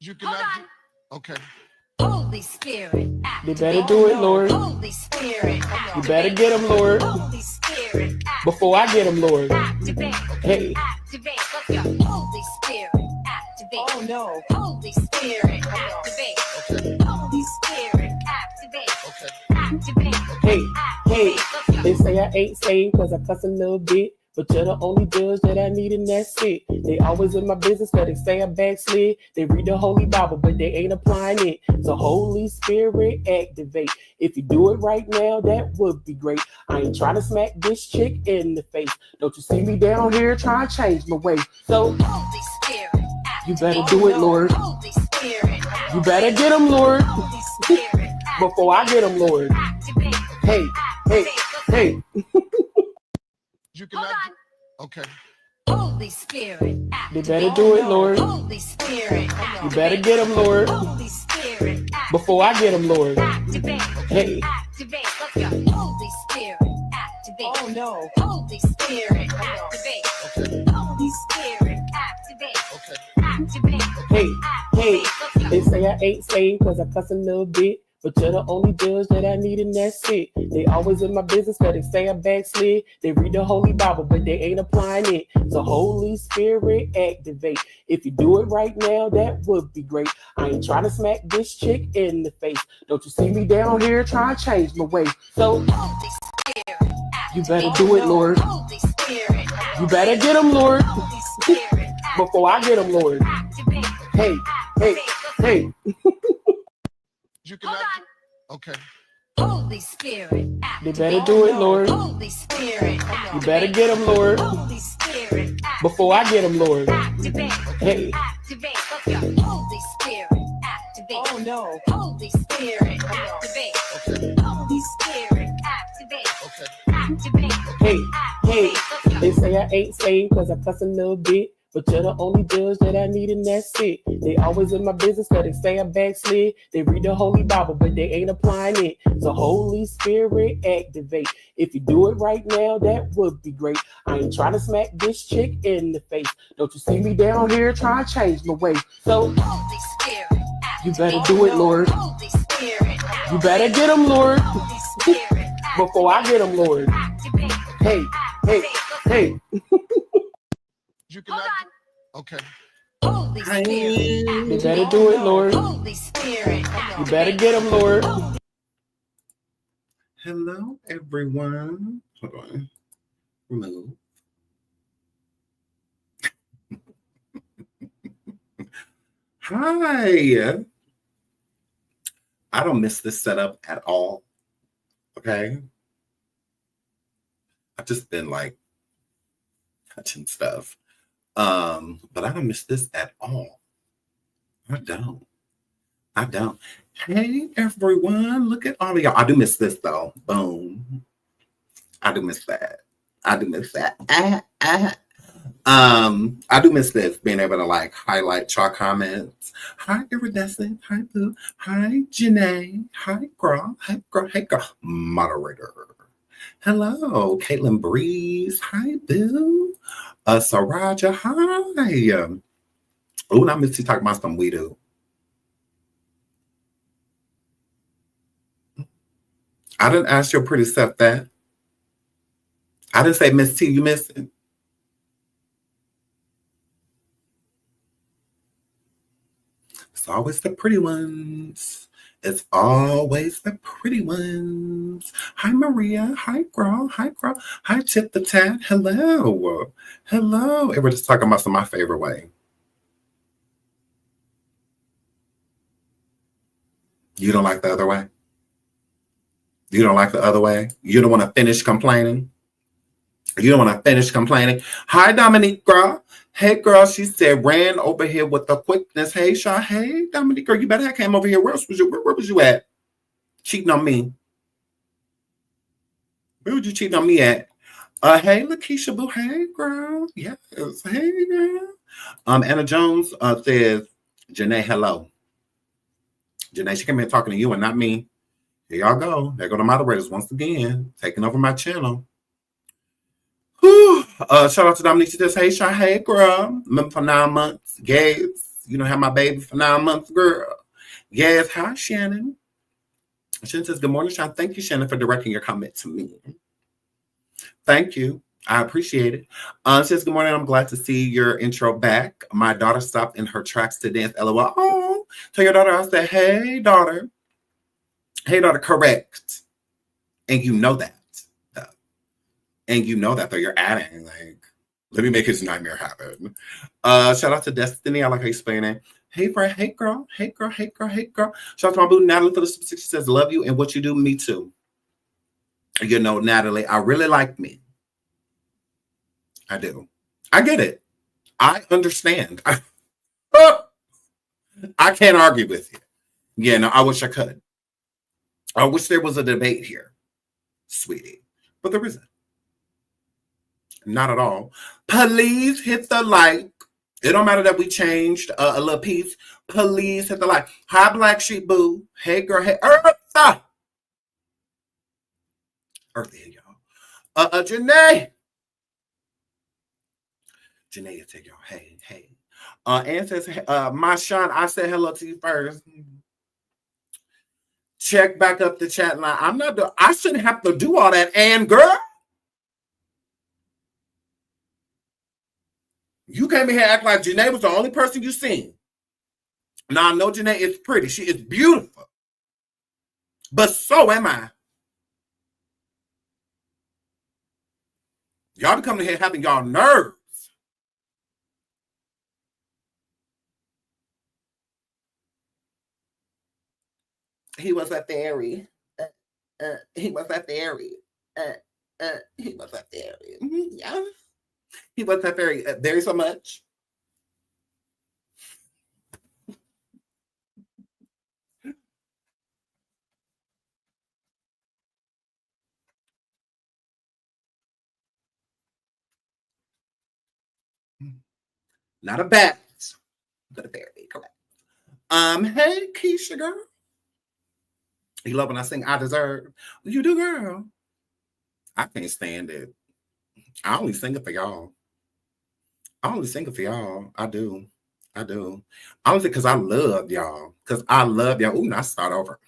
You cannot. Okay. Holy Spirit, They better do it, Lord. Holy Spirit, You better get them, Lord. Holy Spirit, Before I get them, Lord. activate, Hey. activate. Let's go. Holy Spirit, activate. Oh no. Holy Spirit, activate. Okay. Holy Spirit, activate. Okay. Activate. Hey, hey, Let's go. they say I ain't saved cause I cuss a little bit. But you're the only judge that I need and that's it. They always in my business cause they say I backslid. They read the Holy Bible but they ain't applying it. So Holy Spirit activate. If you do it right now, that would be great. I ain't trying to smack this chick in the face. Don't you see me down here trying to change my way. So Holy Spirit, you better do it, Lord. Holy Spirit, You better get them, Lord. Holy Spirit, Before I get them, Lord. activate. Hey, hey, hey. You cannot. Okay. Holy Spirit, They activate. better do it, Lord. Holy Spirit, You better get them, Lord. Holy Spirit, Before I get them, Lord. activate. Hey. Activate. Let's go. Holy Spirit, activate. Oh no. Holy Spirit, activate. Okay. Holy Spirit, activate. Okay. Activate. Hey, hey, Let's go. they say I ain't saved cause I cuss a little bit. But you're the only judge that I need and that's it. They always in my business cause they say I backslid. They read the Holy Bible but they ain't applying it. So Holy Spirit activate. If you do it right now, that would be great. I ain't trying to smack this chick in the face. Don't you see me down here trying to change my way. So Holy Spirit, you better do it, Lord. Holy Spirit, You better get them, Lord. Holy Spirit, Before I get them, Lord. activate. Hey, hey, hey. You cannot. Okay. Holy Spirit, They activate. better do it, Lord. Holy Spirit, You activate. better get them, Lord. Holy Spirit, Before I get them, Lord. activate. Hey. Activate. Let's go. Holy Spirit, activate. Oh no. Holy Spirit, activate. Okay. Holy Spirit, activate. Okay. Activate. Hey, hey, Let's go. they say I ain't saved cause I cuss a little bit. But you're the only judge that I need and that's it. They always in my business cause they say I backslid. They read the Holy Bible but they ain't applying it. So Holy Spirit activate. If you do it right now, that would be great. I ain't trying to smack this chick in the face. Don't you see me down here trying to change my way. So Holy Spirit, you better do it, Lord. Holy Spirit, You better get them, Lord. Holy Spirit, Before I get them, Lord. activate. Hey, hey, hey. You cannot. Okay. Holy Spirit, They better do it, Lord. Holy Spirit, You better get them, Lord. Hello, everyone. Hold on. Remove. Hi. I don't miss this setup at all. Okay. I've just been like touching stuff. But I don't miss this at all. I don't. Hey, everyone. Look at all of y'all. I do miss this, though. Boom. I do miss that. I do miss this, being able to like highlight y'all comments. Hi, Iridescent. Hi, Boo. Hi, Janae. Hi, girl. Hi, girl. Hey, girl. Moderator. Hello, Caitlin Breeze. Hi, Boo. Saraja. Hi. Oh, and I missed you talking about some we do. I didn't ask your pretty self that. I didn't say Miss T, you missing. It's always the pretty ones. It's always the pretty ones. Hi, Maria. Hi, girl. Hi, girl. Hi, Tip the Tat. Hello. Hello. Everybody's talking about some of my favorite way. You don't like the other way? You don't like the other way? You don't want to finish complaining? You don't want to finish complaining? Hi, Dominique, girl. Hey, girl, she said, ran over here with the quickness. Hey, Shaw. Hey, Dominique, girl, you better have came over here. Where was you at? Cheating on me. Where would you cheat on me at? Hey, Lakeisha Boo. Hey, girl. Yes. Hey, girl. Anna Jones says, Janae, hello. Janae, she came here talking to you and not me. Here y'all go. There go the moderators once again, taking over my channel. Whew. Shout out to Dominique. She says, hey, Shaw. Hey, girl. Remember for 9 months. Gates. You don't have my baby for 9 months, girl. Yes, hi, Shannon. Shannon says, good morning, Sean. Thank you, Shannon, for directing your comment to me. Thank you. I appreciate it. Says, good morning. I'm glad to see your intro back. My daughter stopped in her tracks to dance. LOL. Oh, tell your daughter I said, hey, daughter. Hey, daughter, correct. And you know that. And you know that, though. You're adding, like, let me make his nightmare happen. Shout out to Destiny. I like how you explain it. Hey, friend. Hey, girl. Hey, girl. Hey, girl. Hey, girl. Shout out to my boo, Natalie, for the specific. She says, love you and what you do. Me too. You know, Natalie, I really like me. I do. I get it. I understand. I can't argue with you. Yeah, no, I wish I could. I wish there was a debate here, sweetie. But there isn't. Not at all. Please hit the like. It don't matter that we changed a little piece. Please hit the like. Hi, Black Sheep Boo. Hey, girl. Hey, Eartha. Eartha here, y'all. Janae. Janae will take y'all. Hey, hey. Ann says, my Sean, I said hello to you first. Check back up the chat line. I shouldn't have to do all that, Ann, girl. You came in here acting like Janae was the only person you seen. Now, I know Janae is pretty. She is beautiful. But so am I. Y'all be coming here having y'all nerves. He was a fairy. He was a fairy. He was a fairy. Yeah. He was a fairy. Very so much. Not a bat, but a fairy. Correct. Hey, Keisha, girl. You love when I sing I Deserve? You do, girl. I can't stand it. I only sing it for y'all. I do. Honestly, because I love y'all. Ooh, now start over.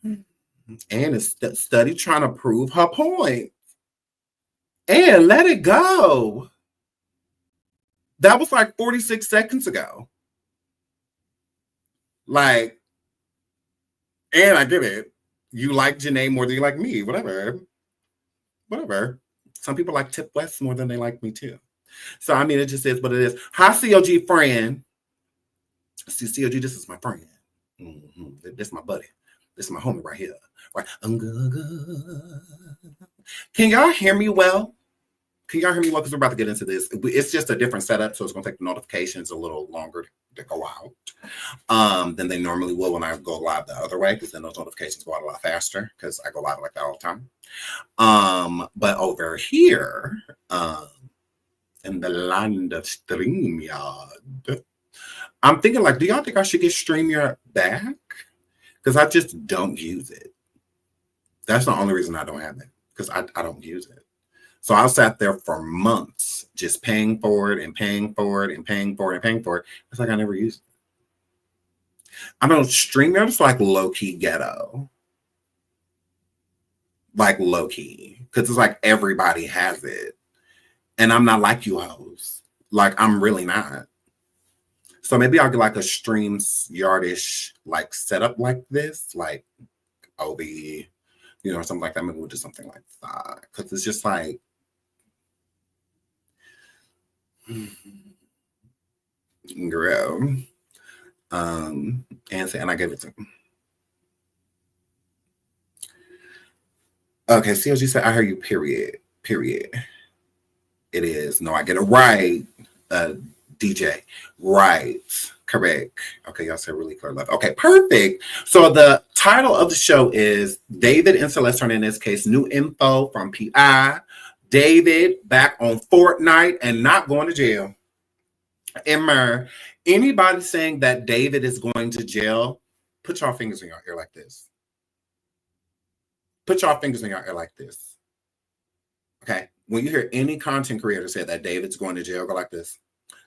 And it's study trying to prove her point. And let it go. That was like 46 seconds ago. Like, and I get it. You like Janae more than you like me. Whatever. Some people like Tip West more than they like me too. So, I mean, it just is what it is. Hi, COG friend. See, COG, this is my friend. Mm-hmm. This is my buddy. This is my homie right here. Right. Can y'all hear me well? Because we're about to get into this. It's just a different setup, so it's going to take the notifications a little longer to go out than they normally will when I go live the other way, because then those notifications go out a lot faster because I go live like that all the time. But over here, in the land of StreamYard, I'm thinking, like, do y'all think I should get StreamYard back? Because I just don't use it. That's the only reason I don't have it, because I don't use it. So I sat there for months just paying for it and paying for it and paying for it and paying for it. It's like I never used it. I don't StreamYard is like low-key ghetto. Like low-key. Because it's like everybody has it. And I'm not like you hoes. Like, I'm really not. So maybe I'll get like a StreamYard-ish like setup like this. Like Obi, or something like that. Maybe we'll do something like that. Because it's just like, girl. And I gave it to him. Okay, COG said, I heard you, period. It is. No, I get it right. DJ. Right. Correct. Okay, y'all said really clear love. Okay, perfect. So the title of the show is David and Celeste Hernandez case, new info from PI. David back on FORTNITE and not going to jail. Emmer, anybody saying that David is going to jail, put your fingers in your ear like this. Put your fingers in your ear like this. Okay? When you hear any content creator say that David's going to jail, go like this.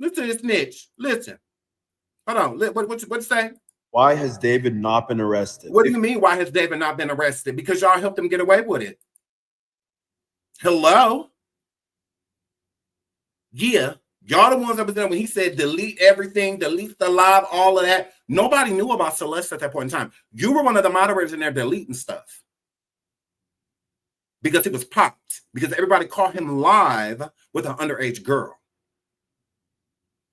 Listen to this snitch. Listen. Hold on. What you say? Why has David not been arrested? What do you mean, why has David not been arrested? Because y'all helped him get away with it. Hello? Yeah. Y'all the ones that was there when he said delete everything, delete the live, all of that. Nobody knew about Celeste at that point in time. You were one of the moderators in there deleting stuff. Because it was popped. Because everybody caught him live with an underage girl.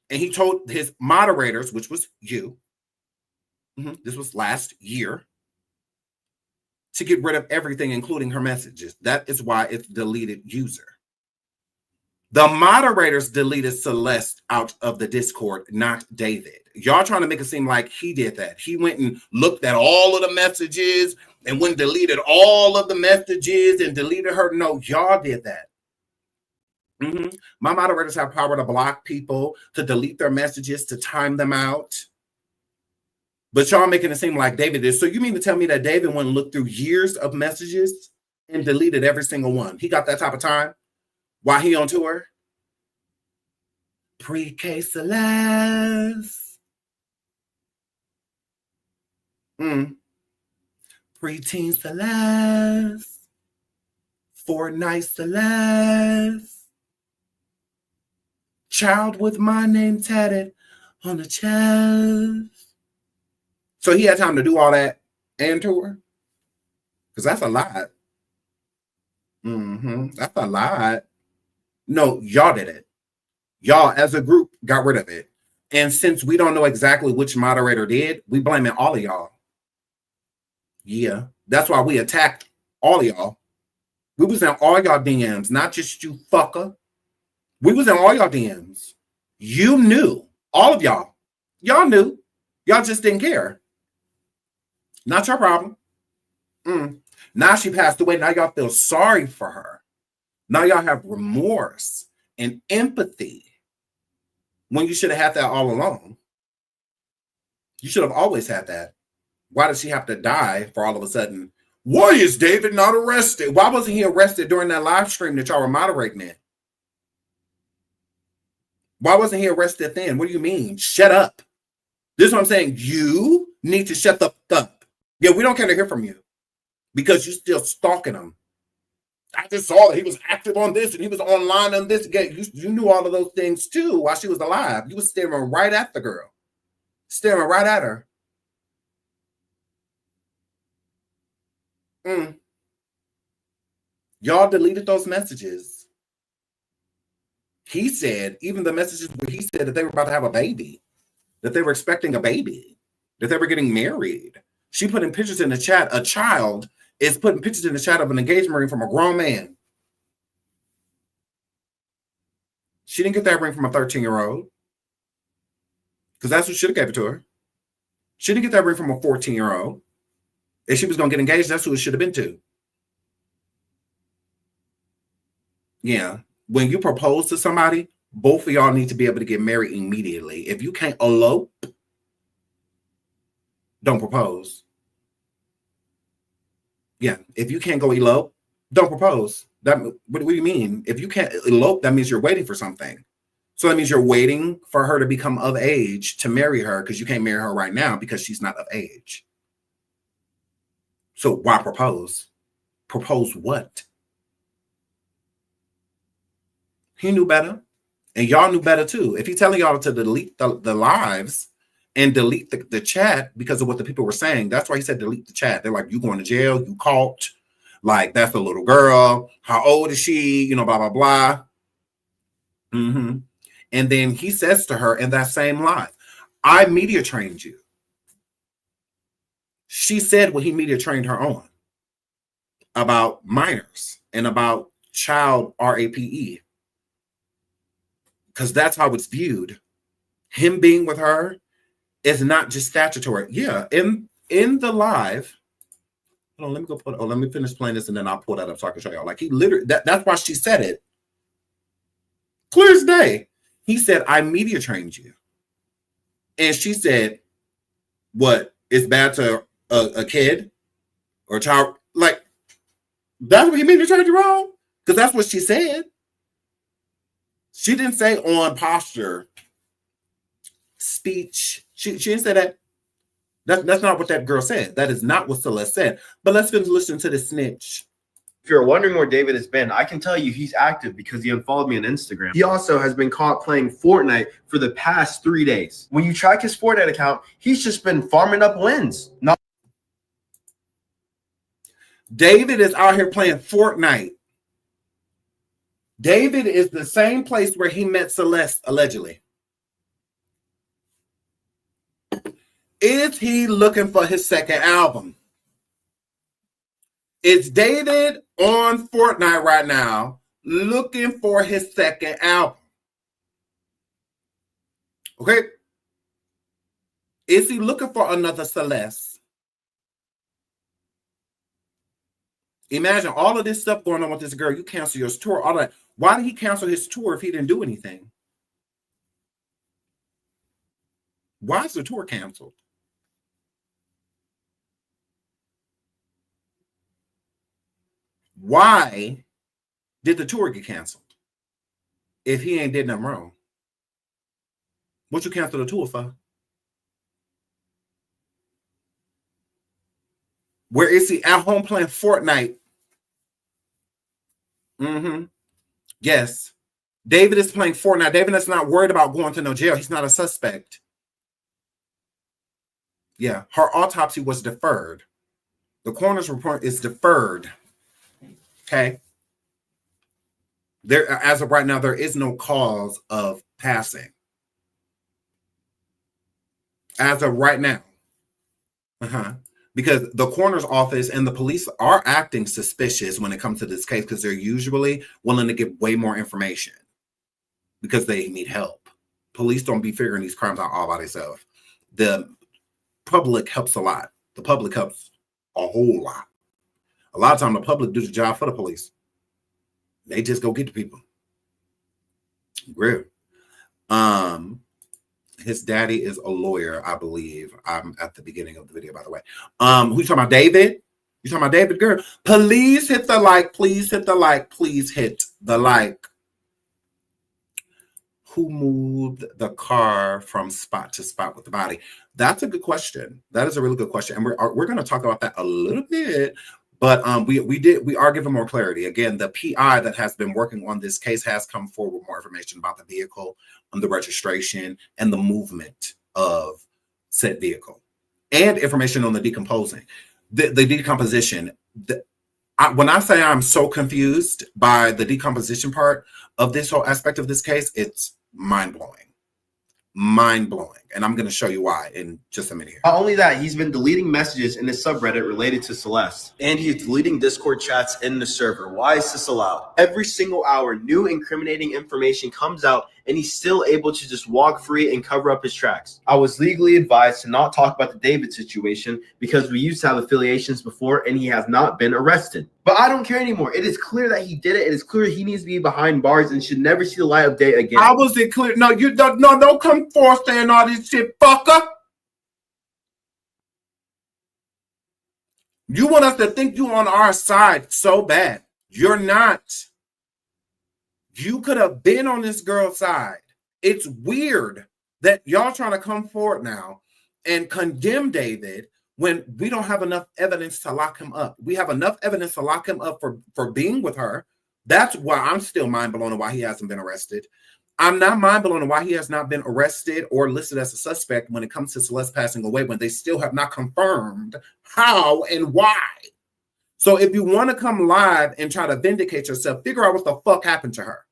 And he told his moderators, which was you, this was last year, to get rid of everything, including her messages. That is why it's deleted user. The moderators deleted Celeste out of the Discord, not David. Y'all trying to make it seem like he did that. He went and looked at all of the messages and went and deleted all of the messages and deleted her. No, y'all did that. My moderators have power to block people, to delete their messages, to time them out. But y'all making it seem like David did. So you mean to tell me that David went and looked through years of messages and deleted every single one? He got that type of time while he on tour? Pre-K Celeste. Preteen Celeste. FORTNITE Celeste. Child with my name tatted on the chest. So he had time to do all that and tour? Because that's a lot. That's a lot. No, y'all did it. Y'all, as a group, got rid of it. And since we don't know exactly which moderator did, we blaming all of y'all. Yeah, that's why we attacked all of y'all. We was in all y'all DMs, not just you fucker. We was in all y'all DMs. You knew. All of y'all. Y'all knew. Y'all just didn't care. Not your problem. Now she passed away. Now y'all feel sorry for her. Now y'all have remorse and empathy when you should have had that all along. You should have always had that. Why did she have to die for all of a sudden? Why is David not arrested? Why wasn't he arrested during that live stream that y'all were moderating in? Why wasn't he arrested then? What do you mean? Shut up. This is what I'm saying. You need to shut the fuck up. Yeah, we don't care to hear from you because you're still stalking him. I just saw that he was active on this and he was online on this. Again, you knew all of those things too while she was alive. You was staring right at the girl. Staring right at her. Y'all deleted those messages. He said, even the messages where he said that they were about to have a baby, that they were expecting a baby, that they were getting married. She put in pictures in the chat. A child is putting pictures in the chat of an engagement ring from a grown man. She didn't get that ring from a 13-year-old because that's who should have gave it to her. She didn't get that ring from a 14-year-old. If she was going to get engaged, that's who it should have been to. Yeah. When you propose to somebody, both of y'all need to be able to get married immediately. If you can't elope, don't propose. Yeah, if you can't go elope, don't propose. What do you mean? If you can't elope, that means you're waiting for something. So that means you're waiting for her to become of age to marry her because you can't marry her right now because she's not of age. So why propose? Propose what? He knew better. And y'all knew better too. If he's telling y'all to delete the lives and delete the chat because of what the people were saying, that's why he said delete the chat. They're like, you going to jail, you caught. Like, that's a little girl. How old is she? You know, blah, blah, blah. And then he says to her in that same live, I media trained you. She said what he media trained her on about minors and about child RAPE. Because that's how it's viewed. Him being with her is not just statutory. Yeah, in the live. Hold on, let me go put. Oh, let me finish playing this and then I'll pull that up so I can show y'all. Like he literally, that's why she said it. Clear as day. He said, I media trained you. And she said, what? It's bad to a kid or a child? Like, that's what he media trained you wrong? Because that's what she said. She didn't say on posture speech. She didn't say that. That's not what that girl said. That is not what Celeste said. But let's finish listening to the snitch. If you're wondering where David has been, I can tell you he's active because he unfollowed me on Instagram. He also has been caught playing Fortnite for the past 3 days. When you track his Fortnite account, he's just been farming up wins. David is out here playing Fortnite. David is the same place where he met Celeste, allegedly. Is he looking for his second album? Is David on Fortnite right now looking for his second album? Okay. Is he looking for another Celeste? Imagine all of this stuff going on with this girl. You cancel your tour, all that. Why did he cancel his tour if he didn't do anything? Why is the tour canceled? Why did the tour get canceled if he ain't did nothing wrong? What you cancel the tour for? Where is he? At home playing Fortnite. Yes. David is playing Fortnite. David is not worried about going to no jail. He's not a suspect. Yeah. Her autopsy was deferred. The coroner's report is deferred. Okay. There, as of right now, there is no cause of passing. As of right now. Because the coroner's office and the police are acting suspicious when it comes to this case because they're usually willing to give way more information because they need help. Police don't be figuring these crimes out all by themselves. The public helps a lot. The public helps a whole lot. A lot of times the public do the job for the police. They just go get the people. Real. His daddy is a lawyer, I believe. I'm at the beginning of the video, by the way. Who you talking about, David? You talking about David, girl? Please hit the like. Please hit the like. Please hit the like. Who moved the car from spot to spot with the body? That's a good question. That is a really good question. And we're going to talk about that a little bit. But we are given more clarity. Again, the PI that has been working on this case has come forward with more information about the vehicle, on the registration, and the movement of said vehicle, and information on the decomposing, the decomposition. When I say I'm so confused by the decomposition part of this whole aspect of this case, it's mind-blowing. Mind-blowing. And I'm going to show you why in just a minute here. Not only that, he's been deleting messages in his subreddit related to Celeste. And he's deleting Discord chats in the server. Why is this allowed? Every single hour, new incriminating information comes out, and he's still able to just walk free and cover up his tracks. I was legally advised to not talk about the David situation because we used to have affiliations before, and he has not been arrested. But I don't care anymore. It is clear that he did it. It is clear he needs to be behind bars and should never see the light of day again. How was it clear? No, you don't. No, don't come forth saying all this shit, fucker. You want us to think you on our side so bad. You're not. You could have been on this girl's side. It's weird that y'all trying to come forward now and condemn David when we don't have enough evidence to lock him up. We have enough evidence to lock him up for being with her. That's why I'm still mind blown on why he hasn't been arrested. I'm not mind blown on why he has not been arrested or listed as a suspect when it comes to Celeste passing away, when they still have not confirmed how and why. So if you want to come live and try to vindicate yourself, figure out what the fuck happened to her.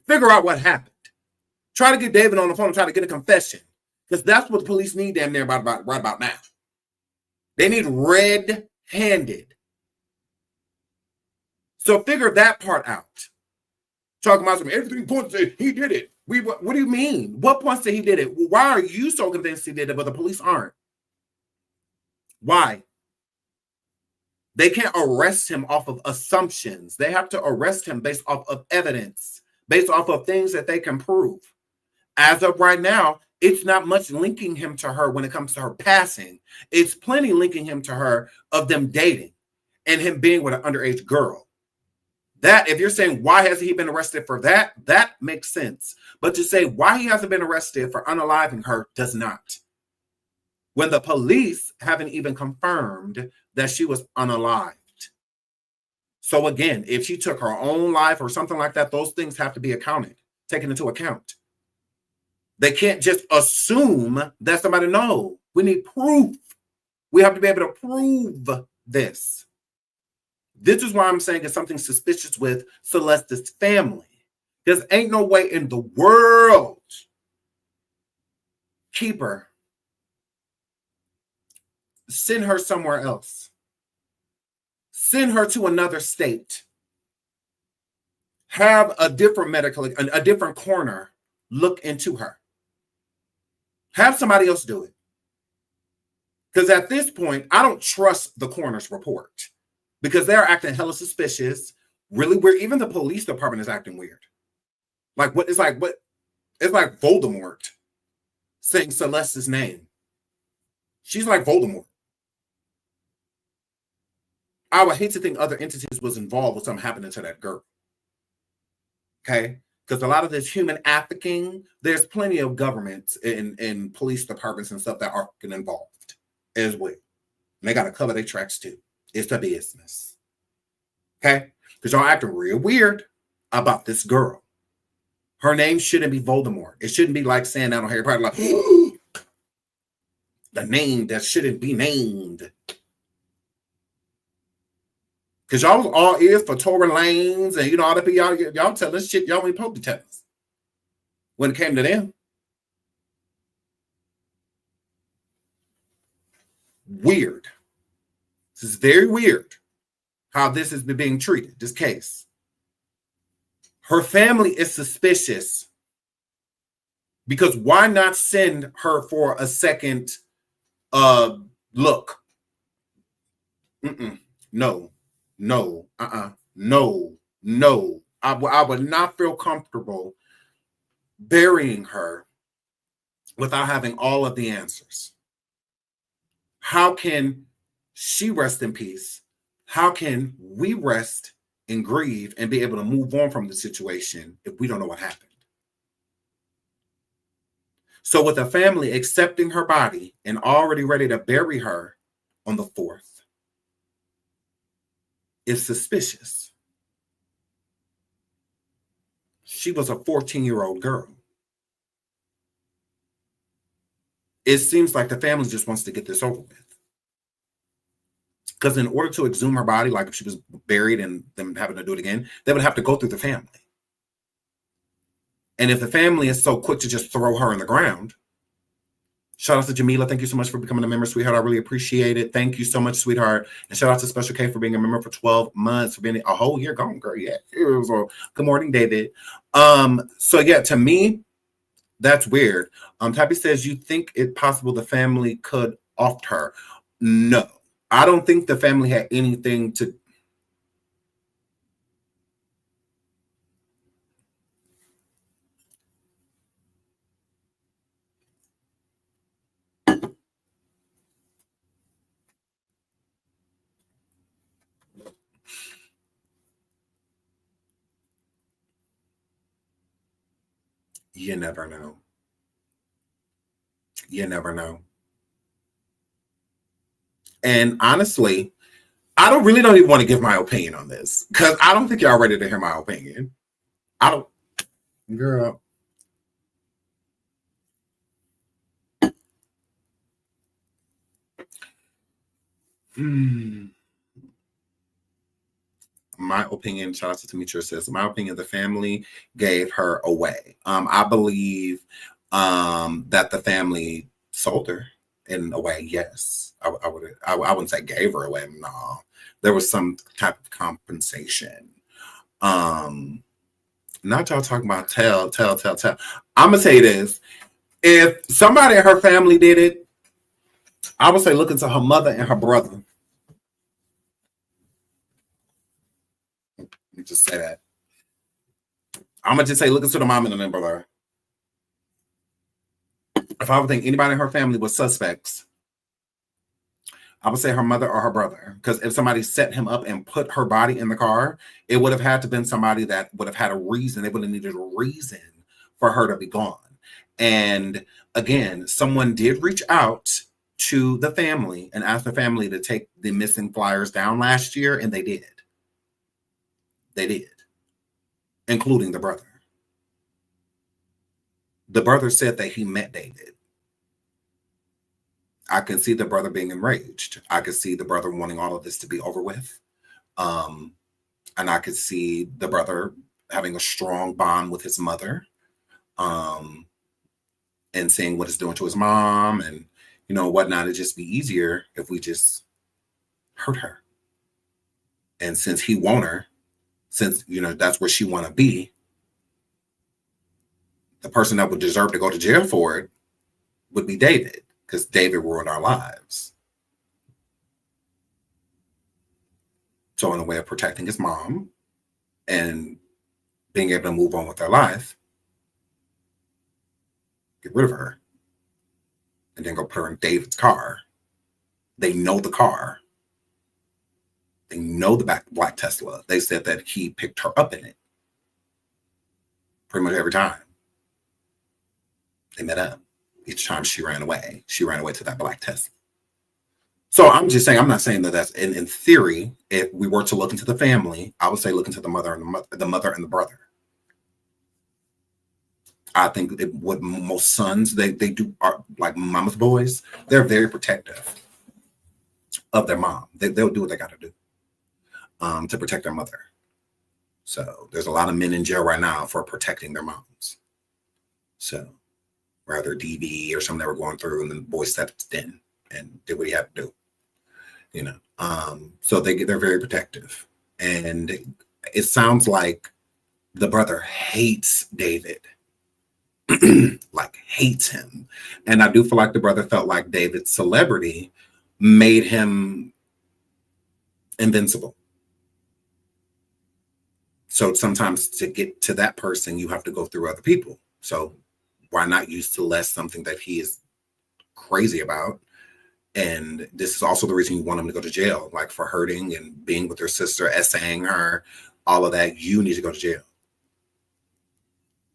Figure out what happened. Try to get David on the phone and try to get a confession. Because that's what the police need damn near right about now. They need red-handed. So figure that part out. Talking about everything points to he did it. What do you mean? What points to he did it? Why are you so convinced he did it, but the police aren't? Why? They can't arrest him off of assumptions. They have to arrest him based off of evidence, based off of things that they can prove. As of right now, it's not much linking him to her when it comes to her passing. It's plenty linking him to her of them dating and him being with an underage girl. That, if you're saying why hasn't he been arrested for that, that makes sense. But to say why he hasn't been arrested for unaliving her does not. When the police haven't even confirmed that she was unalived. So again, if she took her own life or something like that, those things have to be taken into account. They can't just assume that somebody knows. We need proof. We have to be able to prove this. This is why I'm saying it's something suspicious with Celeste's family. Because ain't no way in the world keep her. Send her somewhere else. Send her to another state. Have a different a different coroner look into her. Have somebody else do it. Because at this point, I don't trust the coroner's report. Because they're acting hella suspicious. Really weird. Even the police department is acting weird. Like what? It's like Voldemort saying Celeste's name. She's like Voldemort. I would hate to think other entities was involved with something happening to that girl. Okay? Because a lot of this human trafficking, there's plenty of governments and police departments and stuff that are involved as well. And they got to cover their tracks too. It's a business. Okay? Because y'all acting real weird about this girl. Her name shouldn't be Voldemort. It shouldn't be like saying that on Harry Potter, like, the name that shouldn't be named. Because y'all was all ears for Tory Lanez and, all the people y'all tell us shit y'all ain't supposed to tell us. When it came to them. Weird. This is very weird how this has been being treated, this case. Her family is suspicious because why not send her for a second look? No. I would not feel comfortable burying her without having all of the answers. How can she rest in peace? How can we rest and grieve and be able to move on from the situation if we don't know what happened? So with the family accepting her body and already ready to bury her on the 4th, is suspicious. She was a 14-year-old girl. It seems like the family just wants to get this over with. Because in order to exhume her body, like if she was buried and them having to do it again, they would have to go through the family. And if the family is so quick to just throw her in the ground, shout out to Jamila. Thank you so much for becoming a member, sweetheart. I really appreciate it. Thank you so much, sweetheart. And shout out to Special K for being a member for 12 months, for being a whole year gone, girl. Yeah. Good morning, David. So yeah, to me, that's weird. Tappy says, you think it possible the family could opt her? No. I don't think the family had anything to. You never know. You never know. And honestly, I don't even want to give my opinion on this because I don't think y'all ready to hear my opinion. Girl. My opinion, shout out to Demetria says, my opinion, the family gave her away. I believe that the family sold her in a way. Yes, I wouldn't say gave her away. No, there was some type of compensation. Not y'all talking about tell. I'm gonna say this: if somebody in her family did it, I would say look into her mother and her brother. Let me just say that. I'm gonna just say look into the mom and the brother. If I would think anybody in her family was suspects, I would say her mother or her brother, because if somebody set him up and put her body in the car, it would have had to been somebody that would have had a reason. They would have needed a reason for her to be gone. And again, someone did reach out to the family and asked the family to take the missing flyers down last year, and they did. They did, including the brother. The brother said that he met David. I can see the brother being enraged. I could see the brother wanting all of this to be over with. And I could see the brother having a strong bond with his mother, and seeing what it's doing to his mom and, you know, whatnot. It'd just be easier if we just hurt her. And since he want her, since, you know, that's where she want to be, the person that would deserve to go to jail for it would be David, because David ruined our lives. So in a way of protecting his mom and being able to move on with their life, get rid of her and then go put her in David's car. They know the car. They know the black Tesla. They said that he picked her up in it pretty much every time. They met up. Each time she ran away to that black Tesla. So I'm just saying, I'm not saying that that's in theory. If we were to look into the family, I would say look into the mother and the brother. I think what most sons they do are like mama's boys. They're very protective of their mom. They'll do what they got to do to protect their mother. So there's a lot of men in jail right now for protecting their moms. So rather DV or something that were going through, and the boy stepped in and did what he had to do. You know, so they're very protective, and it sounds like the brother hates David. Like hates him. And I do feel like the brother felt like David's celebrity made him invincible. So sometimes to get to that person, you have to go through other people. So why not use Celeste, something that he is crazy about? And this is also the reason you want him to go to jail, like for hurting and being with her sister, essaying her, all of that. You need to go to jail.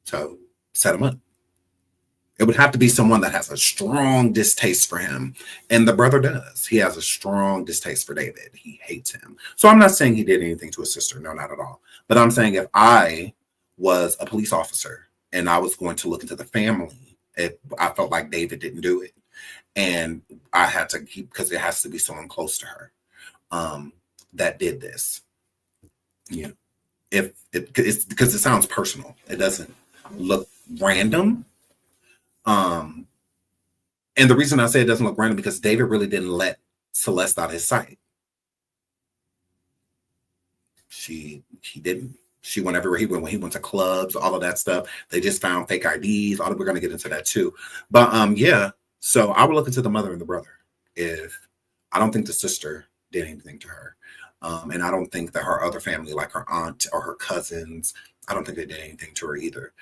So set him up. It would have to be someone that has a strong distaste for him. And the brother does. He has a strong distaste for David. He hates him. So I'm not saying he did anything to his sister. No, not at all. But I'm saying if I was a police officer and I was going to look into the family, I felt like David didn't do it. And I had to keep, because it has to be someone close to her that did this. You know, it's because it sounds personal. It doesn't look random. And the reason I say it doesn't look random because David really didn't let Celeste out of his sight. He didn't. She went everywhere he went. When he went to clubs, all of that stuff. They just found fake IDs. We're going to get into that too. But yeah. So I would look into the mother and the brother. If I don't think the sister did anything to her, and I don't think that her other family, like her aunt or her cousins, I don't think they did anything to her either.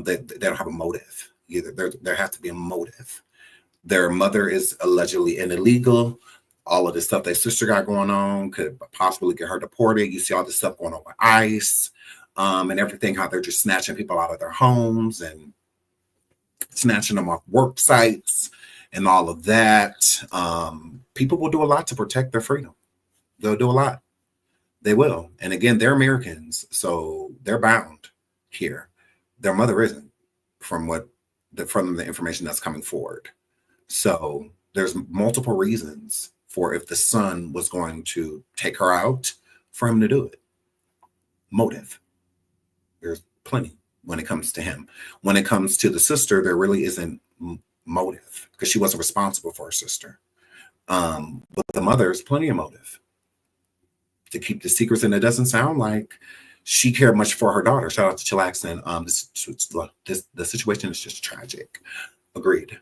They don't have a motive either. There has to be a motive. Their mother is allegedly an illegal. All of this stuff their sister got going on could possibly get her deported. You see all this stuff going on with ICE and everything, how they're just snatching people out of their homes and snatching them off work sites and all of that. People will do a lot to protect their freedom. They'll do a lot. They will. And again, they're Americans, so they're bound here. Their mother isn't, from the information that's coming forward. So there's multiple reasons for if the son was going to take her out for him to do it. Motive. There's plenty when it comes to him. When it comes to the sister, there really isn't motive because she wasn't responsible for her sister. But the mother, there's plenty of motive to keep the secrets. And it doesn't sound like she cared much for her daughter. Shout out to Chillaxin. The situation is just tragic. Agreed.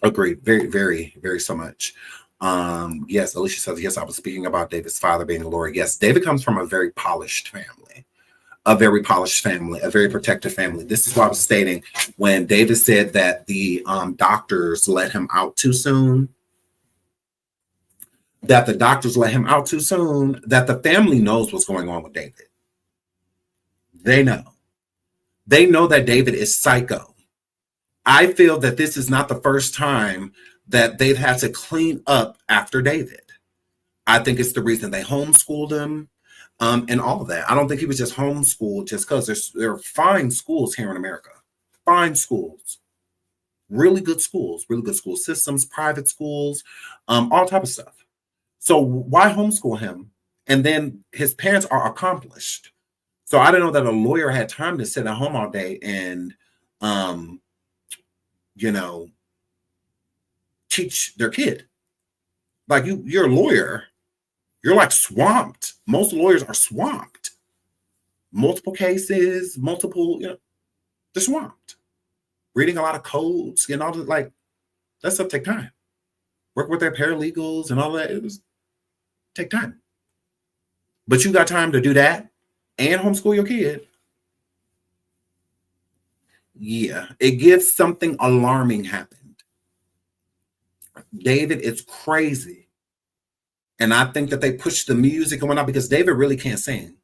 Very, very, very so much. Yes, Alicia says, yes, I was speaking about David's father being a lawyer. Yes, David comes from a very polished family, a very protective family. This is what I was stating when David said that the doctors let him out too soon. that the doctors let him out too soon, that the family knows what's going on with David. They know. They know that David is psycho. I feel that this is not the first time that they've had to clean up after David. I think it's the reason they homeschooled him and all of that. I don't think he was just homeschooled just because there are fine schools here in America. Fine schools. Really good school systems, private schools, all type of stuff. So why homeschool him? And then his parents are accomplished. So I didn't know that a lawyer had time to sit at home all day and, teach their kid. Like you're a lawyer. You're like swamped. Most lawyers are swamped. Multiple cases, they're swamped. Reading a lot of codes and all that, that stuff take time. Work with their paralegals and all that. It was take time. But you got time to do that and homeschool your kid. Yeah, it gives something alarming happened. David is crazy. And I think that they pushed the music and whatnot because David really can't sing.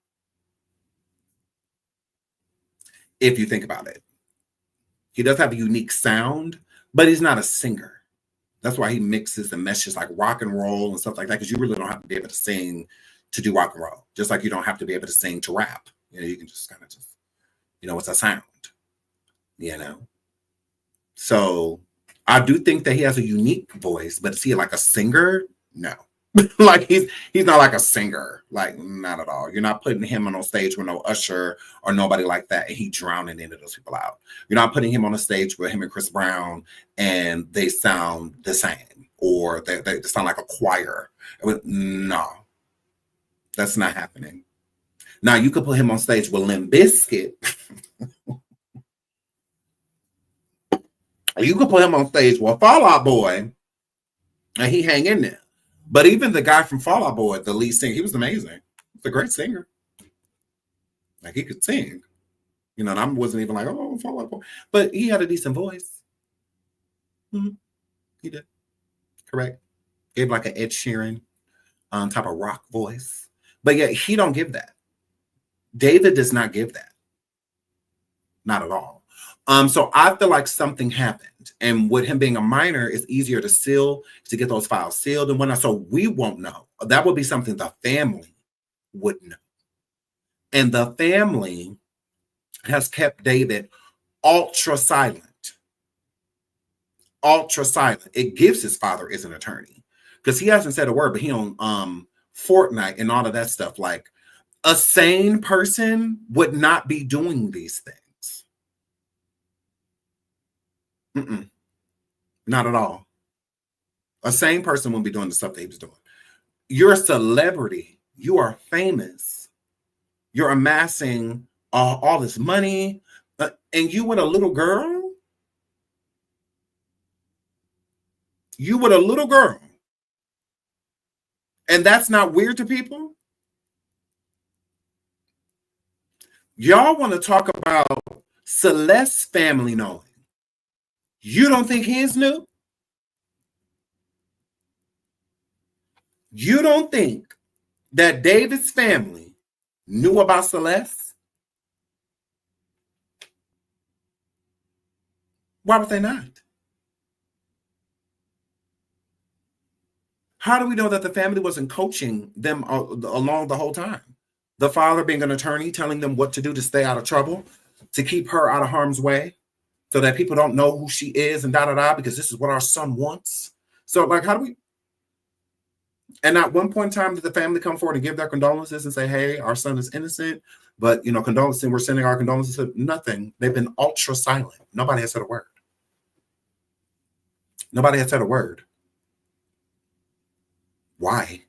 If you think about it. He does have a unique sound, but he's not a singer. That's why he mixes and meshes like rock and roll and stuff like that, because you really don't have to be able to sing to do rock and roll. Just like you don't have to be able to sing to rap. You can just kind of it's a sound, So I do think that he has a unique voice, but is he like a singer? No. Like he's not like a singer, like not at all. You're not putting him on stage with no Usher or nobody like that, and he drowning into those people out. You're not putting him on a stage with him and Chris Brown, and they sound the same, or they sound like a choir. No, that's not happening. Now you could put him on stage with Limp Bizkit. You could put him on stage with Fall Out Boy, and he hang in there. But even the guy from Fall Out Boy, the lead singer, he was amazing. He's a great singer. Like he could sing. And I wasn't even like, oh, Fall Out Boy. But he had a decent voice. He did. Correct. Gave like an Ed Sheeran type of rock voice. But yet he don't give that. David does not give that. Not at all. So I feel like something happened. And with him being a minor, it's easier to seal, to get those files sealed and whatnot. So we won't know. That would be something the family would know. And the family has kept David ultra silent. Ultra silent. It gives his father is an attorney. Because he hasn't said a word, but he on FORTNITE and all of that stuff. Like a sane person would not be doing these things. Not at all. A sane person wouldn't be doing the stuff that he was doing. You're a celebrity. You are famous. You're amassing all this money. And you with a little girl? You with a little girl. And that's not weird to people? Y'all want to talk about Celeste's family knowing. You don't think his knew? You don't think that David's family knew about Celeste? Why would they not? How do we know that the family wasn't coaching them along the whole time? The father being an attorney, telling them what to do to stay out of trouble, to keep her out of harm's way, so that people don't know who she is and because this is what our son wants. So how do we? And at one point in time, did the family come forward and give their condolences and say, hey, our son is innocent, but, condolences, we're sending our condolences. Nothing. They've been ultra silent. Nobody has said a word. Nobody has said a word. Why?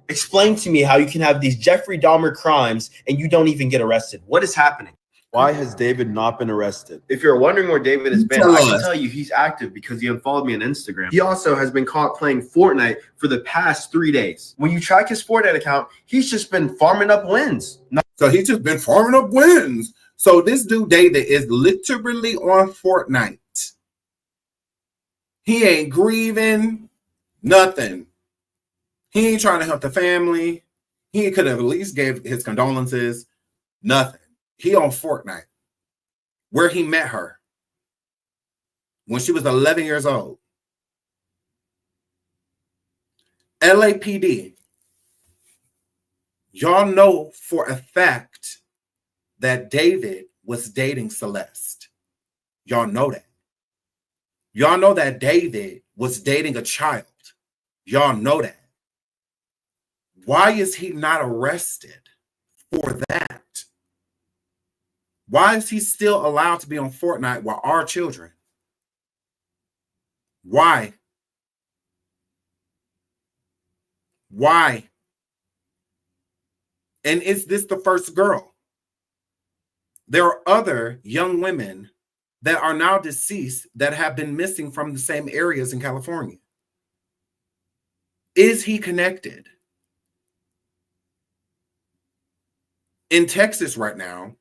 Explain to me how you can have these Jeffrey Dahmer crimes and you don't even get arrested. What is happening? Why has David not been arrested? If you're wondering where David has been, I can tell you he's active because he unfollowed me on Instagram. He also has been caught playing FORTNITE for the past 3 days. When you track his FORTNITE account, he's just been farming up wins. So he's just been farming up wins. So this dude David is literally on FORTNITE. He ain't grieving, nothing. He ain't trying to help the family. He could have at least gave his condolences. Nothing. He on FORTNITE, where he met her when she was 11 years old. LAPD, y'all know for a fact that David was dating Celeste. Y'all know that. Y'all know that David was dating a child. Y'all know that. Why is he not arrested for that? Why is he still allowed to be on FORTNITE with our children? Why? Why? And is this the first girl? There are other young women that are now deceased that have been missing from the same areas in California. Is he connected? In Texas right now,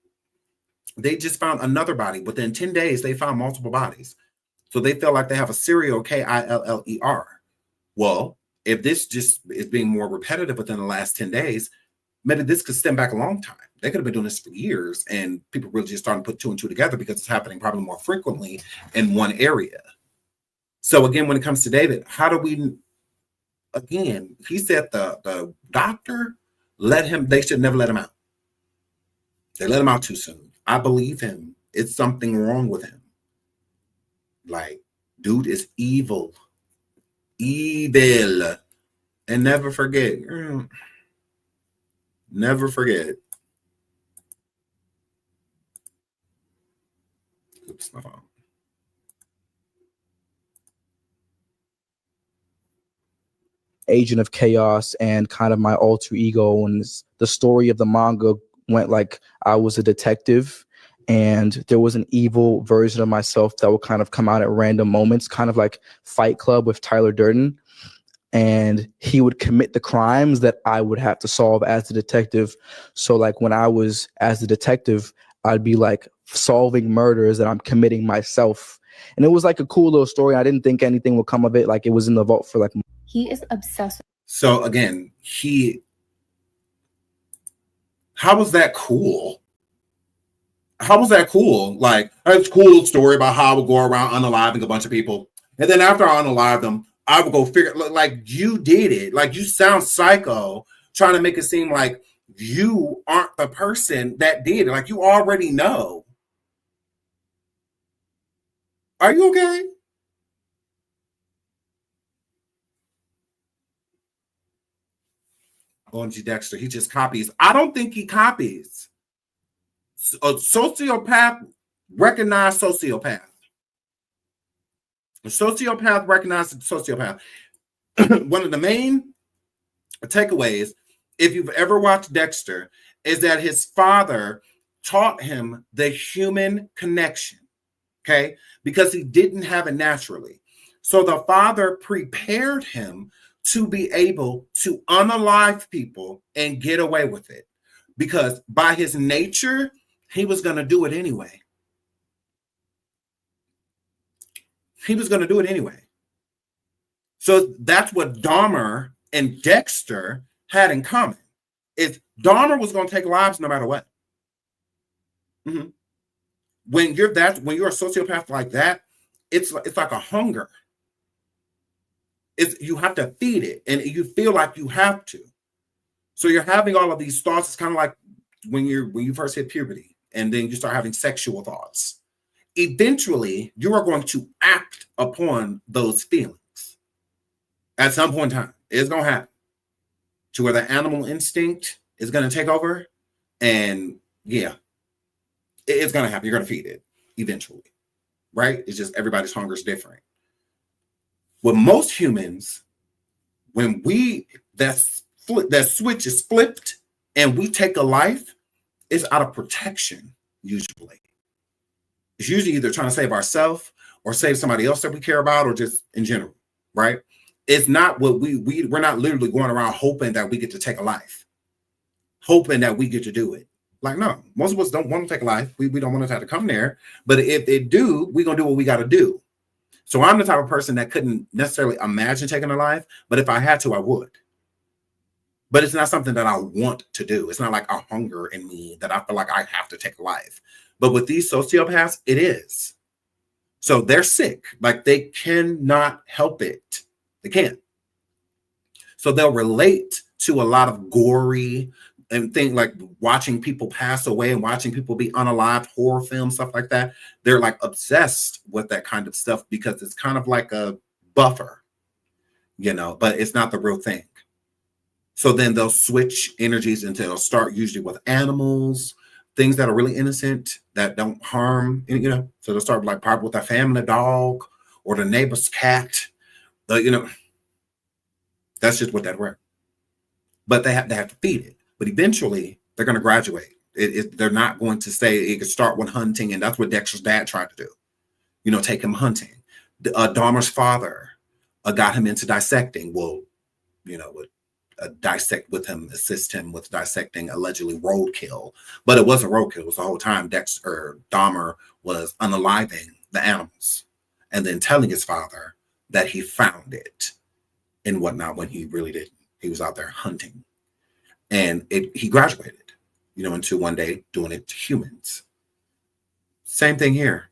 they just found another body. Within 10 days, they found multiple bodies. So they feel like they have a serial killer. Well, if this just is being more repetitive within the last 10 days, maybe this could stem back a long time. They could have been doing this for years, and people really just starting to put 2 and 2 together because it's happening probably more frequently in one area. So again, when it comes to David, how do we, again, he said the doctor they should never let him out. They let him out too soon. I believe him. It's something wrong with him. Like, dude is evil. Evil. And never forget. Never forget. Oops, my phone. Agent of Chaos and kind of my alter ego, and the story of the manga went like I was a detective and there was an evil version of myself that would kind of come out at random moments, kind of like Fight Club with Tyler Durden, and he would commit the crimes that I would have to solve as the detective. So like when I was as the detective, I'd be like solving murders that I'm committing myself, and it was like a cool little story. I didn't think anything would come of it. Like it was in the vault for like. He is obsessed with. So again, how was that cool? How was that cool? Like, it's a cool story about how I would go around unaliving a bunch of people. And then after I unalive them, I would go figure, like, you did it. Like, you sound psycho trying to make it seem like you aren't the person that did it. Like, you already know. Are you okay? OMG Dexter, he just copies. I don't think he copies. A sociopath recognized sociopath. A sociopath recognized sociopath. One of the main takeaways, if you've ever watched Dexter, is that his father taught him the human connection, okay? Because he didn't have it naturally. So the father prepared him to be able to unalive people and get away with it. Because by his nature, he was going to do it anyway. He was going to do it anyway. So that's what Dahmer and Dexter had in common. Is Dahmer was going to take lives no matter what. Mm-hmm. When you're a sociopath like that, it's like a hunger. You have to feed it, and you feel like you have to. So you're having all of these thoughts. It's kind of like when you first hit puberty, and then you start having sexual thoughts. Eventually, you are going to act upon those feelings. At some point in time, it's going to happen to where the animal instinct is going to take over, and yeah, it's going to happen. You're going to feed it eventually, right? It's just everybody's hunger is different. With most humans, when that switch is flipped and we take a life, it's out of protection, usually. It's usually either trying to save ourselves or save somebody else that we care about, or just in general, right? It's not what we're not literally going around hoping that we get to take a life, hoping that we get to do it. Like, no, most of us don't want to take a life. We don't want to have to come there. But if they do, we're going to do what we got to do. So I'm the type of person that couldn't necessarily imagine taking a life, but if I had to, I would. But it's not something that I want to do. It's not like a hunger in me that I feel like I have to take a life. But with these sociopaths, it is. So they're sick. Like, they cannot help it. They can't. So they'll relate to a lot of gory and things like watching people pass away and watching people be unalived, horror films, stuff like that. They're like obsessed with that kind of stuff because it's kind of like a buffer, you know, but it's not the real thing. So then they'll switch energies and they'll start usually with animals, things that are really innocent, that don't harm, you know. So they'll start like probably with their family dog or the neighbor's cat, you know. That's just what that were. But they have to feed it. But eventually, they're going to graduate. They're not going to say it could start with hunting, and that's what Dexter's dad tried to do. You know, take him hunting. Dahmer's father got him into dissecting. Well, you know, would dissect with him, assist him with dissecting allegedly roadkill. But it wasn't roadkill. It was the whole time Dahmer was unaliving the animals and then telling his father that he found it and whatnot when he really didn't. He was out there hunting. And he graduated, you know, into one day doing it to humans. Same thing here.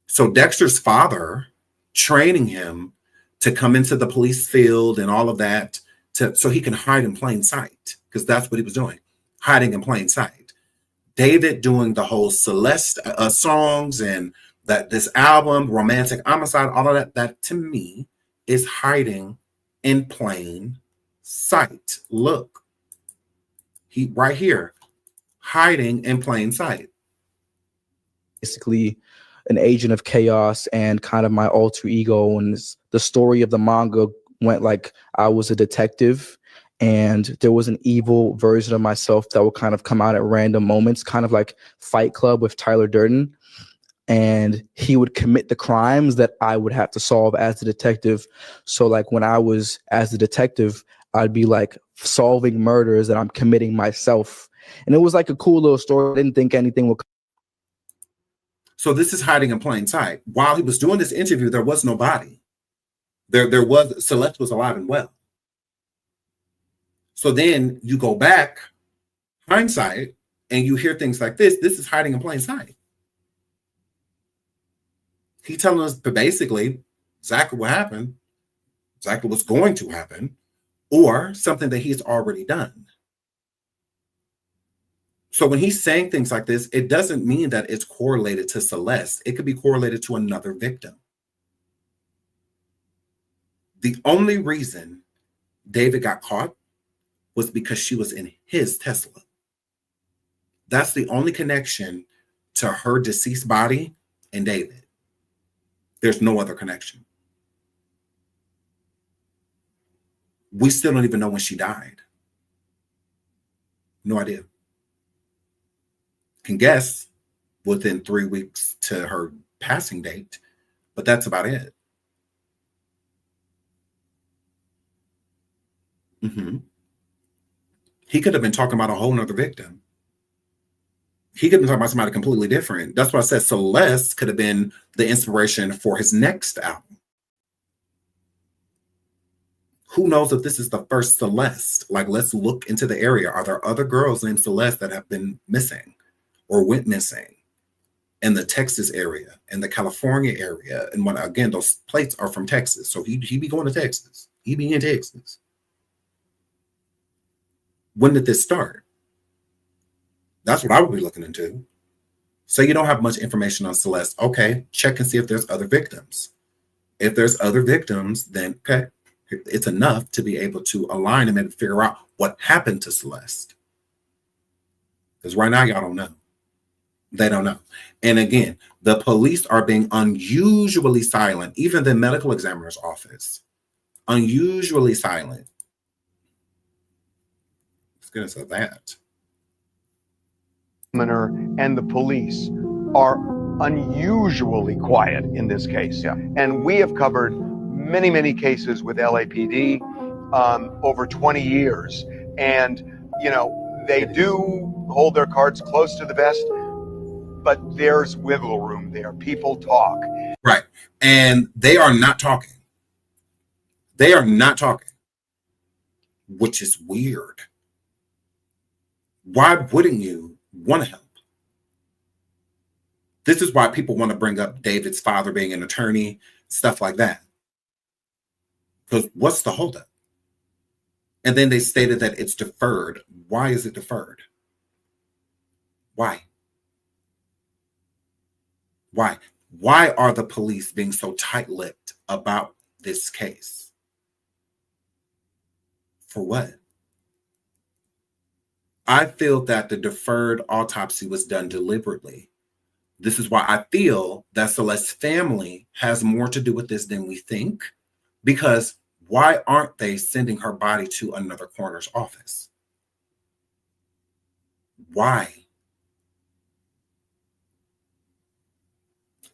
So Dexter's father training him to come into the police field and all of that so he can hide in plain sight, because that's what he was doing, hiding in plain sight. David doing the whole Celeste songs and this album, Romantic Homicide, all of that to me is hiding in plain sight. Look. He right here, hiding in plain sight. Basically an agent of chaos and kind of my alter ego. And the story of the manga went like I was a detective and there was an evil version of myself that would kind of come out at random moments, kind of like Fight Club with Tyler Durden. And he would commit the crimes that I would have to solve as a detective. So like when I was as a detective, I'd be like solving murders that I'm committing myself. And it was like a cool little story. I didn't think anything would. So this is hiding in plain sight. While he was doing this interview, there was no body. There was, Celeste was alive and well. So then you go back, hindsight, and you hear things like this. This is hiding in plain sight. He's telling us basically exactly what happened, exactly what's going to happen, or something that he's already done. So when he's saying things like this, it doesn't mean that it's correlated to Celeste. It could be correlated to another victim. The only reason David got caught was because she was in his Tesla. That's the only connection to her deceased body and David. There's no other connection. We still don't even know when she died. No idea. Can guess within 3 weeks to her passing date, but that's about it. He could have been talking about a whole nother victim. He could have been talking about somebody completely different. That's why I said Celeste could have been the inspiration for his next album. Who knows if this is the first Celeste? Like, let's look into the area. Are there other girls named Celeste that have been missing or went missing in the Texas area, in the California area? And when, again, those plates are from Texas. So he be going to Texas. He be in Texas. When did this start? That's what I would be looking into. So you don't have much information on Celeste. Okay, check and see if there's other victims. If there's other victims, then okay, it's enough to be able to align and maybe figure out what happened to Celeste. Because right now, y'all don't know. They don't know. And again, the police are being unusually silent, even the medical examiner's office. Unusually silent. Let's get into that. And the police are unusually quiet in this case. Yeah. And we have covered many, many cases with LAPD over 20 years. And, you know, they do hold their cards close to the vest. but there's wiggle room there. People talk. Right. And they are not talking. They are not talking, which is weird. Why wouldn't you want to help? This is why people want to bring up David's father being an attorney, stuff like that. Because what's the holdup? And then they stated that it's deferred. Why is it deferred? Why? Why? Why are the police being so tight-lipped about this case? For what? I feel that the deferred autopsy was done deliberately. This is why I feel that Celeste's family has more to do with this than we think, because why aren't they sending her body to another coroner's office? Why?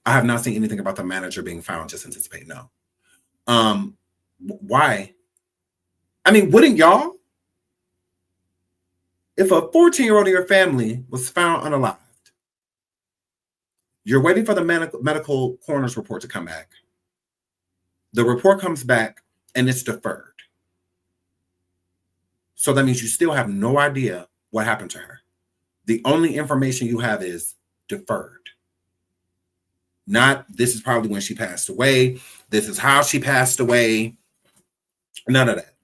I have not seen anything about the manager being found. Just anticipate no. Why? I mean, wouldn't y'all? If a 14-year-old in your family was found unalived, you're waiting for the medical coroner's report to come back. The report comes back and it's deferred. So that means you still have no idea what happened to her. The only information you have is deferred. Not, this is probably when she passed away. This is how she passed away. None of that.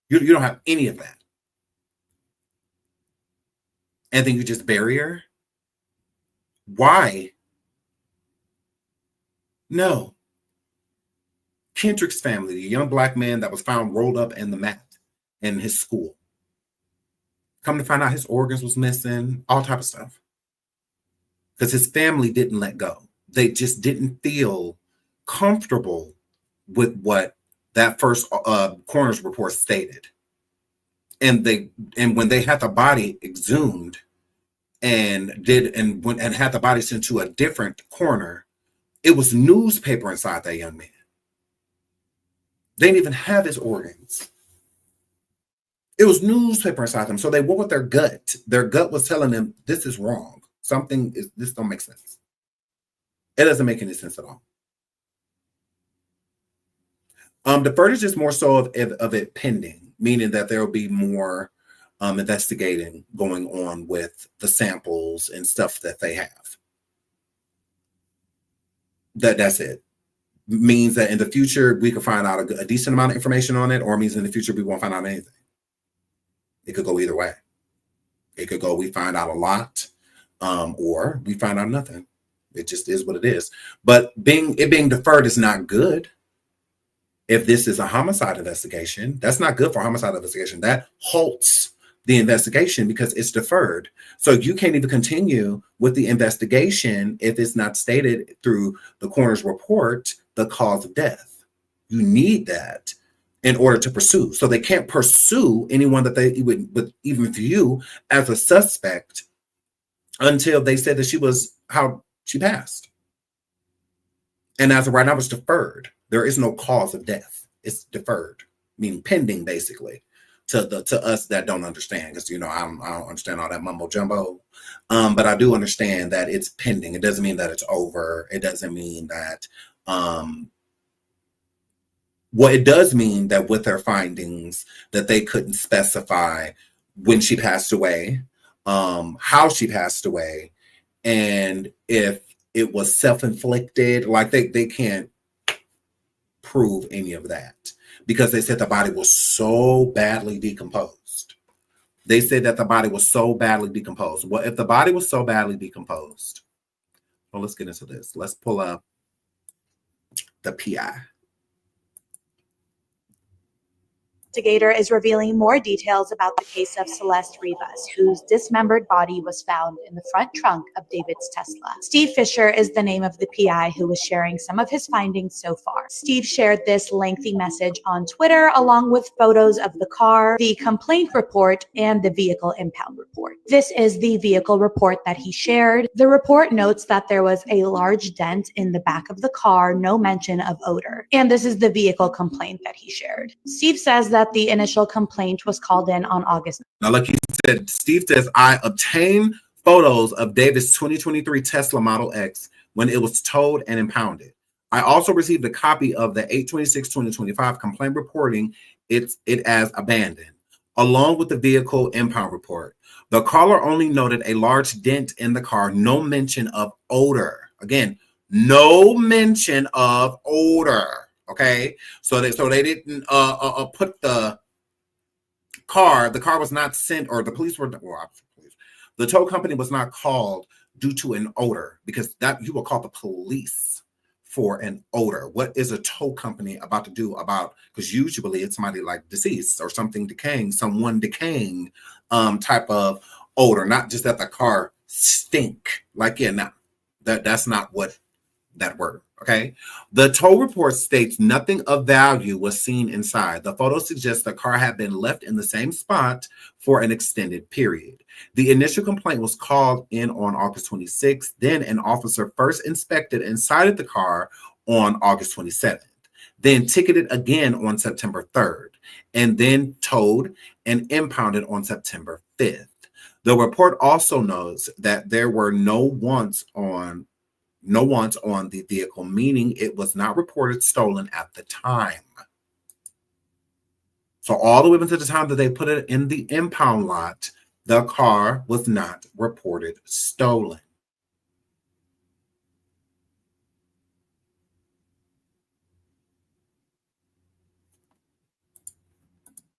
You don't have any of that. And then you just bury her? Why? No. Kendrick's family, the young black man that was found rolled up in the mat in his school. Come to find out his organs was missing, all type of stuff. Because his family didn't let go. They just didn't feel comfortable with what that first coroner's report stated. And when they had the body exhumed and had the body sent to a different coroner, it was newspaper inside that young man. They didn't even have his organs. It was newspaper inside them. So they went with their gut. Their gut was telling them, this is wrong. This don't make sense. It doesn't make any sense at all. Deferred is just more so of it pending, meaning that there will be more investigating going on with the samples and stuff that they have. That's it. Means that in the future we could find out a decent amount of information on it, or it means in the future we won't find out anything. It could go either way. It could go, we find out a lot, or we find out nothing. It just is what it is. But being deferred is not good. If this is a homicide investigation, that's not good for a homicide investigation. That halts the investigation because it's deferred. So you can't even continue with the investigation if it's not stated through the coroner's report the cause of death. You need that in order to pursue. So they can't pursue anyone that they would even view as a suspect until they said that she was how she passed. And as of right now, it's deferred. There is no cause of death. It's deferred, meaning pending, basically, to us that don't understand. Because I don't understand all that mumbo jumbo, but I do understand that it's pending. It doesn't mean that it's over. It doesn't mean that. Well, it does mean that with their findings, that they couldn't specify when she passed away, how she passed away, and if it was self-inflicted. Like they can't prove any of that because they said the body was so badly decomposed. They said that the body was so badly decomposed. Well, if the body was so badly decomposed, well, let's get into this. Let's pull up the PI. Investigator is revealing more details about the case of Celeste Rivas, whose dismembered body was found in the front trunk of David's Tesla. Steve Fisher is the name of the PI who was sharing some of his findings so far. Steve shared this lengthy message on Twitter along with photos of the car, the complaint report, and the vehicle impound report. This is the vehicle report that he shared. The report notes that there was a large dent in the back of the car, no mention of odor. And this is the vehicle complaint that he shared. Steve says that the initial complaint was called in on August. Now, like he said, Steve says, I obtained photos of David's 2023 Tesla Model X when it was towed and impounded. I also received a copy of the 8/26/2025 complaint reporting it as abandoned, along with the vehicle impound report. The caller only noted a large dent in the car, no mention of odor. Again, no mention of odor. Okay, so they didn't put the car. The car was not sent, or the police were. Well, the tow company was not called due to an odor, because that you will call the police for an odor. What is a tow company about to do about? Because usually it's somebody like deceased or something decaying, someone decaying, type of odor, not just that the car stink. Like, yeah, no, that's not what that word. Okay. The tow report states nothing of value was seen inside. The photo suggests the car had been left in the same spot for an extended period. The initial complaint was called in on August 26th. Then an officer first inspected and cited the car on August 27th, then ticketed again on September 3rd, and then towed and impounded on September 5th. The report also notes that there were no wants on the vehicle, meaning it was not reported stolen at the time. So all the way up to the time that they put it in the impound lot, the car was not reported stolen.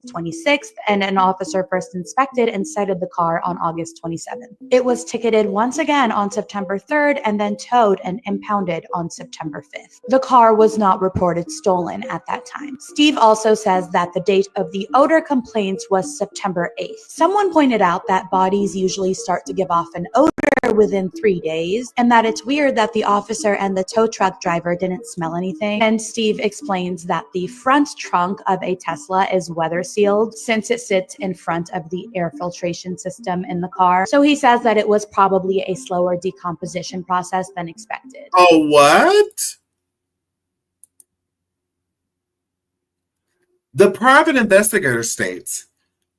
26th, and an officer first inspected and cited the car on August 27th. It was ticketed once again on September 3rd and then towed and impounded on September 5th. The car was not reported stolen at that time. Steve also says that the date of the odor complaints was September 8th. Someone pointed out that bodies usually start to give off an odor within 3 days, and that it's weird that the officer and the tow truck driver didn't smell anything. And Steve explains that the front trunk of a Tesla is weather sealed since it sits in front of the air filtration system in the car. So he says that it was probably a slower decomposition process than expected. Oh, what? The private investigator states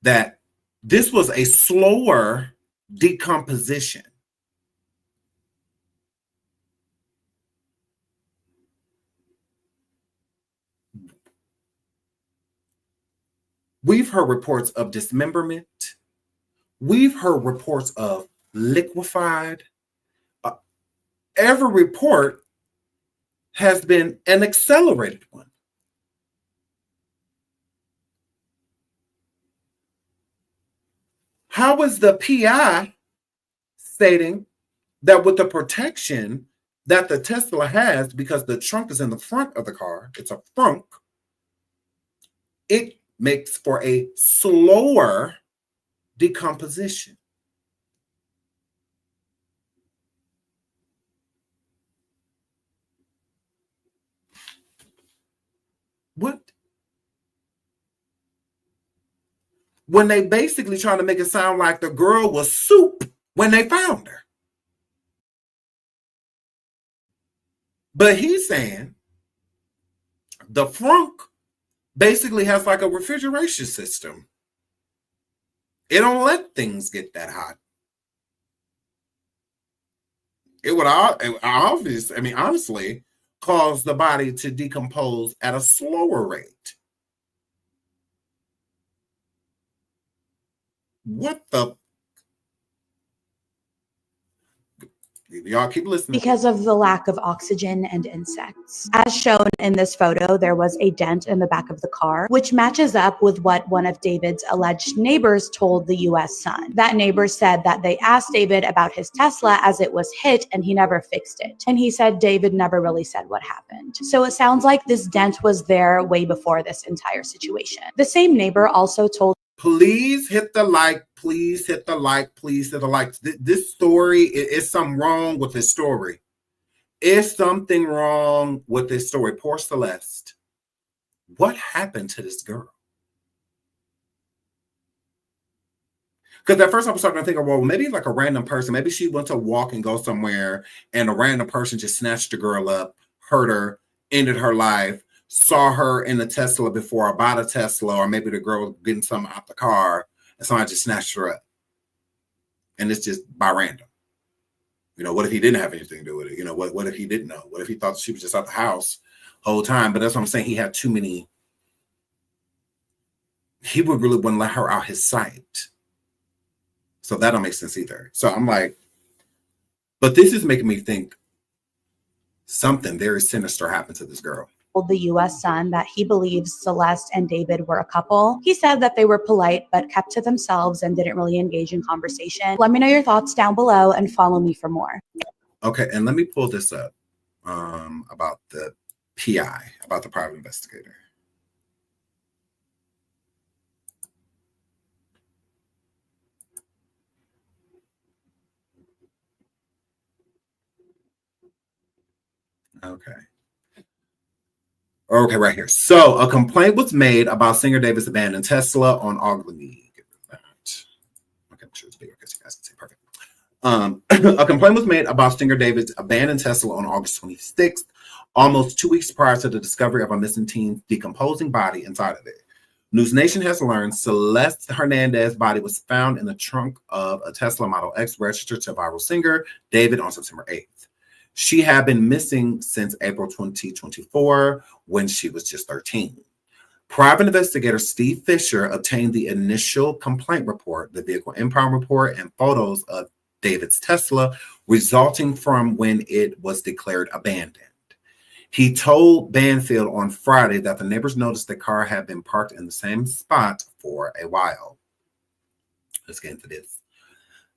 that this was a slower decomposition. We've heard reports of dismemberment. We've heard reports of liquefied. Every report has been an accelerated one. How is the PI stating that with the protection that the Tesla has, because the trunk is in the front of the car, it's a frunk, it makes for a slower decomposition? What? When they basically trying to make it sound like the girl was soup when they found her. But he's saying the frunk basically has like a refrigeration system. It don't let things get that hot. It would honestly cause the body to decompose at a slower rate. What the? Y'all keep listening. Because of the lack of oxygen and insects. As shown in this photo, there was a dent in the back of the car, which matches up with what one of David's alleged neighbors told the U.S. Sun. That neighbor said that they asked David about his Tesla as it was hit and he never fixed it. And he said David never really said what happened. So it sounds like this dent was there way before this entire situation. The same neighbor also told, please hit the like, please hit the like, please hit the like. This story, is something wrong with this story. Is something wrong with this story? Poor Celeste. What happened to this girl? Because at first I was starting to think, well, maybe like a random person. Maybe she went to walk and go somewhere and a random person just snatched the girl up, hurt her, ended her life. Saw her in a Tesla before I bought a Tesla, or maybe the girl was getting something out the car and somebody just snatched her up. and it's just by random. You know, what if he didn't have anything to do with it? You know, what if he didn't know? What if he thought she was just at the house the whole time? But that's what I'm saying. He had too many. He would really wouldn't let her out his sight. So that don't make sense either. So I'm like, but this is making me think something very sinister happened to this girl. Told the U.S. Sun that he believes Celeste and David were a couple. He said that they were polite but kept to themselves and didn't really engage in conversation. Let me know your thoughts down below and follow me for more. Okay, and let me pull this up about the PI, about the private investigator. Okay, right here. So a complaint was made about singer David's abandoned Tesla on August. Okay, I'm sure it's bigger because you guys can see perfect. A complaint was made about singer David's abandoned Tesla on August 26th, almost 2 weeks prior to the discovery of a missing teen's decomposing body inside of it. News Nation has learned Celeste Hernandez's body was found in the trunk of a Tesla Model X registered to viral singer David on September 8th. She had been missing since April 2024 when she was just 13. Private investigator Steve Fisher obtained the initial complaint report, the vehicle impound report, and photos of David's Tesla resulting from when it was declared abandoned. He told Banfield on Friday that the neighbors noticed the car had been parked in the same spot for a while. Let's get into this.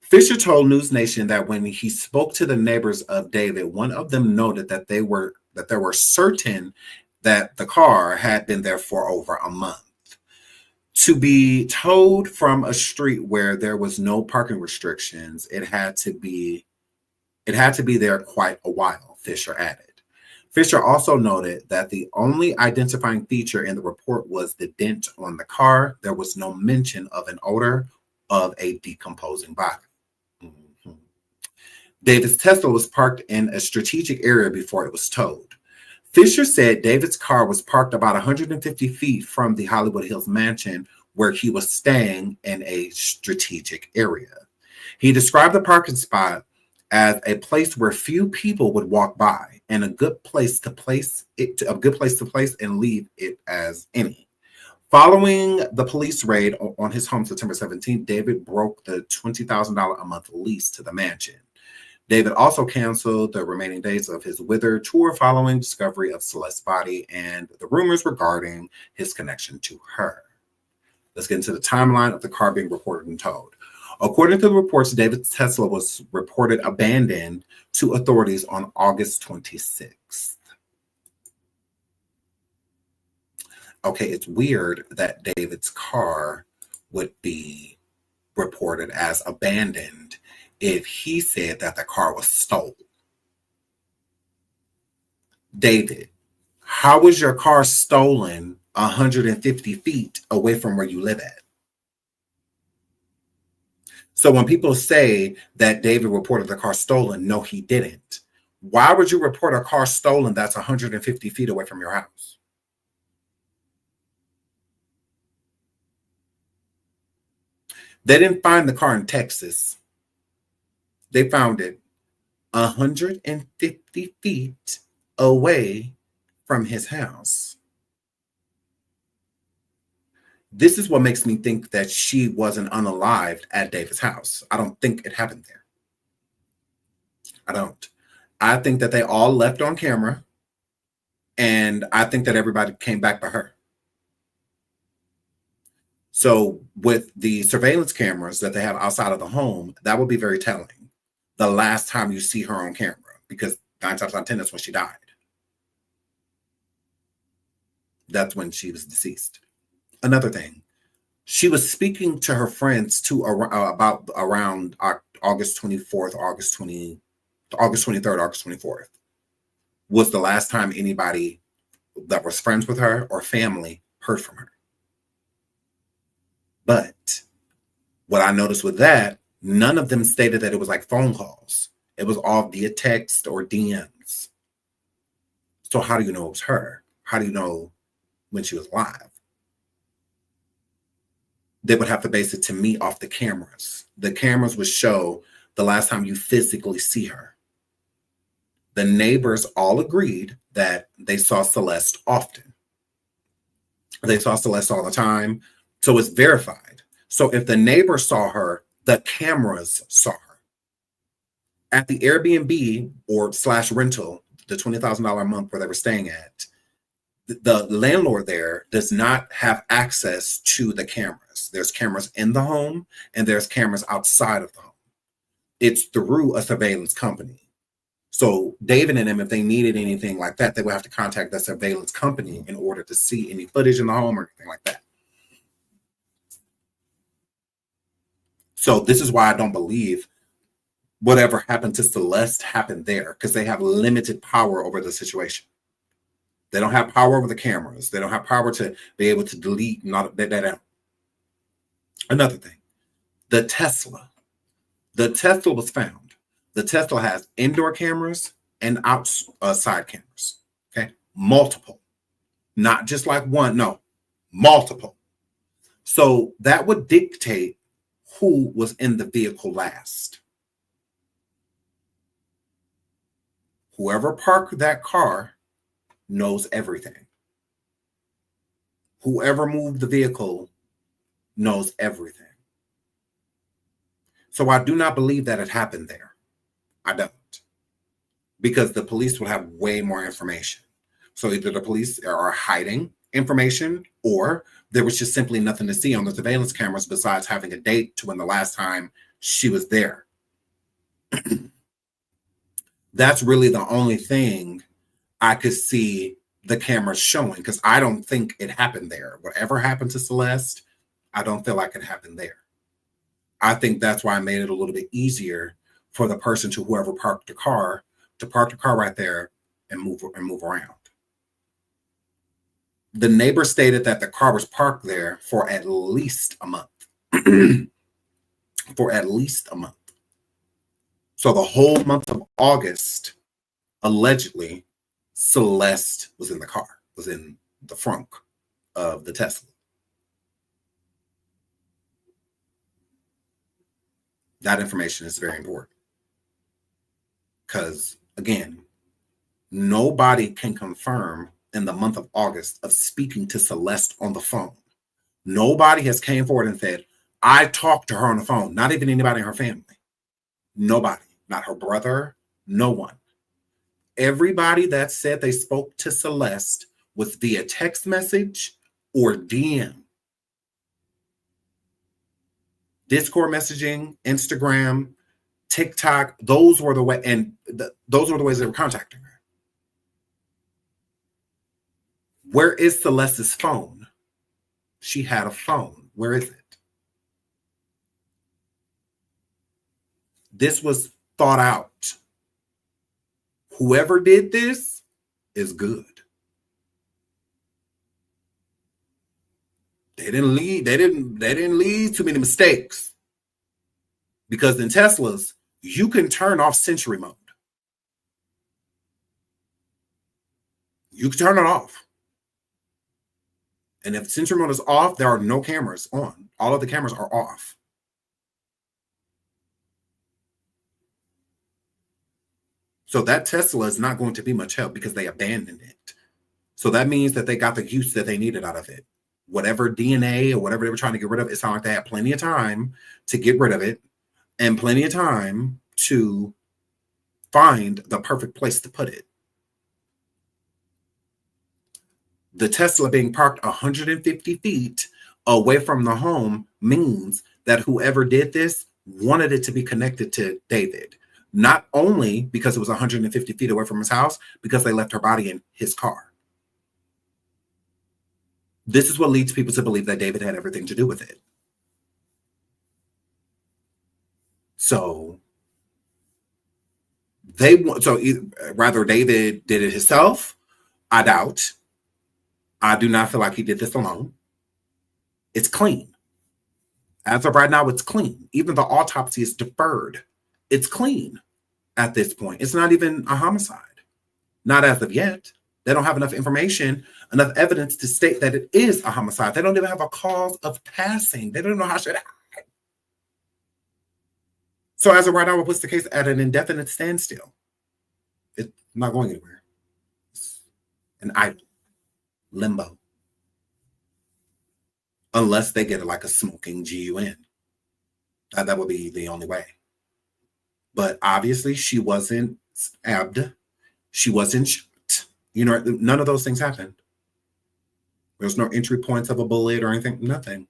Fisher told News Nation that when he spoke to the neighbors of David, one of them noted that they were certain that the car had been there for over a month. To be towed from a street where there was no parking restrictions, it had to be there quite a while, Fisher added. Fisher also noted that the only identifying feature in the report was the dent on the car. There was no mention of an odor of a decomposing body. David's Tesla was parked in a strategic area before it was towed. Fisher said David's car was parked about 150 feet from the Hollywood Hills mansion where he was staying in a strategic area. He described the parking spot as a place where few people would walk by and a good place to place and leave it as any. Following the police raid on his home September 17th, David broke the $20,000 a month lease to the mansion. David also canceled the remaining days of his Wither tour following discovery of Celeste's body and the rumors regarding his connection to her. Let's get into the timeline of the car being reported and towed. According to the reports, David's Tesla was reported abandoned to authorities on August 26th. Okay, it's weird that David's car would be reported as abandoned if he said that the car was stolen. David, how was your car stolen 150 feet away from where you live at? So when people say that David reported the car stolen, no, he didn't. Why would you report a car stolen that's 150 feet away from your house? They didn't find the car in Texas. They found it 150 feet away from his house. This is what makes me think that she wasn't unalived at David's house. I don't think it happened there. I don't. I think that they all left on camera, and I think that everybody came back to her. So with the surveillance cameras that they have outside of the home, that would be very telling. The last time you see her on camera, because 9 times out of 10, that's when she died. That's when she was deceased. Another thing, she was speaking to her friends about around August 24th, August 23rd, August 24th was the last time anybody that was friends with her or family heard from her. But what I noticed with that, none of them stated that it was like phone calls. It was all via text or DMs. So how do you know it was her? How do you know when she was live? they would have to base it to me off the cameras. The cameras would show the last time you physically see her. The neighbors all agreed that they saw Celeste often. They saw Celeste all the time. So it's verified. So if the neighbor saw her, the cameras saw her. At the Airbnb or / rental, the $20,000 a month where they were staying at, the landlord there does not have access to the cameras. There's cameras in the home and there's cameras outside of the home. It's through a surveillance company. So David and them, if they needed anything like that, they would have to contact the surveillance company in order to see any footage in the home or anything like that. So this is why I don't believe whatever happened to Celeste happened there, because they have limited power over the situation. They don't have power over the cameras. They don't have power to be able to delete that out. Another thing, the Tesla. The Tesla was found. The Tesla has indoor cameras and outside cameras. Okay, multiple, not just like one. No, multiple. So that would dictate who was in the vehicle last. Whoever parked that car knows everything. Whoever moved the vehicle knows everything. So I do not believe that it happened there. I don't. Because the police will have way more information. So either the police are hiding information or there was just simply nothing to see on the surveillance cameras besides having a date to when the last time she was there. That's really the only thing I could see the cameras showing, because I don't think it happened there. Whatever happened to Celeste, I don't feel like it happened there. I think that's why I made it a little bit easier for the person to whoever parked the car to park the car right there and move around. The neighbor stated that the car was parked there for at least a month. For at least a month. So the whole month of August, allegedly, Celeste was in the car, was in the frunk of the Tesla. That information is very important. Because, again, nobody can confirm in the month of August of speaking to Celeste on the phone. Nobody has came forward and said, I talked to her on the phone. Not even anybody in her family. Nobody. Not her brother. No one. Everybody that said they spoke to Celeste was via text message or DM. Discord messaging, Instagram, TikTok, those were the way, and those were the ways they were contacting her. Where is Celeste's phone? She had a phone. Where is it? This was thought out. Whoever did this is good. They didn't leave too many mistakes. Because in Teslas, you can turn off Sentry mode. You can turn it off. And if Sentry mode is off, there are no cameras on. All of the cameras are off. So that Tesla is not going to be much help because they abandoned it. So that means that they got the use that they needed out of it. Whatever DNA or whatever they were trying to get rid of, it sounded like they had plenty of time to get rid of it and plenty of time to find the perfect place to put it. The Tesla being parked 150 feet away from the home means that whoever did this wanted it to be connected to David. Not only because it was 150 feet away from his house, because they left her body in his car. This is what leads people to believe that David had everything to do with it. So rather David did it himself, I doubt. I do not feel like he did this alone. It's clean. As of right now, it's clean. Even the autopsy is deferred. It's clean at this point. It's not even a homicide. Not as of yet. They don't have enough information, enough evidence to state that it is a homicide. They don't even have a cause of passing. They don't know how she died. So as of right now, it puts the case at an indefinite standstill. It's not going anywhere. It's an idle limbo. Unless they get like a smoking GUN. That would be the only way. But obviously, she wasn't stabbed. She wasn't shot. You know, none of those things happened. There's no entry points of a bullet or anything, nothing.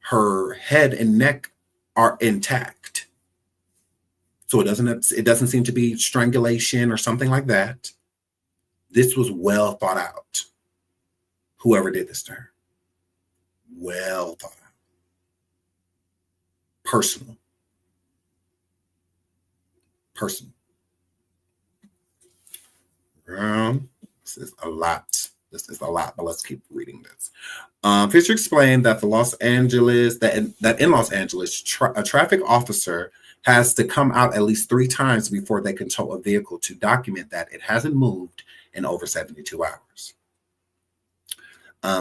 Her head and neck are intact. So it doesn't seem to be strangulation or something like that. This was well thought out. Whoever did this to her. Well thought out. Personal. This is a lot. But let's keep reading this. Fisher explained that in Los Angeles, a traffic officer has to come out at least 3 times before they can tow a vehicle to document that it hasn't moved in over 72 hours.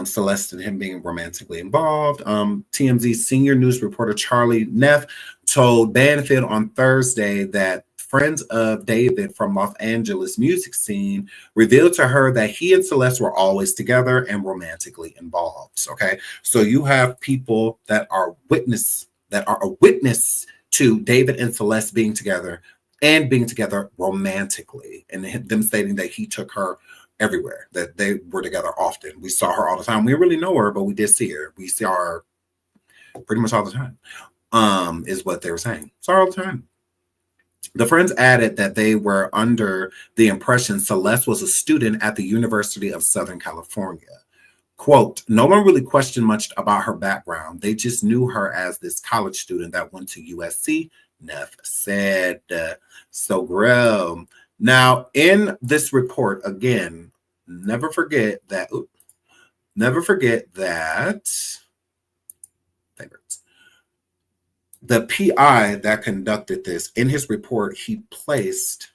Celeste and him being romantically involved. TMZ senior news reporter Charlie Neff told Banfield on Thursday that friends of David from Los Angeles music scene revealed to her that he and Celeste were always together and romantically involved. Okay, so you have people that are a witness to David and Celeste being together and being together romantically, and them stating that he took her everywhere, that they were together often. We saw her all the time. We didn't really know her, but we did see her. We saw her pretty much all the time, is what they were saying. Saw her all the time. The friends added that they were under the impression Celeste was a student at the University of Southern California. Quote, no one really questioned much about her background. They just knew her as this college student that went to USC, Neff said. So, Grell. Now, in this report, again, never forget that favorites. The PI that conducted this, in his report, he placed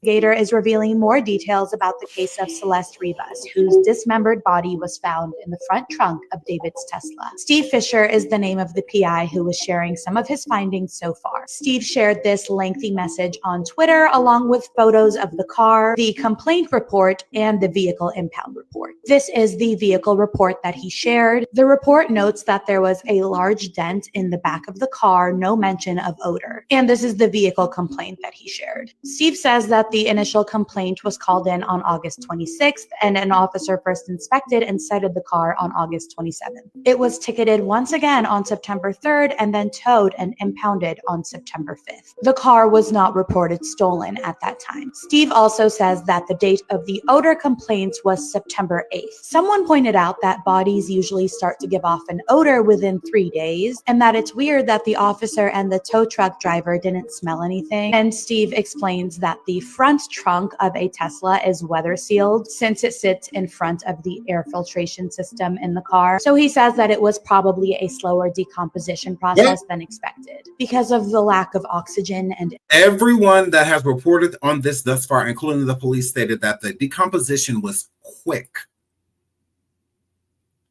Gator is revealing more details about the case of Celeste Rivas, whose dismembered body was found in the front trunk of David's Tesla. Steve Fisher is the name of the PI who was sharing some of his findings so far. Steve shared this lengthy message on Twitter along with photos of the car, the complaint report, and the vehicle impound report. This is the vehicle report that he shared. The report notes that there was a large dent in the back of the car, no mention of odor. And this is the vehicle complaint that he shared. Steve says that the initial complaint was called in on August 26th, and an officer first inspected and cited the car on August 27th. It was ticketed once again on September 3rd and then towed and impounded on September 5th. The car was not reported stolen at that time. Steve also says that the date of the odor complaints was September 8th. Someone pointed out that bodies usually start to give off an odor within 3 days, and that it's weird that the officer and the tow truck driver didn't smell anything. And Steve explains that the front trunk of a Tesla is weather sealed since it sits in front of the air filtration system in the car. So he says that it was probably a slower decomposition process than expected because of the lack of oxygen. And everyone that has reported on this thus far, including the police, stated that the decomposition was quick.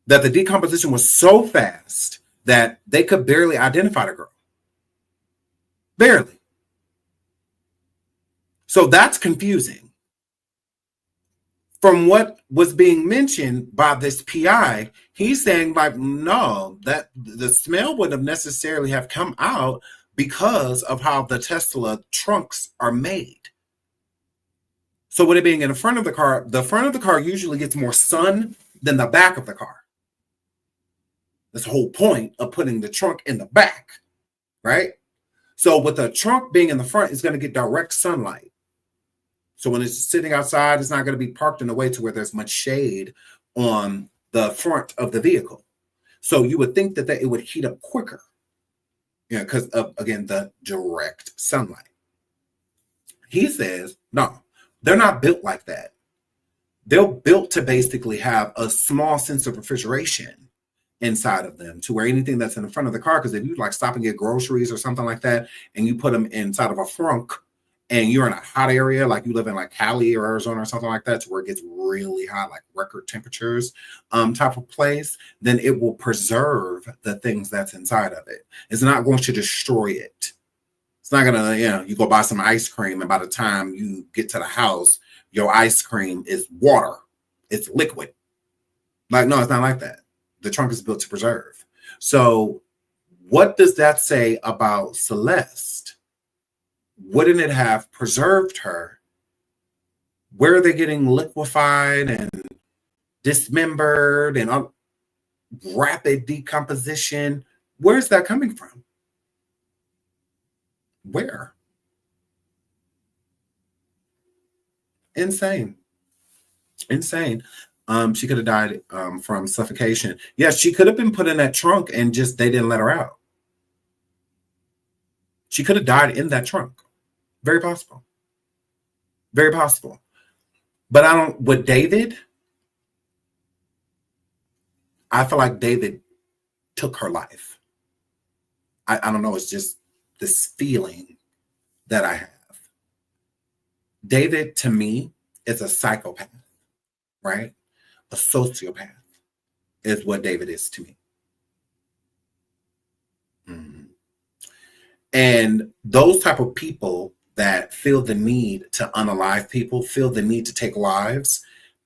That the decomposition was so fast that they could barely identify the girl. Barely. So that's confusing. From what was being mentioned by this PI, he's saying like, no, that the smell wouldn't have necessarily have come out because of how the Tesla trunks are made. So with it being in the front of the car usually gets more sun than the back of the car. That's the whole point of putting the trunk in the back, right? So with the trunk being in the front, it's going to get direct sunlight. So when it's sitting outside, it's not going to be parked in a way to where there's much shade on the front of the vehicle. So you would think that it would heat up quicker, because of, again, the direct sunlight. He says, no, they're not built like that. They're built to basically have a small sense of refrigeration inside of them, to where anything that's in the front of the car, because if you like stop and get groceries or something like that, and you put them inside of a trunk, and you're in a hot area, like you live in like Cali or Arizona or something like that, to where it gets really hot, like record temperatures type of place, then it will preserve the things that's inside of it. It's not going to destroy it. It's not gonna, you go buy some ice cream, and by the time you get to the house, your ice cream is water. It's liquid. Like, no, it's not like that. The trunk is built to preserve. So what does that say about Celeste? Wouldn't it have preserved her? Where are they getting liquefied and dismembered and rapid decomposition? Where's that coming from? Where? Insane. She could have died from suffocation. Yes, she could have been put in that trunk and just they didn't let her out. She could have died in that trunk. Very possible. Very possible. But with David, I feel like David took her life. I don't know. It's just this feeling that I have. David, to me, is a psychopath, right? A sociopath is what David is to me. Mm-hmm. And those type of people that feel the need to unalive people, feel the need to take lives,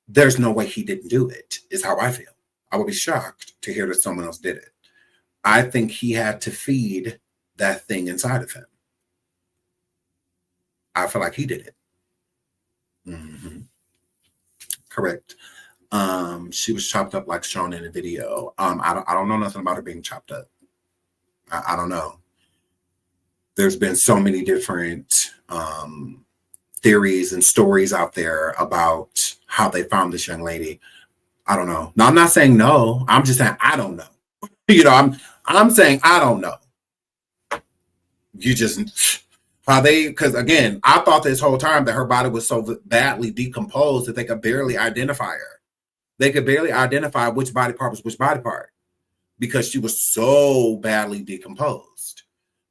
there's no way he didn't do it, is how I feel. I would be shocked to hear that someone else did it. I think he had to feed that thing inside of him. I feel like he did it. Mm-hmm. Correct. She was chopped up like shown in the video. I don't know nothing about her being chopped up. I don't know. There's been so many different theories and stories out there about how they found this young lady. I don't know. No, I'm not saying no. I'm just saying I don't know. I'm saying I don't know. You just how they, because again, I thought this whole time that her body was so badly decomposed that they could barely identify her. They could barely identify which body part was which body part because she was so badly decomposed.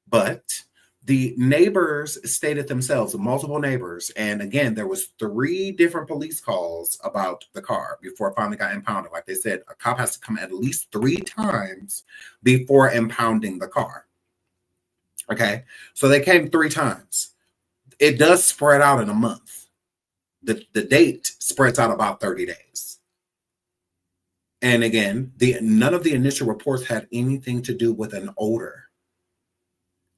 But the neighbors stated themselves, multiple neighbors, and again, there was 3 different police calls about the car before it finally got impounded. Like they said, a cop has to come at least 3 times before impounding the car. Okay, so they came 3 times. It does spread out in a month. The date spreads out about 30 days. And again, none of the initial reports had anything to do with an odor.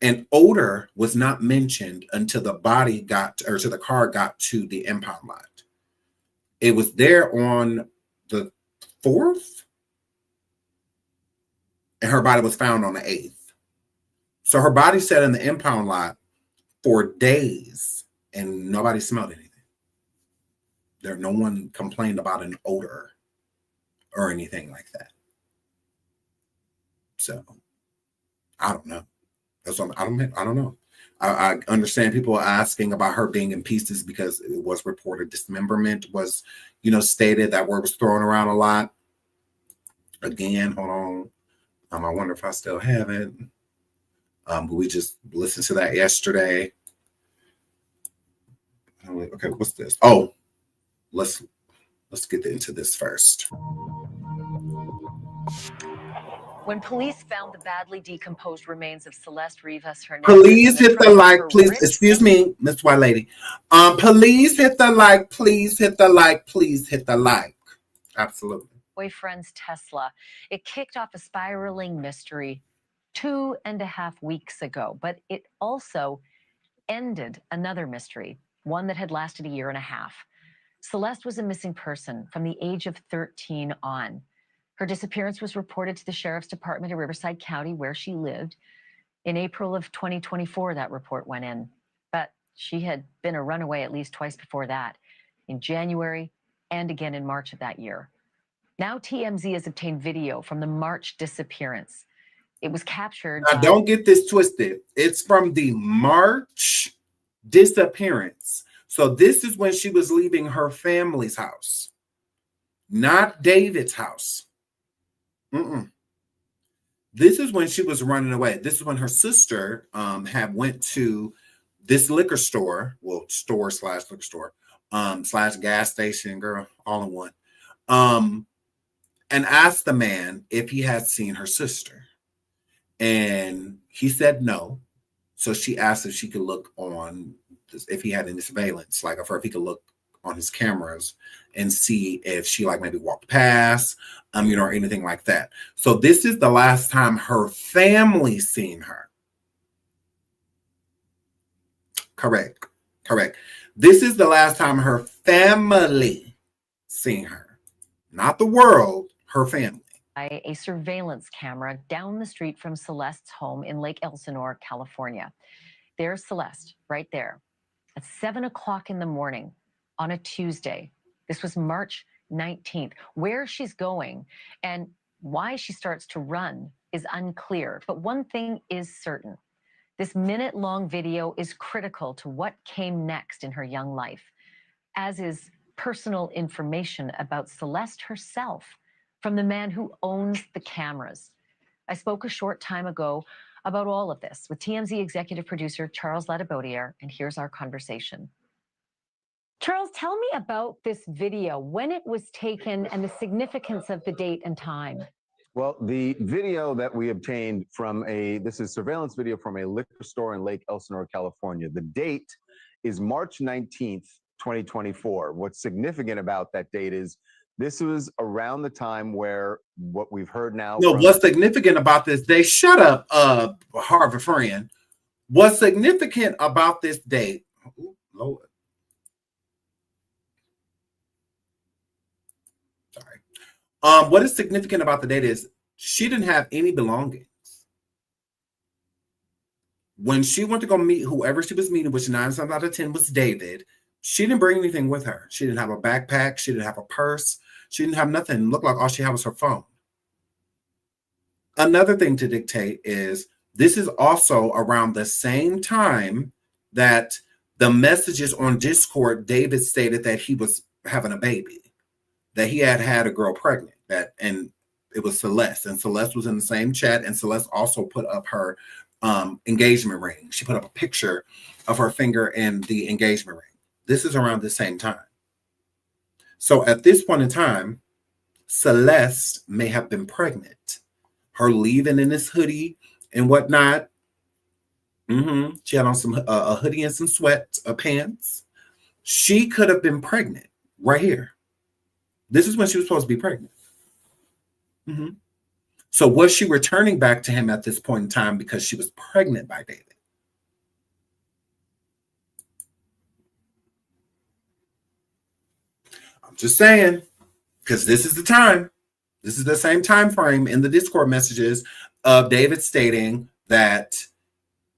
An odor was not mentioned until the car got to the impound lot. It was there on the 4th, and her body was found on the 8th. So her body sat in the impound lot for days, and nobody smelled anything. No one complained about an odor or anything like that. So I don't know. That's what I don't know. I understand people asking about her being in pieces because it was reported dismemberment was, stated. That word was thrown around a lot. Again, hold on. I wonder if I still have it. But we just listened to that yesterday. Okay, what's this? Oh, let's get into this first. When police found the badly decomposed remains of Celeste Rivas Hernandez, please hit the like, please. Excuse me, Miss White Lady. Please hit the like. Please hit the like. Please hit the like. Absolutely. Boyfriend's Tesla. It kicked off a spiraling mystery 2.5 weeks ago, but it also ended another mystery, one that had lasted 1.5 years. Celeste was a missing person from the age of 13 on. Her disappearance was reported to the Sheriff's Department of Riverside County, where she lived. In April of 2024, that report went in. But she had been a runaway at least twice before that, in January and again in March of that year. Now TMZ has obtained video from the March disappearance. It was captured. Now, don't get this twisted. It's from the March disappearance. So this is when she was leaving her family's house, not David's house. This is when she was running away. This is when her sister had went to this liquor store, well, store slash liquor store, slash gas station, girl, all in one, and asked the man if he had seen her sister. And he said no. So she asked if she could look on, if he had any surveillance, like if he could look on his cameras and see if she like maybe walked past, or anything like that. So this is the last time her family seen her. Correct. This is the last time her family seen her. Not the world, her family. A surveillance camera down the street from Celeste's home in Lake Elsinore, California. There's Celeste right there at 7 o'clock in the morning on a Tuesday. This was March 19th. Where she's going and why she starts to run is unclear. But one thing is certain. This minute-long video is critical to what came next in her young life, as is personal information about Celeste herself from the man who owns the cameras. I spoke a short time ago about all of this with TMZ executive producer Charles Ladibaudiere, and here's our conversation. Charles, tell me about this video, when it was taken, and the significance of the date and time. Well, the video that we obtained from this is surveillance video from a liquor store in Lake Elsinore, California. The date is March 19th, 2024. What's significant about that date is this was around the time where what we've heard now. No, what's significant about this? They shut up, Harvard friend. What's significant about this date? Ooh, Lord. Sorry. What is significant about the date is she didn't have any belongings. When she went to go meet whoever she was meeting, which 9 times out of 10 was David, she didn't bring anything with her. She didn't have a backpack. She didn't have a purse. She didn't have nothing. It looked like all she had was her phone. Another thing to dictate is this is also around the same time that the messages on Discord, David stated that he was having a baby, that he had a girl pregnant, and it was Celeste, and Celeste was in the same chat, and Celeste also put up her engagement ring. She put up a picture of her finger in the engagement ring. This is around the same time. So at this point in time, Celeste may have been pregnant. Her leaving in this hoodie and whatnot. She had on some a hoodie and some pants. She could have been pregnant right here. This is when she was supposed to be pregnant. So was she returning back to him at this point in time because she was pregnant by David? I'm just saying, because this is the time. This is the same time frame in the Discord messages of David stating that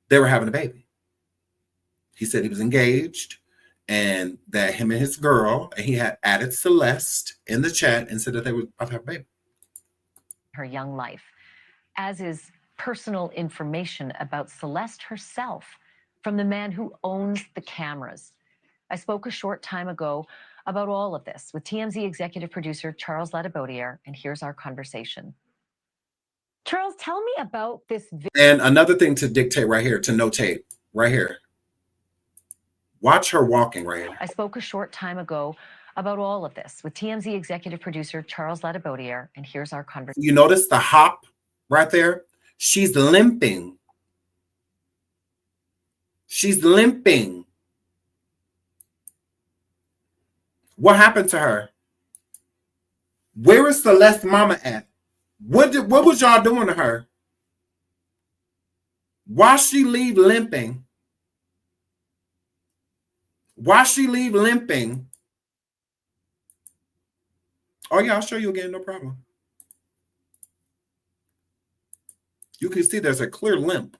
they were having a baby. He said he was engaged and that him and his girl, and he had added Celeste in the chat and said that they were about to have a baby. Her young life, as is personal information about Celeste herself from the man who owns the cameras. I spoke a short time ago about all of this with TMZ executive producer Charles Ladibaudiere, and here's our conversation. Charles, tell me about this video. And another thing to dictate right here, to notate right here. Watch her walking right here. I spoke a short time ago about all of this with TMZ executive producer Charles Ladibaudiere, and here's our conversation. You notice the hop right there? She's limping. She's limping. What happened to her? Where is Celeste's mama at? What was y'all doing to her? Why she leave limping? Why she leave limping? Oh yeah, I'll show you again, no problem. You can see there's a clear limp.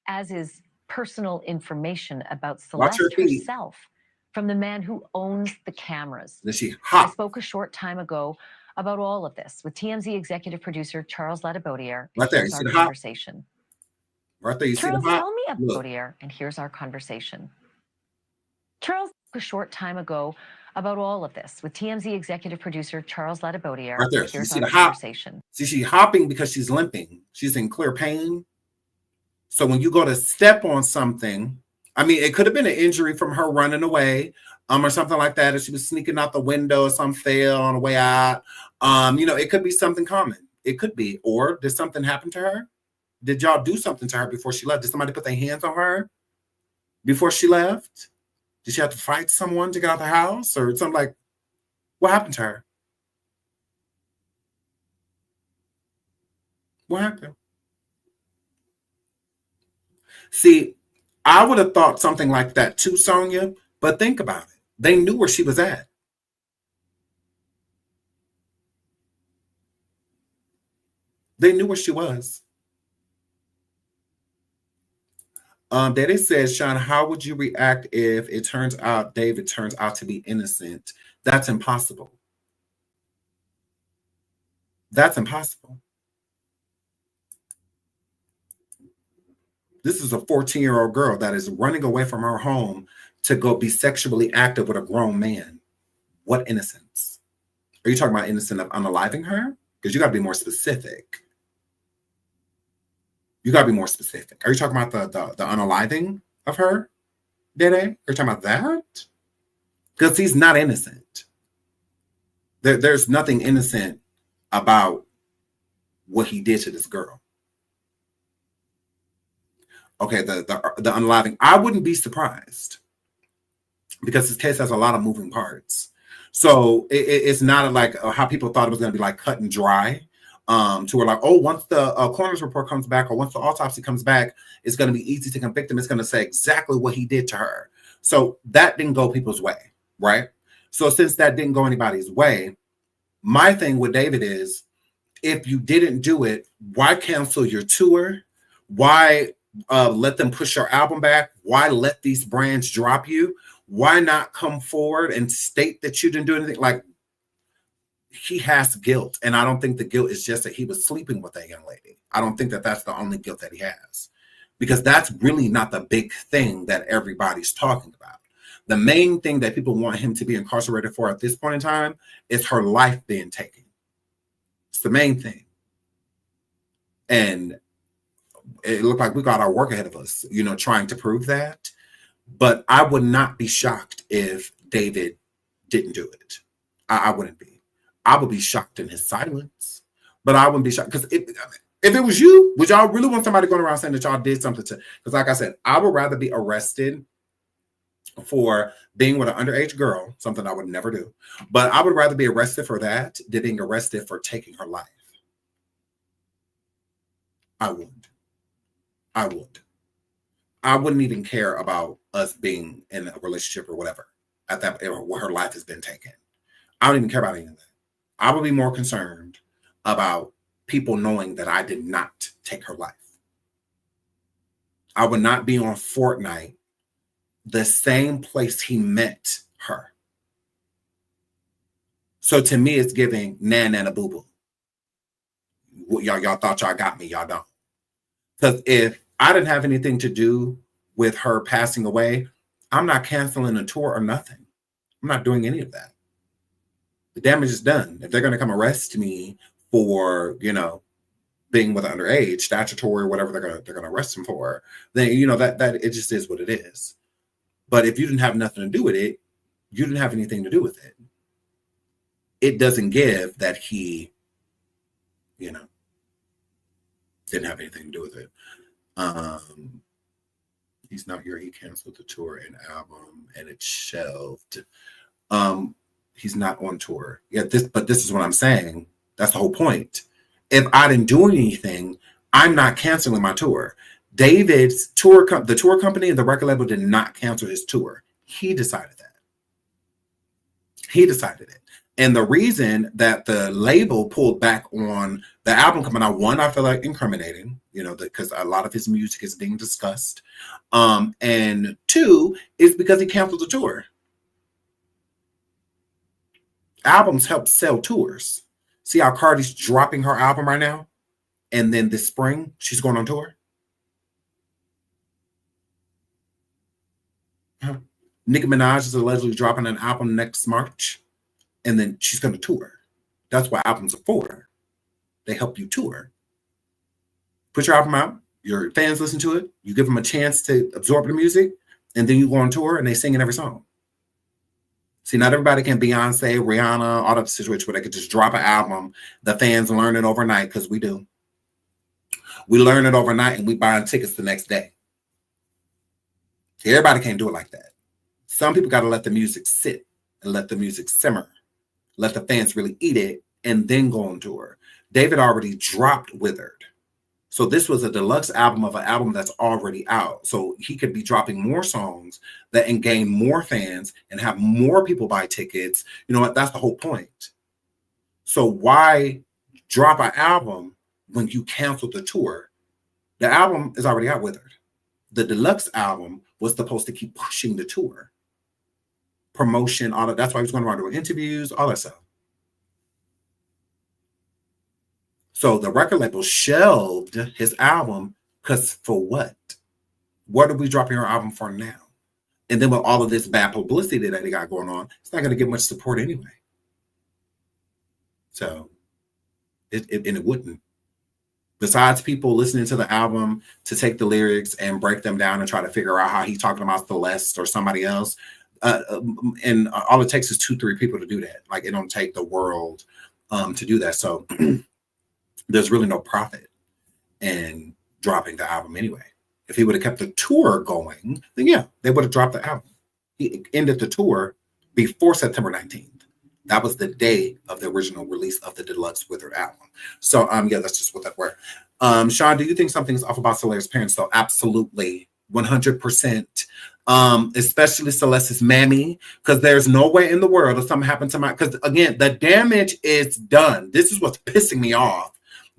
As is personal information about Celeste herself from the man who owns the cameras. I spoke a short time ago about all of this with TMZ executive producer Charles Ladibaudiere. Right there, you see the conversation. Right there, you see the hop. Charles, tell me about Ladibaudiere, and here's our conversation. Charles spoke a short time ago about all of this with TMZ executive producer Charles Ladibaudiere. Right there, you here's see our the hop. conversation. See, she's hopping because she's limping. She's in clear pain. So when you go to step on something I mean, it could have been an injury from her running away, or something like that. If she was sneaking out the window or something fell on the way out. It could be something common. It could be. Or did something happen to her? Did y'all do something to her before she left? Did somebody put their hands on her before she left? Did she have to fight someone to get out the house or something like? What happened to her? What happened? See, I would have thought something like that too, Sonia, but think about it. They knew where she was at. They knew where she was. Daddy says, Sean, how would you react if it turns out David turns out to be innocent? That's impossible. That's impossible. This is a 14-year-old girl that is running away from her home to go be sexually active with a grown man. What innocence? Are you talking about innocent of unaliving her? Because you got to be more specific. You got to be more specific. Are you talking about the unaliving of her, Dede? Are you talking about that? Because he's not innocent. There's nothing innocent about what he did to this girl. Okay, the unaliving. I wouldn't be surprised because this case has a lot of moving parts. So it's not like how people thought it was going to be like cut and dry. To where like, oh, once the coroner's report comes back or once the autopsy comes back, it's going to be easy to convict him. It's going to say exactly what he did to her. So that didn't go people's way, right? So since that didn't go anybody's way, my thing with David is, if you didn't do it, why cancel your tour? Why let them push your album back? Why let these brands drop you? Why not come forward and state that you didn't do anything? Like, he has guilt, and I don't think the guilt is just that he was sleeping with that young lady. I don't think that that's the only guilt that he has, because that's really not the big thing that everybody's talking about. The main thing that people want him to be incarcerated for at this point in time is her life being taken. It's the main thing. And it looked like we got our work ahead of us, trying to prove that. But I would not be shocked if David didn't do it. I wouldn't be. I would be shocked in his silence, but I wouldn't be shocked because if it was you, would y'all really want somebody going around saying that y'all did something to? Because like I said, I would rather be arrested for being with an underage girl, something I would never do, but I would rather be arrested for that than being arrested for taking her life. I would. I wouldn't even care about us being in a relationship or whatever at that where her life has been taken. I don't even care about any of that. I would be more concerned about people knowing that I did not take her life. I would not be on FORTNITE, the same place he met her. So to me, it's giving nana boo boo. Y'all thought y'all got me, y'all don't. Because if I didn't have anything to do with her passing away, I'm not canceling a tour or nothing. I'm not doing any of that. The damage is done. If they're going to come arrest me for, being with an underage, statutory, whatever they're going to arrest him for, then that it just is what it is. But if you didn't have nothing to do with it, you didn't have anything to do with it. It doesn't give that he, didn't have anything to do with it. He's not here. He canceled the tour and album, and it's shelved. He's not on tour. Yeah, but this is what I'm saying. That's the whole point. If I didn't do anything, I'm not canceling my tour. David's tour, the tour company and the record label did not cancel his tour. He decided that. He decided it. And the reason that the label pulled back on the album coming out, one, I feel like incriminating, because a lot of his music is being discussed. And two, is because he canceled the tour. Albums help sell tours. See how Cardi's dropping her album right now? And then this spring, she's going on tour. Nicki Minaj is allegedly dropping an album next March. And then she's going to tour. That's what albums are for. They help you tour. Put your album out. Your fans listen to it. You give them a chance to absorb the music. And then you go on tour and they sing in every song. See, not everybody can Beyonce, Rihanna, all that situation where they could just drop an album. The fans learn it overnight, because we do. We learn it overnight and we buying tickets the next day. Everybody can't do it like that. Some people got to let the music sit and let the music simmer. Let the fans really eat it and then go on tour. David already dropped Withered. So this was a deluxe album of an album that's already out. So he could be dropping more songs that and gain more fans and have more people buy tickets. You know what? That's the whole point. So why drop an album when you canceled the tour? The album is already out, Withered. The deluxe album was supposed to keep pushing the tour. Promotion, all that. That's why he was going around doing interviews, all that stuff. So the record label shelved his album because for what? What are we dropping our album for now? And then with all of this bad publicity that they got going on, it's not going to get much support anyway. So it wouldn't. Besides people listening to the album to take the lyrics and break them down and try to figure out how he's talking about Celeste or somebody else, and all it takes is 2-3 people to do that. Like, it don't take the world to do that. So there's really no profit in dropping the album anyway. If he would have kept the tour going, then yeah, they would have dropped the album. He ended the tour before September 19th. That was the day of the original release of the deluxe Withered album. So yeah, that's just what that were. Sean, do you think something's off about Celeste's parents? So absolutely, 100%. Especially Celeste's mammy, because there's no way in the world if something happened to my, because again, the damage is done. This is what's pissing me off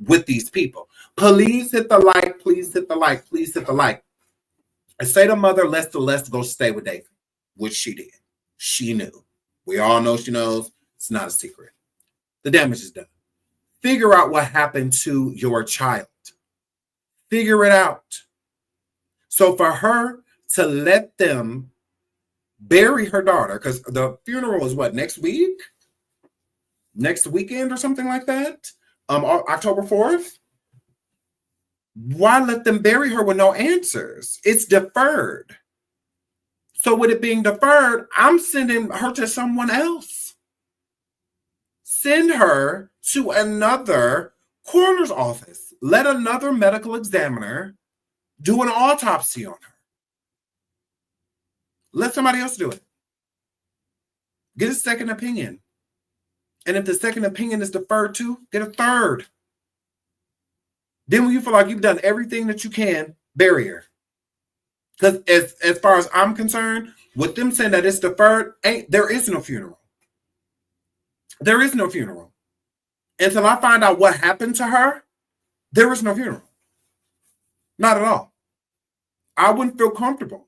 with these people. Please hit the like, please hit the like, please hit the like. I say the mother let Celeste go stay with David, which she did. She knew. We all know she knows. It's not a secret. The damage is done. Figure out what happened to your child. Figure it out. So for her to let them bury her daughter, because the funeral is what, next week? Next weekend or something like that? October 4th? Why let them bury her with no answers? It's deferred. So with it being deferred, I'm sending her to someone else. Send her to another coroner's office. Let another medical examiner do an autopsy on her. Let somebody else do it. Get a second opinion. And if the second opinion is deferred to, get a third. Then when you feel like you've done everything that you can, bury her. Because as far as I'm concerned, with them saying that it's deferred, there is no funeral. There is no funeral. Until I find out what happened to her, there is no funeral. Not at all. I wouldn't feel comfortable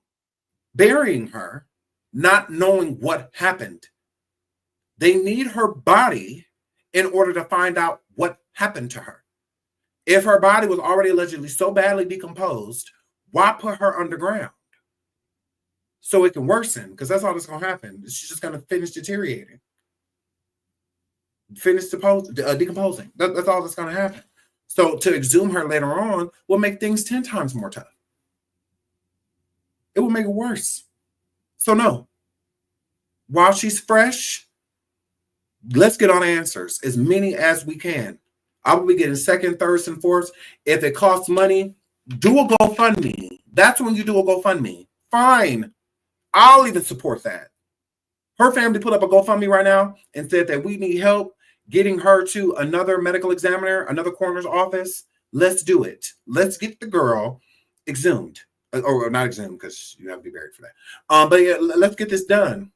burying her, not knowing what happened. They need her body in order to find out what happened to her. If her body was already allegedly so badly decomposed, why put her underground? So it can worsen, because that's all that's going to happen. She's just going to finish deteriorating. Finish decomposing. That's all that's going to happen. So to exhume her later on will make things 10 times more tough. It will make it worse. So no. While she's fresh, let's get on answers, as many as we can. I will be getting second, thirds, and fourths. If it costs money, do a GoFundMe. That's when you do a GoFundMe. Fine. I'll even support that. Her family put up a GoFundMe right now and said that we need help getting her to another medical examiner, another coroner's office. Let's do it. Let's get the girl exhumed. Or not exhumed, because you have to be buried for that. But yeah, let's get this done.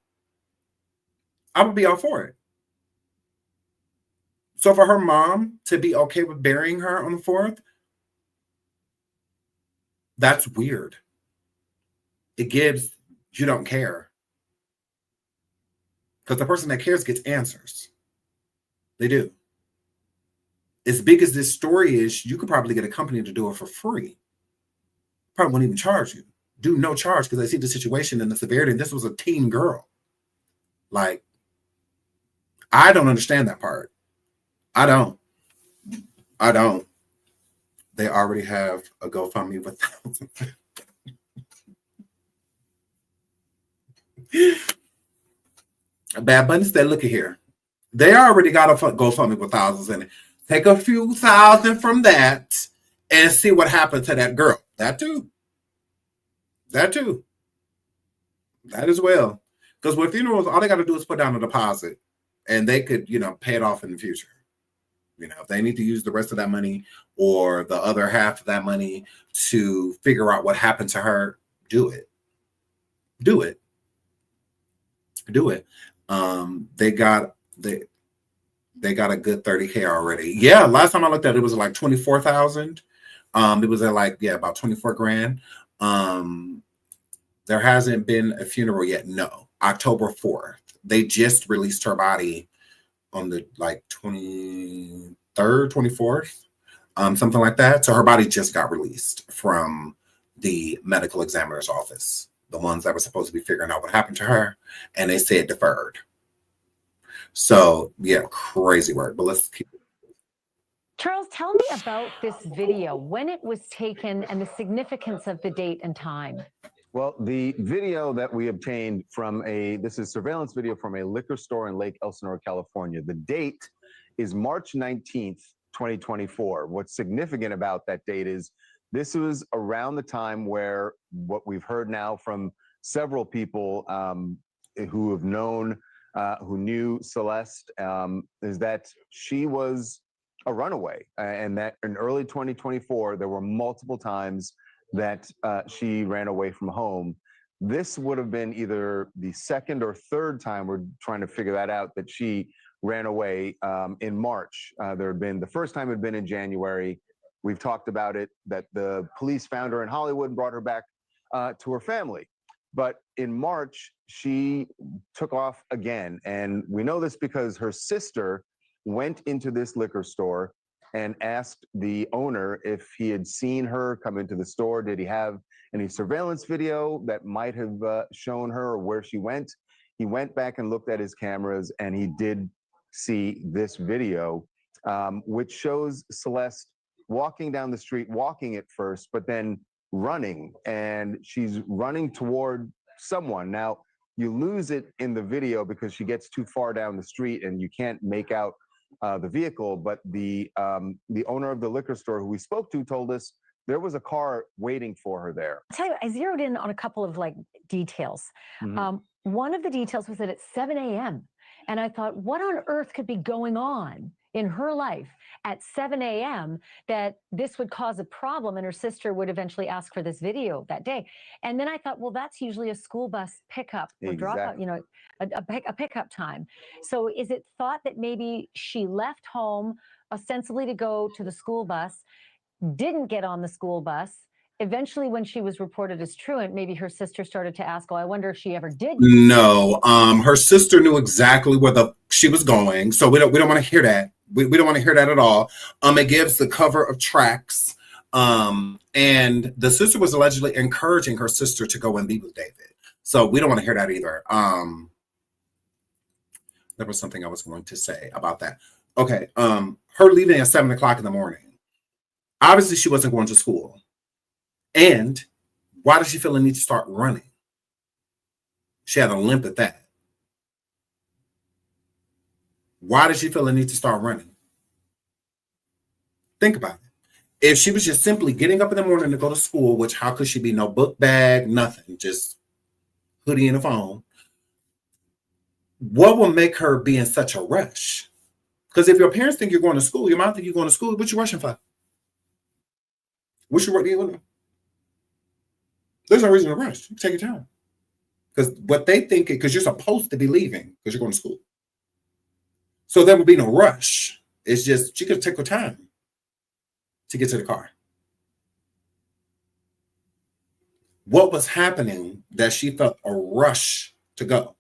I would be all for it. So for her mom to be okay with burying her on the 4th, that's weird. It gives you don't care. Because the person that cares gets answers. They do. As big as this story is, you could probably get a company to do it for free. Probably won't even charge you. Do no charge, because they see the situation and the severity. And this was a teen girl. Like, I don't understand that part. I don't. They already have a GoFundMe with thousands. Bad Bunny said, look at here. They already got a GoFundMe with thousands in it. Take a few thousand from that and see what happened to that girl. That too. That too. That as well. Because with funerals, all they got to do is put down a deposit and they could, pay it off in the future. If they need to use the rest of that money or the other half of that money to figure out what happened to her, do it. Do it. Do it. They got a good 30K already. Yeah, last time I looked at it was like 24,000. It was at about 24 grand. There hasn't been a funeral yet. No, October 4th. They just released her body on the 23rd, 24th, something like that. So her body just got released from the medical examiner's office, the ones that were supposed to be figuring out what happened to her, and they said deferred. So yeah, crazy work. But let's keep it. Charles, tell me about this video, when it was taken and the significance of the date and time. Well, the video that we obtained from this is surveillance video from a liquor store in Lake Elsinore, California. The date is March 19th, 2024. What's significant about that date is this was around the time where what we've heard now from several people who have known, who knew Celeste, is that she was a runaway, and that in early 2024, there were multiple times that she ran away from home. This would have been either the second or third time, we're trying to figure that out, that she ran away in March. The first time had been in January. We've talked about it, that the police found her in Hollywood and brought her back to her family. But in March, she took off again. And we know this because her sister went into this liquor store and asked the owner if he had seen her come into the store. Did he have any surveillance video that might have shown her or where she went? He went back and looked at his cameras, and he did see this video, which shows Celeste walking down the street, walking at first, but then running, and she's running toward someone. Now, you lose it in the video because she gets too far down the street and you can't make out the vehicle, but the owner of the liquor store who we spoke to told us there was a car waiting for her there. I'll tell you, I zeroed in on a couple of details. Mm-hmm. One of the details was that it's 7 a.m. And I thought, what on earth could be going on in her life at 7 a.m. that this would cause a problem, and her sister would eventually ask for this video that day. And then I thought, well, that's usually a school bus pickup or dropout, a pickup time. So is it thought that maybe she left home ostensibly to go to the school bus, didn't get on the school bus? Eventually, when she was reported as truant, maybe her sister started to ask, I wonder if she ever did. No, her sister knew exactly where she was going, so we don't want to hear that. We don't want to hear that at all. It gives the cover of tracks, and the sister was allegedly encouraging her sister to go and be with David. So we don't want to hear that either. There was something I was going to say about that. Okay, her leaving at 7 o'clock in the morning. Obviously, she wasn't going to school. And why did she feel the need to start running? She had a limp at that. Why did she feel the need to start running? Think about it. If she was just simply getting up in the morning to go to school, which how could she be? No book bag, nothing, just hoodie and a phone. What will make her be in such a rush? Because if your parents think you're going to school, your mom think you're going to school, what you rushing for? What you rushing? There's no reason to rush. You take your time. Because what they think, because you're supposed to be leaving because you're going to school. So there would be no rush. It's just she could take her time to get to the car. What was happening that she felt a rush to go?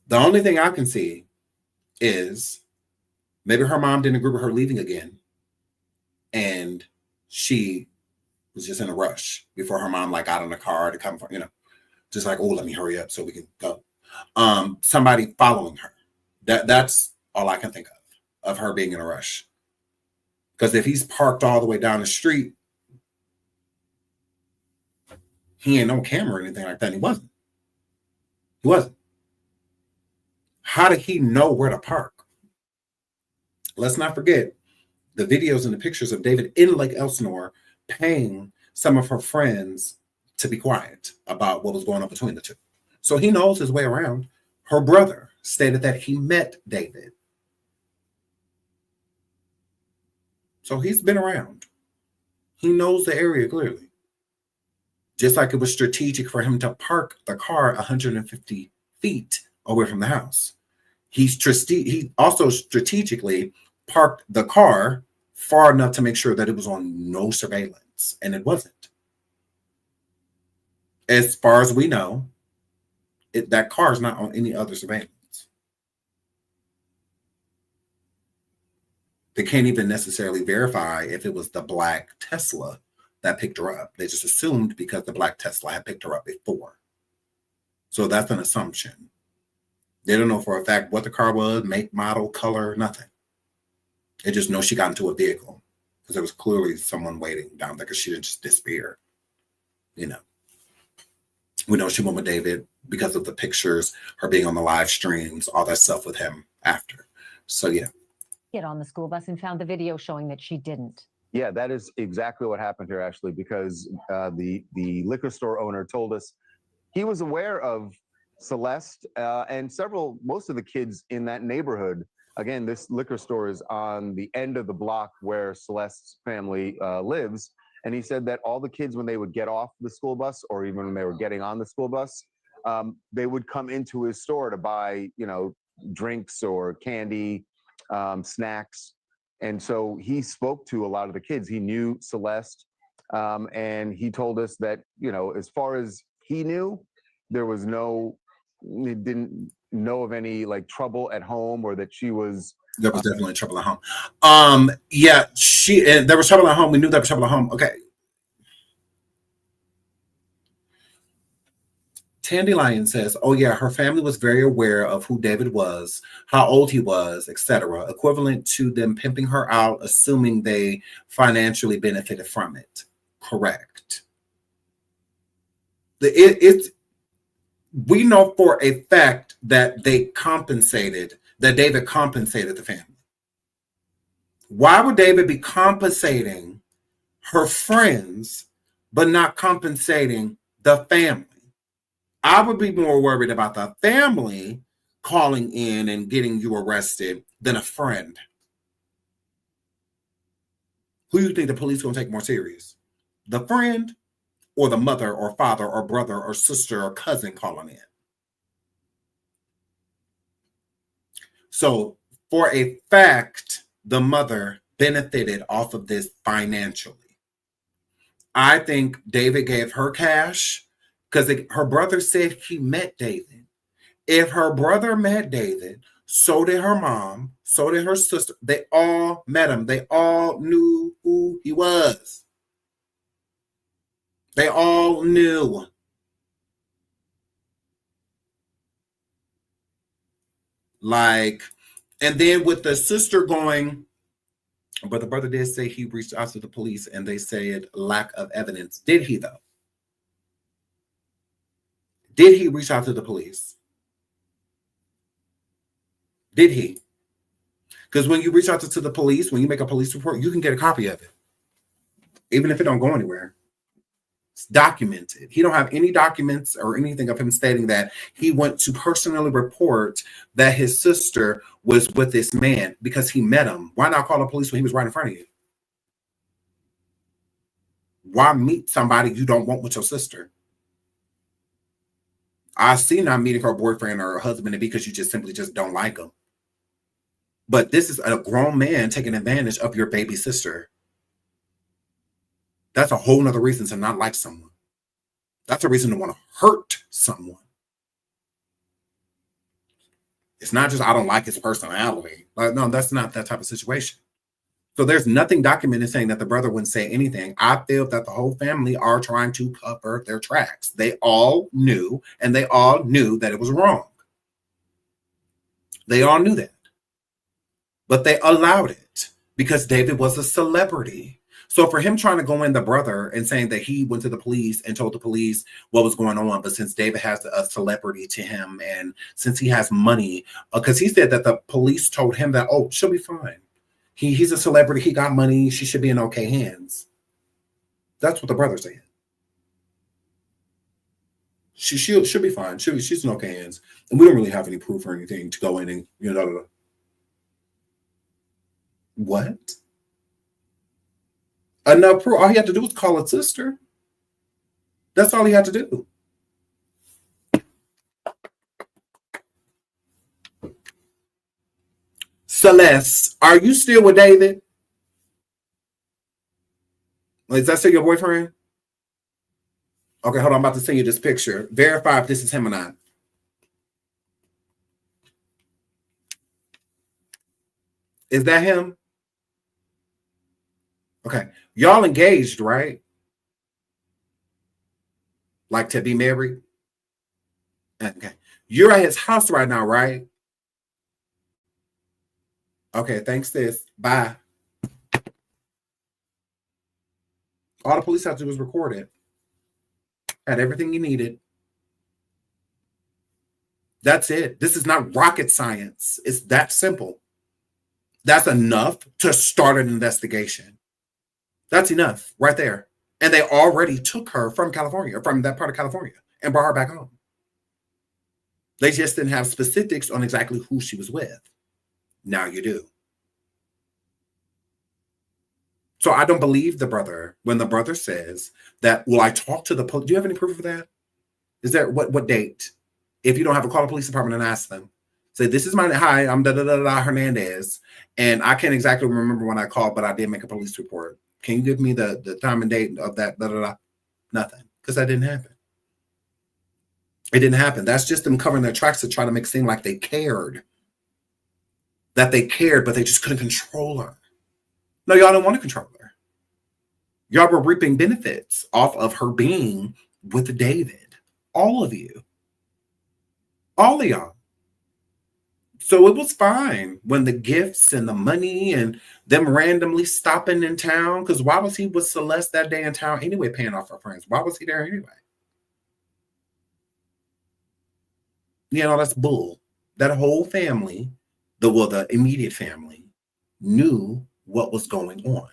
The only thing I can see is maybe her mom didn't agree with her leaving again. And she was just in a rush before her mom got in the car to come, just let me hurry up so we can go. Somebody following her. That's all I can think of her being in a rush. Because if he's parked all the way down the street, He ain't on camera or anything like that. He wasn't. He wasn't. How did he know where to park? Let's not forget the videos and the pictures of David in Lake Elsinore paying some of her friends to be quiet about what was going on between the two. So he knows his way around. Her brother stated that he met David. So he's been around. He knows the area clearly. Just like it was strategic for him to park the car 150 feet away from the house. He also strategically parked the car far enough to make sure that it was on no surveillance, and it wasn't. As far as we know, that car is not on any other surveillance. They can't even necessarily verify if it was the black Tesla that picked her up. They just assumed because the black Tesla had picked her up before. So that's an assumption. They don't know for a fact what the car was, make, model, color, nothing. They just know she got into a vehicle because there was clearly someone waiting down there because she didn't just disappear. You know, we know she went with David because of the pictures, her being on the live streams, all that stuff with him after. So, yeah. Get on the school bus and found the video showing that she didn't. Yeah, that is exactly what happened here, Ashley, because the liquor store owner told us he was aware of Celeste and most of the kids in that neighborhood. Again, this liquor store is on the end of the block where Celeste's family lives. And he said that all the kids, when they would get off the school bus or even when they were getting on the school bus, they would come into his store to buy, drinks or candy, snacks. And so he spoke to a lot of the kids. He knew Celeste, and he told us that, as far as he knew, he didn't know of any trouble at home or that she was. There was definitely trouble at home. Yeah, there was trouble at home. We knew there was trouble at home. Okay. Dandelion says, oh yeah, her family was very aware of who David was, how old he was, etc., equivalent to them pimping her out, assuming they financially benefited from it. Correct. We know for a fact that David compensated the family. Why would David be compensating her friends but not compensating the family? I would be more worried about the family calling in and getting you arrested than a friend. Who do you think the police are going to take more serious? The friend or the mother or father or brother or sister or cousin calling in? So for a fact, the mother benefited off of this financially. I think David gave her cash because her brother said he met David. If her brother met David, so did her mom, so did her sister. They all met him. They all knew who he was. They all knew. And then with the sister going, but the brother did say he reached out to the police and they said lack of evidence. Did he though? Did he reach out to the police? Did he? Because when you reach out to the police, when you make a police report, you can get a copy of it. Even if it don't go anywhere. It's documented. He don't have any documents or anything of him stating that he went to personally report that his sister was with this man because he met him. Why not call the police when he was right in front of you? Why meet somebody you don't want with your sister? I see not meeting her boyfriend or her husband because you just simply don't like him. But this is a grown man taking advantage of your baby sister. That's a whole nother reason to not like someone. That's a reason to want to hurt someone. It's not just, I don't like his personality. No, that's not that type of situation. So there's nothing documented saying that the brother wouldn't say anything. I feel that the whole family are trying to cover their tracks. They all knew, and they all knew that it was wrong. They all knew that. But they allowed it because David was a celebrity. So for him trying to go in the brother and saying that he went to the police and told the police what was going on, but since David has a celebrity to him and since he has money, because he said that the police told him that, oh, she'll be fine. He's a celebrity. He got money. She should be in okay hands. That's what the brother said. She'll be fine. She's in okay hands. And we don't really have any proof or anything to go in and, you know, what? Enough proof. All he had to do was call his sister. That's all he had to do. Celeste, are you still with David? Is that still your boyfriend? Okay, hold on. I'm about to send you this picture. Verify if this is him or not. Is that him? Okay. Y'all engaged, right? Like to be married? Okay. You're at his house right now, right? Okay, thanks, sis. Bye. All the police had to do was record it. Had everything you needed. That's it. This is not rocket science. It's that simple. That's enough to start an investigation. That's enough right there. And they already took her from California, from that part of California, and brought her back home. They just didn't have specifics on exactly who she was with. Now you do. So I don't believe the brother when the brother says that, well, I talked to the police. Do you have any proof of that? Is there what date? If you don't have to call the police department and ask them. Say, this is my, hi, I'm Hernandez. And I can't exactly remember when I called, but I did make a police report. Can you give me the time and date of that? Nothing. Because that didn't happen. It didn't happen. That's just them covering their tracks to try to make it seem like they cared. That they cared, but they just couldn't control her. No, y'all don't want to control her. Y'all were reaping benefits off of her being with David. All of you. All of y'all. So it was fine when the gifts and the money and them randomly stopping in town. Because why was he with Celeste that day in town anyway, paying off her friends? Why was he there anyway? You know, that's bull. That whole family, the immediate family, knew what was going on.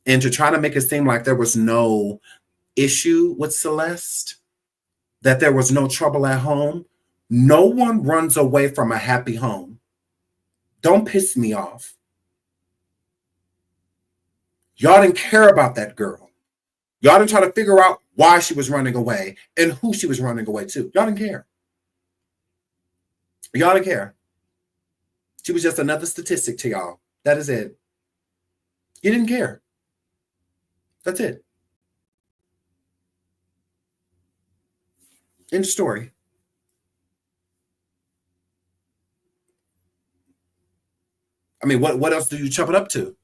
And to try to make it seem like there was no issue with Celeste, that there was no trouble at home. No one runs away from a happy home. Don't piss me off. Y'all didn't care about that girl. Y'all didn't try to figure out why she was running away and who she was running away to. Y'all didn't care. Y'all didn't care. She was just another statistic to y'all. That is it. You didn't care. That's it. End of story. I mean, what else do you chop it up to?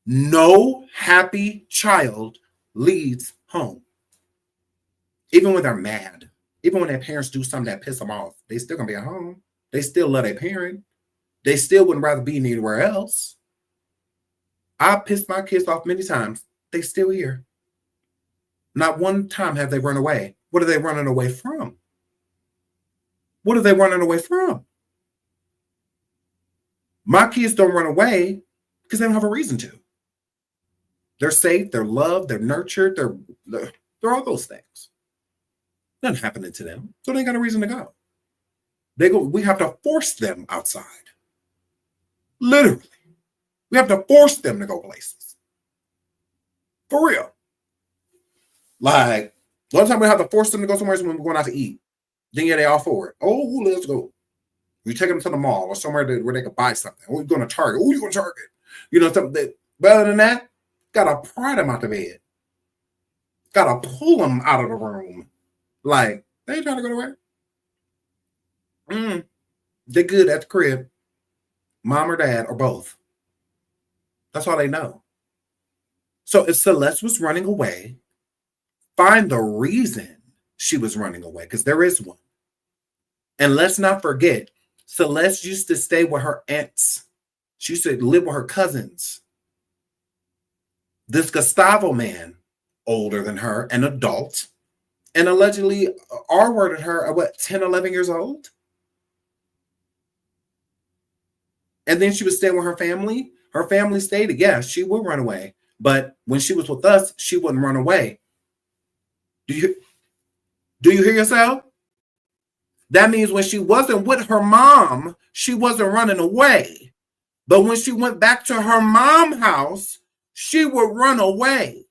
No happy child leaves home. Even when they're mad. Even when their parents do something that piss them off, they still gonna be at home. They still love their parent. They still wouldn't rather be anywhere else. I pissed my kids off many times. They still here. Not one time have they run away. What are they running away from? What are they running away from? My kids don't run away because they don't have a reason to. They're safe, they're loved, they're nurtured, they're all those things. Nothing happening to them, so they ain't got a reason to go. We have to force them outside. Literally. We have to force them to go places. For real. Like, one time we have to force them to go somewhere when we're going out to eat. Then yeah, they all for it. Oh, let's go. We take them to the mall or somewhere where they could buy something. Oh, we're going to Target. Oh, you're going to Target. You know, something that, but other than that, got to pry them out the bed. Got to pull them out of the room. Like, they ain't trying to go to work. They're good at the crib. Mom or dad or both. That's all they know. So if Celeste was running away, find the reason she was running away, because there is one. And let's not forget, Celeste used to stay with her aunts. She used to live with her cousins. This Gustavo man, older than her, an adult, and allegedly R-worded her at what, 10, 11 years old? And then she was staying with her family. Her family stated, yeah, she would run away. But when she was with us, she wouldn't run away. Do you hear yourself? That means when she wasn't with her mom, she wasn't running away. But when she went back to her mom's house, she would run away.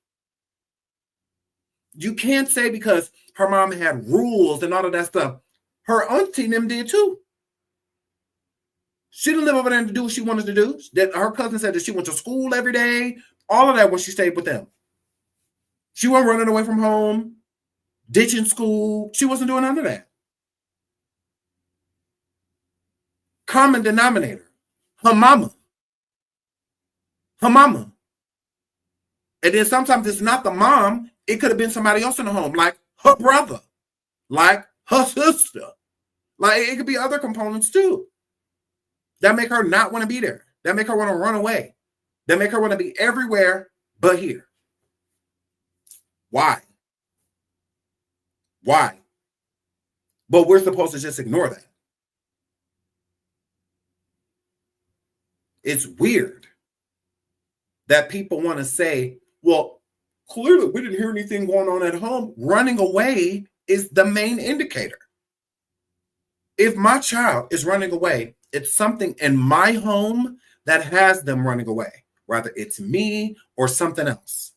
You can't say because her mom had rules and all of that stuff. Her auntie and them did too. She didn't live over there to do what she wanted to do. That her cousin said that she went to school every day. All of that when she stayed with them. She wasn't running away from home, ditching school. She wasn't doing none of that. Common denominator. Her mama. Her mama. And then sometimes it's not the mom. It could have been somebody else in the home, like her brother, like her sister. Like it could be other components too. That make her not want to be there. That make her want to run away. That make her want to be everywhere but here. Why? Why? But we're supposed to just ignore that. It's weird that people want to say, well, clearly we didn't hear anything going on at home. Running away is the main indicator. If my child is running away, it's something in my home that has them running away, whether it's me or something else.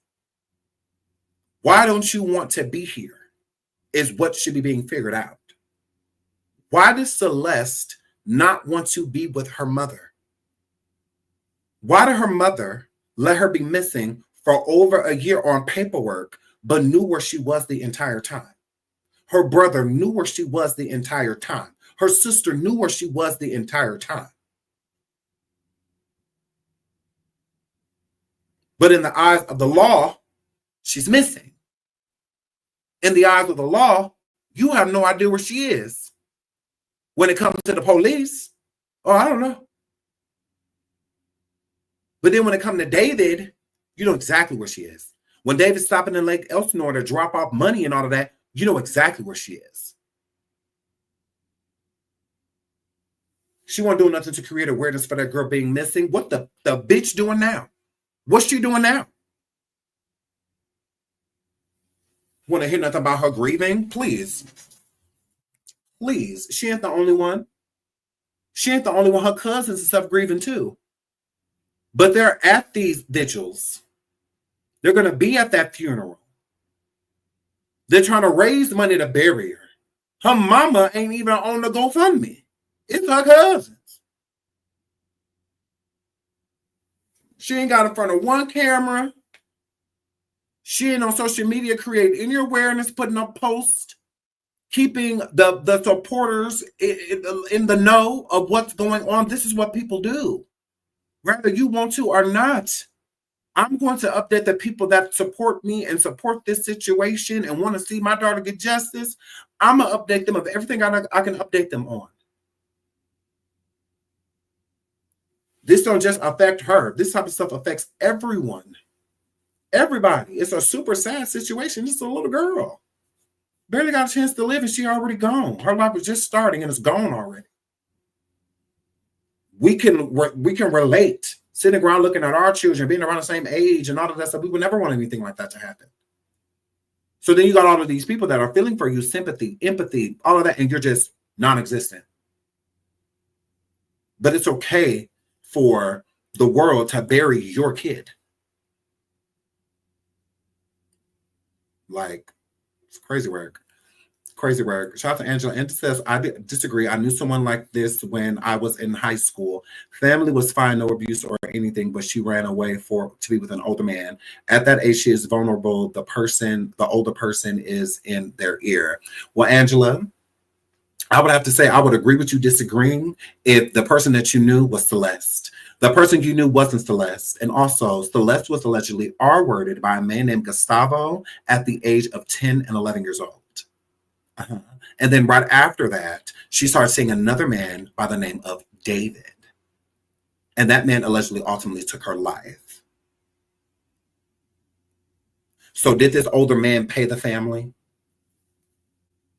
Why don't you want to be here is what should be being figured out. Why does Celeste not want to be with her mother? Why did her mother let her be missing for over a year on paperwork, but knew where she was the entire time? Her brother knew where she was the entire time. Her sister knew where she was the entire time. But in the eyes of the law, she's missing. In the eyes of the law, you have no idea where she is. When it comes to the police, oh, I don't know. But then when it comes to David, you know exactly where she is. When David's stopping in Lake Elsinore to drop off money and all of that, you know exactly where she is. She wasn't doing nothing to create awareness for that girl being missing. What the bitch doing now? What's she doing now? Want to hear nothing about her grieving? Please. Please. She ain't the only one. She ain't the only one. Her cousins and stuff grieving too. But they're at these vigils. They're going to be at that funeral. They're trying to raise money to bury her. Her mama ain't even on the GoFundMe. It's her cousins. She ain't got in front of one camera. She ain't on social media creating any awareness, putting up posts, keeping the supporters in the know of what's going on. This is what people do. Whether you want to or not, I'm going to update the people that support me and support this situation and want to see my daughter get justice. I'm going to update them of everything I can update them on. This don't just affect her. This type of stuff affects everyone. Everybody. It's a super sad situation. Just a little girl. Barely got a chance to live and she already gone. Her life was just starting and it's gone already. We can relate. Sitting around looking at our children, being around the same age and all of that stuff. We would never want anything like that to happen. So then you got all of these people that are feeling for you, sympathy, empathy, all of that, and you're just non-existent. But it's okay for the world to bury your kid. Like, it's crazy work. Crazy work. Shout out to Angela. And says, I disagree. I knew someone like this when I was in high school. Family was fine, no abuse or anything, but she ran away to be with an older man. At that age, she is vulnerable. The older person is in their ear. Well, Angela, I would have to say I would agree with you disagreeing if the person that you knew was Celeste. The person you knew wasn't Celeste. And also, Celeste was allegedly R-worded by a man named Gustavo at the age of 10 and 11 years old. And then right after that, she started seeing another man by the name of David. And that man allegedly ultimately took her life. So did this older man pay the family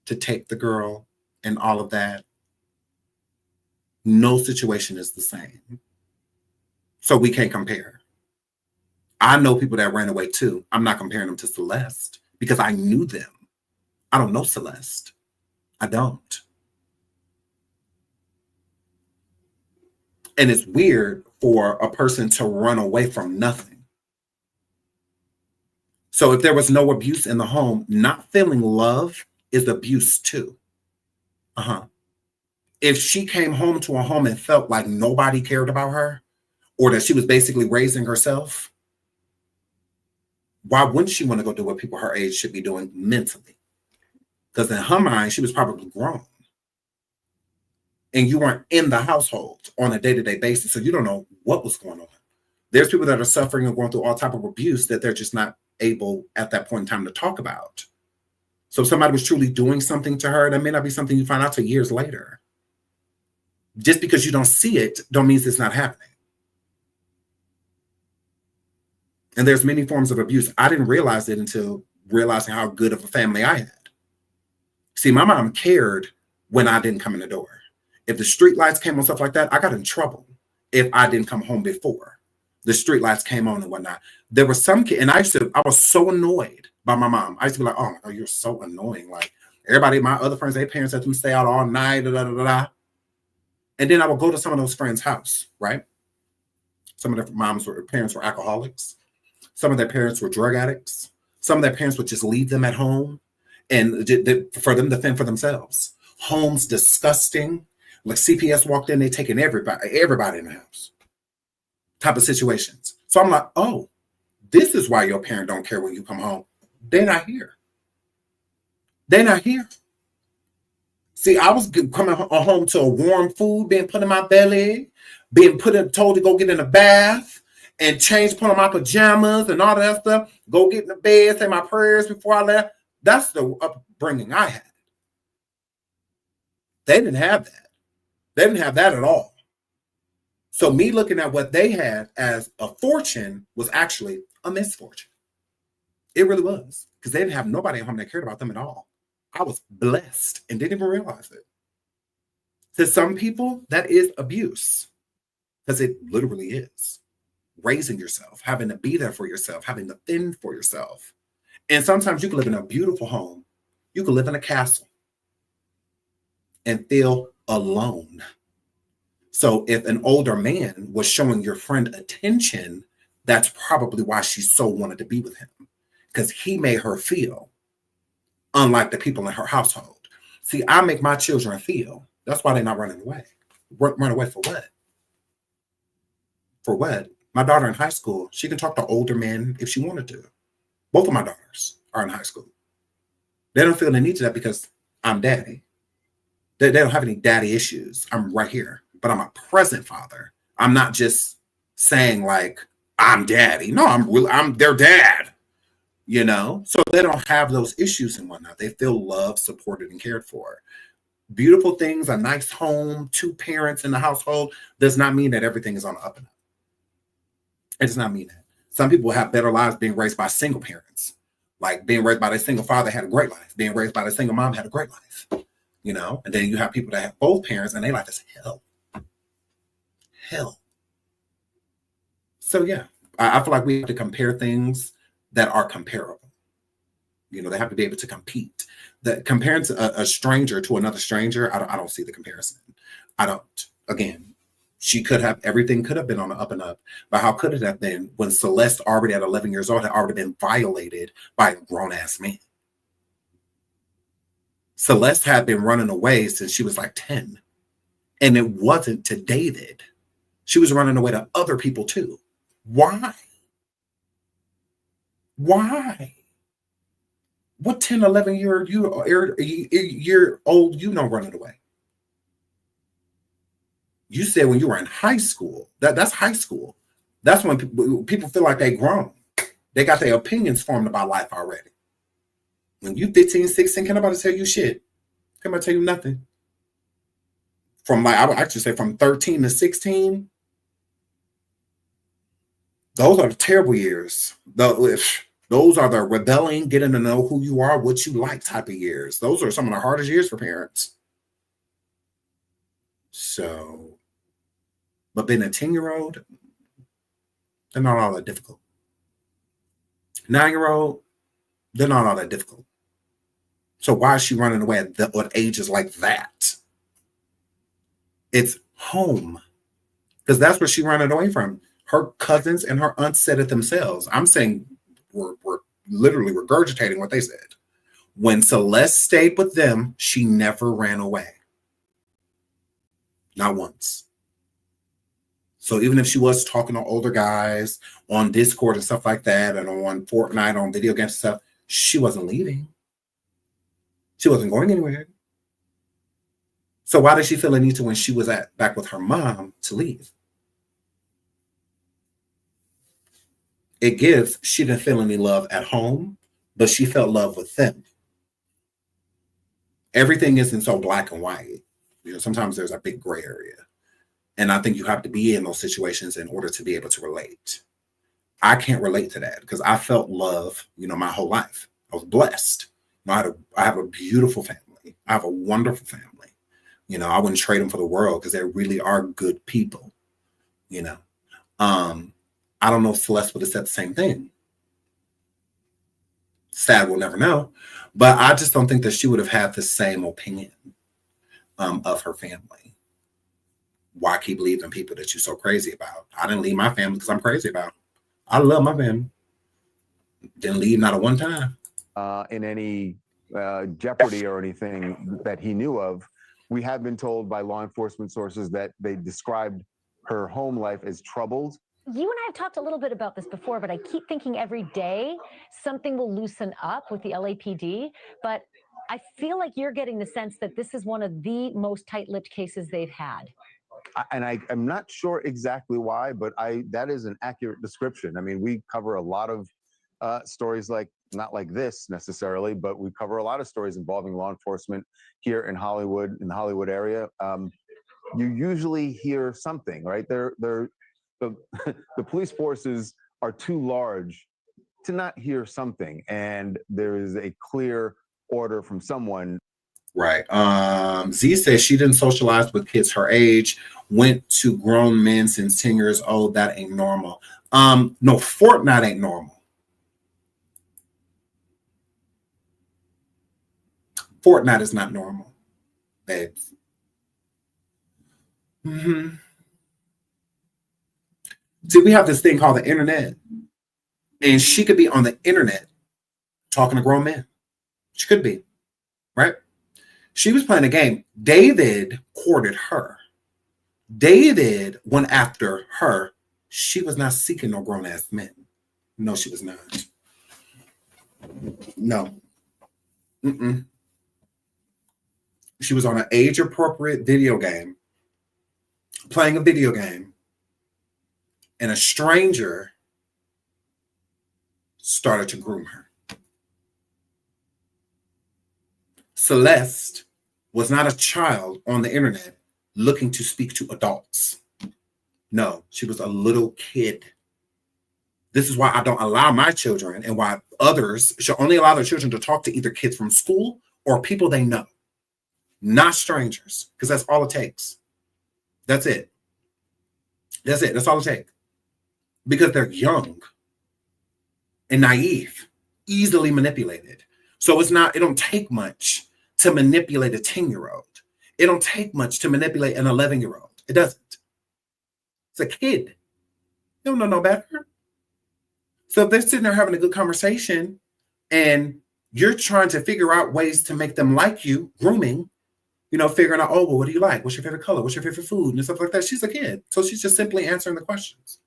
to take the girl and all of that? No situation is the same. So we can't compare. I know people that ran away too. I'm not comparing them to Celeste because I knew them. I don't know Celeste. I don't. And it's weird for a person to run away from nothing. So if there was no abuse in the home, not feeling love is abuse too. If she came home to a home and felt like nobody cared about her, or that she was basically raising herself, why wouldn't she want to go do what people her age should be doing mentally? Because in her mind, she was probably grown. And you weren't in the household on a day-to-day basis, so you don't know what was going on. There's people that are suffering and going through all type of abuse that they're just not able at that point in time to talk about. So if somebody was truly doing something to her, that may not be something you find out till years later. Just because you don't see it, don't mean it's not happening. And there's many forms of abuse. I didn't realize it until realizing how good of a family I had. See, my mom cared when I didn't come in the door. If the street lights came on, stuff like that, I got in trouble if I didn't come home before the street lights came on and whatnot. There were some kids, and I was so annoyed by my mom. I used to be like, oh my God, you're so annoying. Like everybody, my other friends, their parents let them stay out all night, da, da, da, da, da. And then I would go to some of those friends' house, right? Some of their parents were alcoholics. Some of their parents were drug addicts. Some of their parents would just leave them at home and for them to fend for themselves. Homes disgusting. Like CPS walked in, they taking everybody in the house. Type of situations. So I'm like, oh, this is why your parent don't care when you come home. They're not here. They're not here. See, I was coming home to a warm food being put in my belly, being told to go get in a bath and change, put on my pajamas and all that stuff, go get in the bed, say my prayers before I left. That's the upbringing I had. They didn't have that. They didn't have that at all. So me looking at what they had as a fortune was actually a misfortune. It really was, because they didn't have nobody at home that cared about them at all. I was blessed and didn't even realize it. To some people, that is abuse, because it literally is. Raising yourself, having to be there for yourself, having to fend for yourself. And sometimes you can live in a beautiful home. You can live in a castle and feel alone. So if an older man was showing your friend attention, that's probably why she so wanted to be with him, because he made her feel unlike the people in her household. See, I make my children feel. That's why they're not running away. Run away for what? For what? My daughter in high school, she can talk to older men if she wanted to. Both of my daughters are in high school. They don't feel the need to that because I'm daddy. They don't have any daddy issues. I'm right here, but I'm a present father. I'm not just saying like, I'm daddy. No, I'm their dad, you know? So they don't have those issues and whatnot. They feel loved, supported, and cared for. Beautiful things, a nice home, 2 parents in the household does not mean that everything is on the up and up. It does not mean that. Some people have better lives being raised by single parents. Like being raised by their single father had a great life. Being raised by their single mom had a great life. You know, and then you have people that have both parents and their life is hell. Hell. So yeah, I feel like we have to compare things that are comparable. You know, they have to be able to compete. That comparing to a stranger to another stranger, I don't see the comparison. I don't. Again, everything could have been on the up and up, but how could it have been when Celeste already at 11 years old had already been violated by a grown-ass man? Celeste had been running away since she was like 10. And it wasn't to David. She was running away to other people too. Why? Why? What 10, 11 year old you know running away? You said when you were in high school. That's high school. That's when people feel like they grown. They got their opinions formed about life already. When you 15, 16, can't nobody tell you shit. Can't nobody tell you nothing. From like, I would actually say from 13 to 16, those are the terrible years. Those Those are the rebelling, getting to know who you are, what you like type of years. Those are some of the hardest years for parents. So, but being a 10-year-old, they're not all that difficult. 9-year-old, they're not all that difficult. So why is she running away at ages like that? It's home. Because that's where she's running away from. Her cousins and her aunts said it themselves. I'm saying we're literally regurgitating what they said. When Celeste stayed with them, she never ran away. Not once. So even if she was talking to older guys on Discord and stuff like that, and on FORTNITE, on video games and stuff, she wasn't leaving. She wasn't going anywhere. So why did she feel a need to, when she was back with her mom, to leave? It gives, she didn't feel any love at home, but she felt love with them. Everything isn't so black and white. You know, sometimes there's a big gray area. And I think you have to be in those situations in order to be able to relate. I can't relate to that because I felt love, you know, my whole life. I was blessed. You know, I have a beautiful family. I have a wonderful family. You know, I wouldn't trade them for the world because they really are good people. You know, I don't know if Celeste would have said the same thing. Sad, we'll never know. But I just don't think that she would have had the same opinion of her family. Why keep leaving people that you're so crazy about? I didn't leave my family because I'm crazy about them. I love my family. Didn't leave not a one time. In any jeopardy or anything that he knew of. We have been told by law enforcement sources that they described her home life as troubled. You and I have talked a little bit about this before, but I keep thinking every day something will loosen up with the LAPD. But I feel like you're getting the sense that this is one of the most tight-lipped cases they've had. I'm not sure exactly why, but that is an accurate description. I mean, we cover a lot of stories not like this necessarily, but we cover a lot of stories involving law enforcement here in Hollywood, in the Hollywood area. You usually hear something, right? The police forces are too large to not hear something, and there is a clear order from someone. Right. Z says she didn't socialize with kids her age, went to grown men since 10 years old. That ain't normal. No, FORTNITE ain't normal. FORTNITE is not normal, babes. See, we have this thing called the internet, and she could be on the internet talking to grown men. She could be, right? She was playing a game. David courted her. David went after her. She was not seeking no grown-ass men. No, she was not. No. She was on an age-appropriate video game, playing a video game, and a stranger started to groom her. Celeste was not a child on the internet looking to speak to adults. No, she was a little kid. This is why I don't allow my children, and why others should only allow their children to talk to either kids from school or people they know. Not strangers, because that's all it takes. That's it. That's it. That's all it takes. Because they're young and naive, easily manipulated. So it don't take much to manipulate a 10-year-old. It don't take much to manipulate an 11-year-old. It doesn't. It's a kid. They don't know no better. So if they're sitting there having a good conversation and you're trying to figure out ways to make them like you, grooming, you know, figuring out, oh, well, what do you like? What's your favorite color? What's your favorite food? And stuff like that. She's a kid. So she's just simply answering the questions.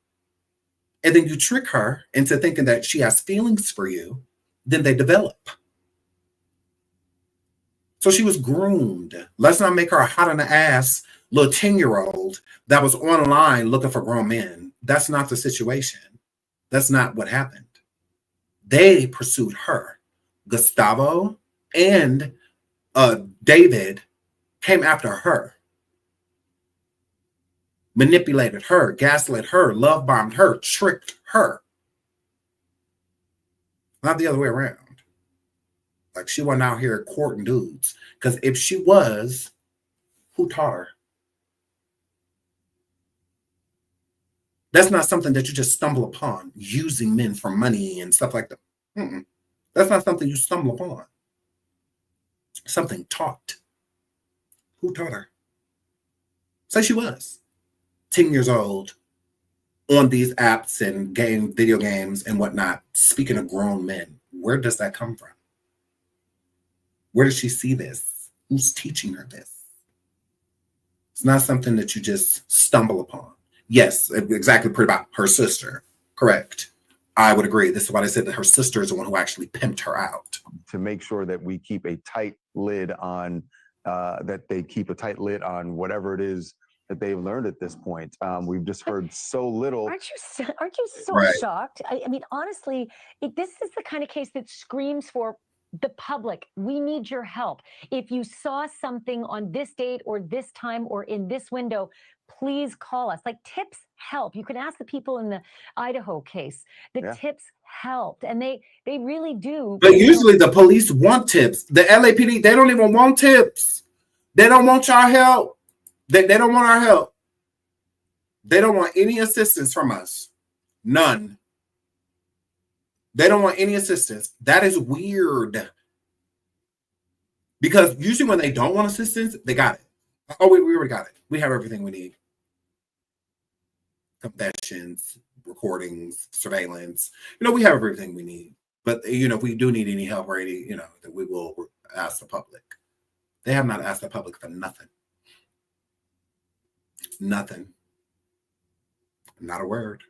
And then you trick her into thinking that she has feelings for you. Then they develop. So she was groomed. Let's not make her a hot on the ass little 10-year-old that was online looking for grown men. That's not the situation. That's not what happened. They pursued her. Gustavo and David came after her, manipulated her, gaslit her, love bombed her, tricked her. not the other way around. Like, she wasn't out here courting dudes. Because if she was, who taught her? That's not something that you just stumble upon, using men for money and stuff like that. That's not something you stumble upon. Something taught. Who taught her? Say she was 10 years old on these apps and video games and whatnot, speaking of grown men. Where does that come from? Where does she see this? Who's teaching her this? It's not something that you just stumble upon. Yes, exactly, pretty about her sister. Correct. I would agree. This is why I said that her sister is the one who actually pimped her out. To make sure that we keep a tight lid on, that they keep a tight lid on whatever it is that they've learned at this point. We've just heard so little. Aren't you so Right. shocked? I mean, honestly, this is the kind of case that screams for the public. We need your help. If you saw something on this date or this time or in this window, please call us. Like, tips help. You can ask the people in the Idaho case. The tips helped, and they really do. But usually the police want tips. The LAPD, they don't even want tips. They don't want your help. They don't want our help. They don't want any assistance from us. None. They don't want any assistance. That is weird. Because usually when they don't want assistance, they got it. Oh, we already got it. We have everything we need. Confessions, recordings, surveillance. We have everything we need. But, if we do need any help or any, that we will ask the public. They have not asked the public for nothing. Nothing. Not a word.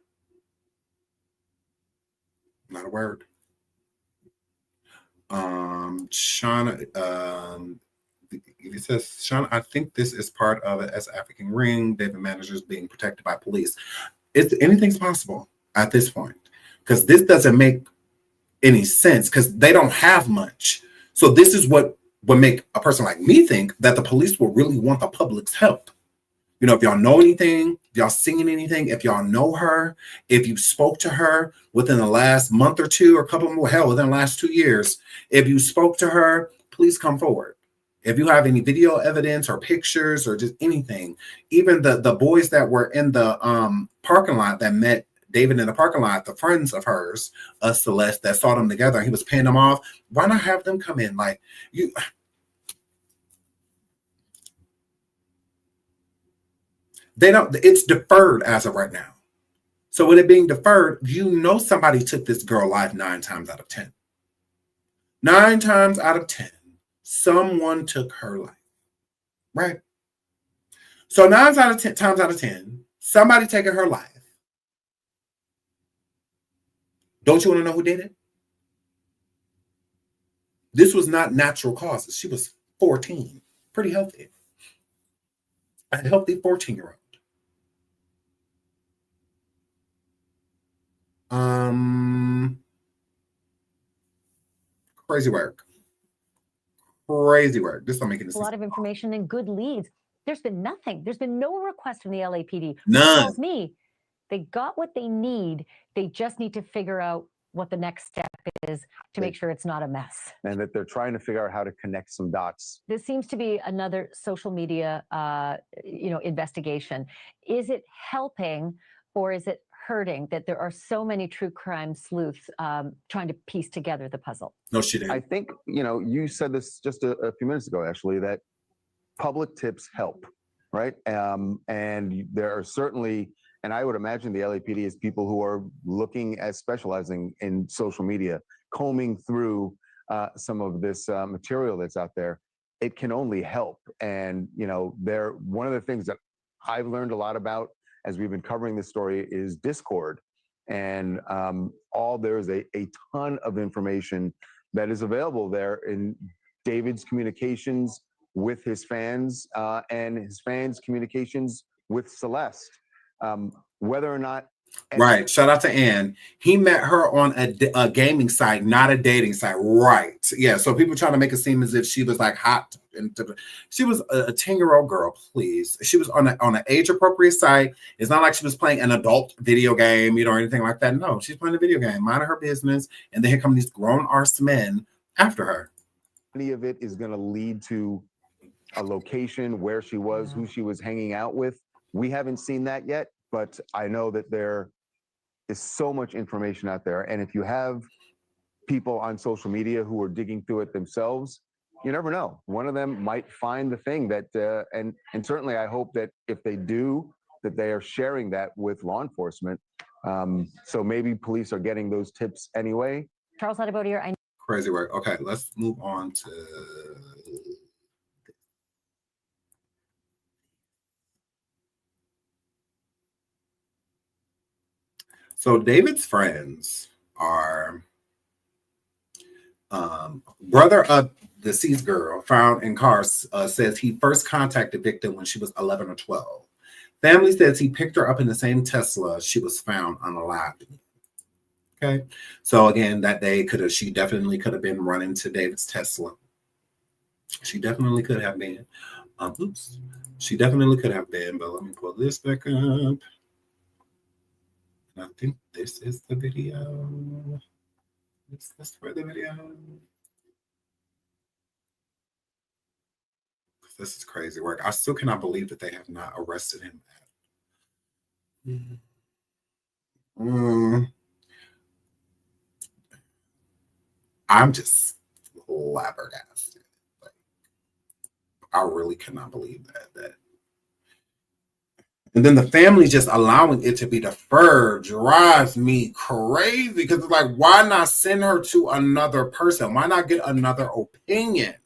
Not a word. Shauna, he says, Shauna, I think this is part of it as African ring. David managers being protected by police. Anything's possible at this point, because this doesn't make any sense, because they don't have much. So this is what would make a person like me think that the police will really want the public's help. If y'all know anything, if y'all seen anything, if y'all know her, if you spoke to her within the last month or two, or a couple more, hell, within the last 2 years, if you spoke to her, please come forward. If you have any video evidence or pictures or just anything, even the boys that were in the parking lot that met David in the parking lot, the friends of hers, Celeste, that saw them together, and he was paying them off. Why not have them come in? Like, you... They don't, it's deferred as of right now. So with it being deferred, somebody took this girl life 9 times out of 10. 9 times out of 10, someone took her life. Right? So 9 times out of 10, somebody taking her life. Don't you want to know who did it? This was not natural causes. She was 14. Pretty healthy. A healthy 14-year-old. Crazy work. Crazy work. This don't make any sense. A lot of information and good leads. There's been nothing. There's been no request from the LAPD. None. It tells me they got what they need. They just need to figure out what the next step is to make sure it's not a mess. And that they're trying to figure out how to connect some dots. This seems to be another social media, investigation. Is it helping, or is it hurting that there are so many true crime sleuths trying to piece together the puzzle? No, she didn't. I think, you said this just a few minutes ago, actually, that public tips help, right? And there are certainly, and I would imagine the LAPD is people who are looking at specializing in social media, combing through some of this material that's out there. It can only help. And, one of the things that I've learned a lot about as we've been covering this story is Discord. And there's a ton of information that is available there in David's communications with his fans and his fans' communications with Celeste. Whether or not Right. Shout out to Ann. He met her on a gaming site, not a dating site. Right. Yeah. So people trying to make it seem as if she was like hot. She was a 10-year-old girl, please. She was on an age appropriate site. It's not like she was playing an adult video game, or anything like that. No, she's playing a video game, minding her business. And then here come these grown arse men after her. Any of it is going to lead to a location, where she was, who she was hanging out with. We haven't seen that yet, but I know that there is so much information out there. And if you have people on social media who are digging through it themselves, you never know. One of them might find the thing that, and certainly I hope that if they do, that they are sharing that with law enforcement. So maybe police are getting those tips anyway. Charles Adibodier, Crazy work. Okay, let's move on to. So David's friends are brother of the deceased girl found in car says he first contacted victim when she was 11 or 12. Family says he picked her up in the same Tesla she was found unalived in. Okay, so again, that day she definitely could have been running to David's Tesla. She definitely could have been. She definitely could have been, but let me pull this back up. I think this is the video. Is this for the video? This is crazy work. I still cannot believe that they have not arrested him. I'm just flabbergasted. Like, I really cannot believe that. And then the family just allowing it to be deferred drives me crazy, because it's like, why not send her to another person? Why not get another opinion?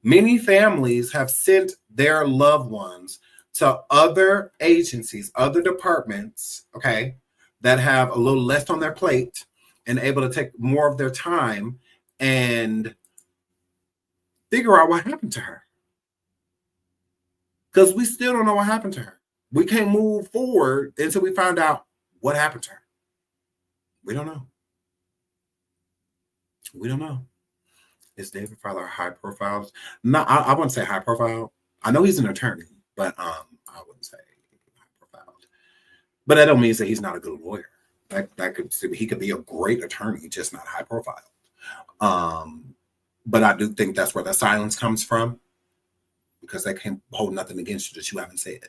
Many families have sent their loved ones to other agencies, other departments, okay, that have a little less on their plate and able to take more of their time and figure out what happened to her. Because we still don't know what happened to her. We can't move forward until we find out what happened to her. We don't know. We don't know. Is David Fowler high profile? No, I wouldn't say high profile. I know he's an attorney, but I wouldn't say high profile. But that don't mean that he's not a good lawyer. He could be a great attorney, just not high profile. But I do think that's where the silence comes from, because they can't hold nothing against you that you haven't said.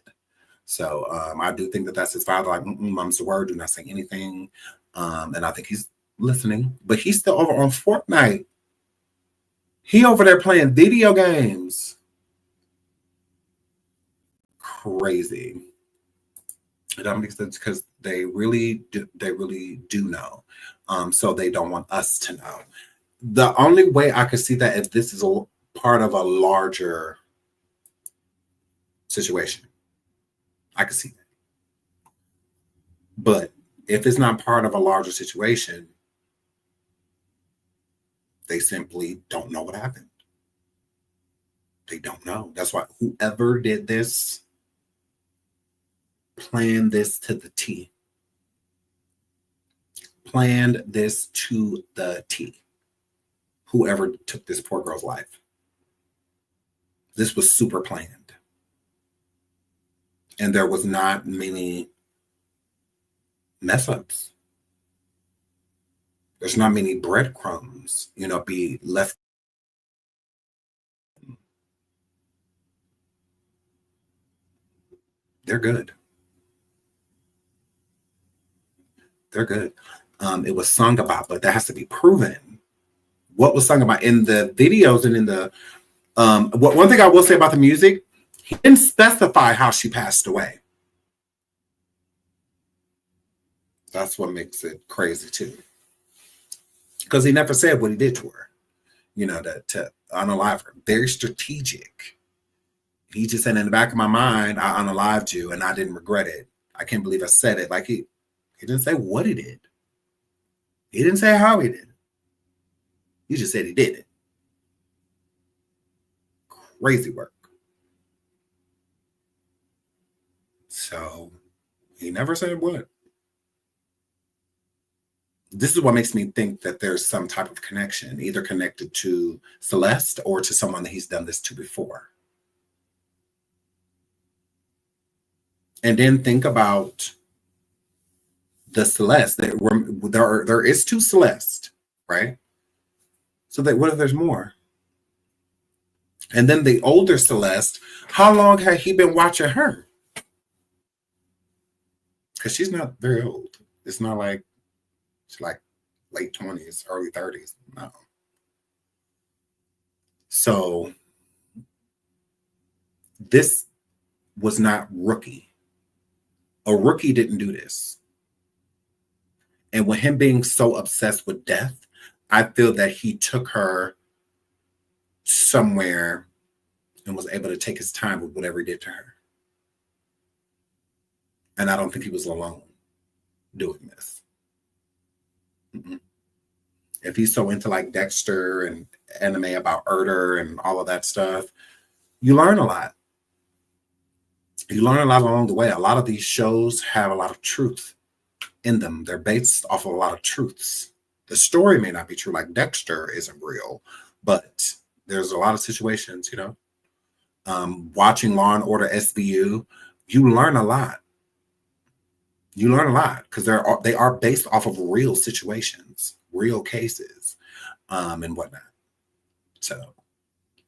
So I do think that that's his father. Like, mom's the word, do not say anything. And I think he's listening, but he's still over on FORTNITE. He over there playing video games. Crazy. It doesn't make sense, because they really do know. So they don't want us to know. The only way I could see that if this is a part of a larger situation, I could see that. But if it's not part of a larger situation, they simply don't know what happened. They don't know. That's why whoever did this planned this to the T. Planned this to the T. Whoever took this poor girl's life. This was super planned. And there was not many mess ups. There's not many breadcrumbs, be left. They're good. They're good. It was sung about, but that has to be proven. What was sung about in the videos and in the one thing I will say about the music, he didn't specify how she passed away. That's what makes it crazy too. Because he never said what he did to her, to unalive her. Very strategic. He just said, in the back of my mind, I unalived you and I didn't regret it. I can't believe I said it. Like he didn't say what he did. He didn't say how he did it. He just said he did it. Crazy work. So he never said what. this is what makes me think that there's some type of connection, either connected to Celeste or to someone that he's done this to before. And then think about the Celeste. There is two Celeste, right? So that what if there's more? And then the older Celeste, how long had he been watching her? Because she's not very old. It's not like she's like late 20s, early 30s. No. So this was not rookie. A rookie didn't do this. And with him being so obsessed with death, I feel that he took her somewhere and was able to take his time with whatever he did to her. And I don't think he was alone doing this. Mm-mm. If he's so into like Dexter and anime about Erder and all of that stuff, you learn a lot. You learn a lot along the way. A lot of these shows have a lot of truth in them. They're based off of a lot of truths. The story may not be true, like Dexter isn't real, but there's a lot of situations, you know. Watching Law and Order SVU, you learn a lot. You learn a lot because they are based off of real situations, real cases, and whatnot. So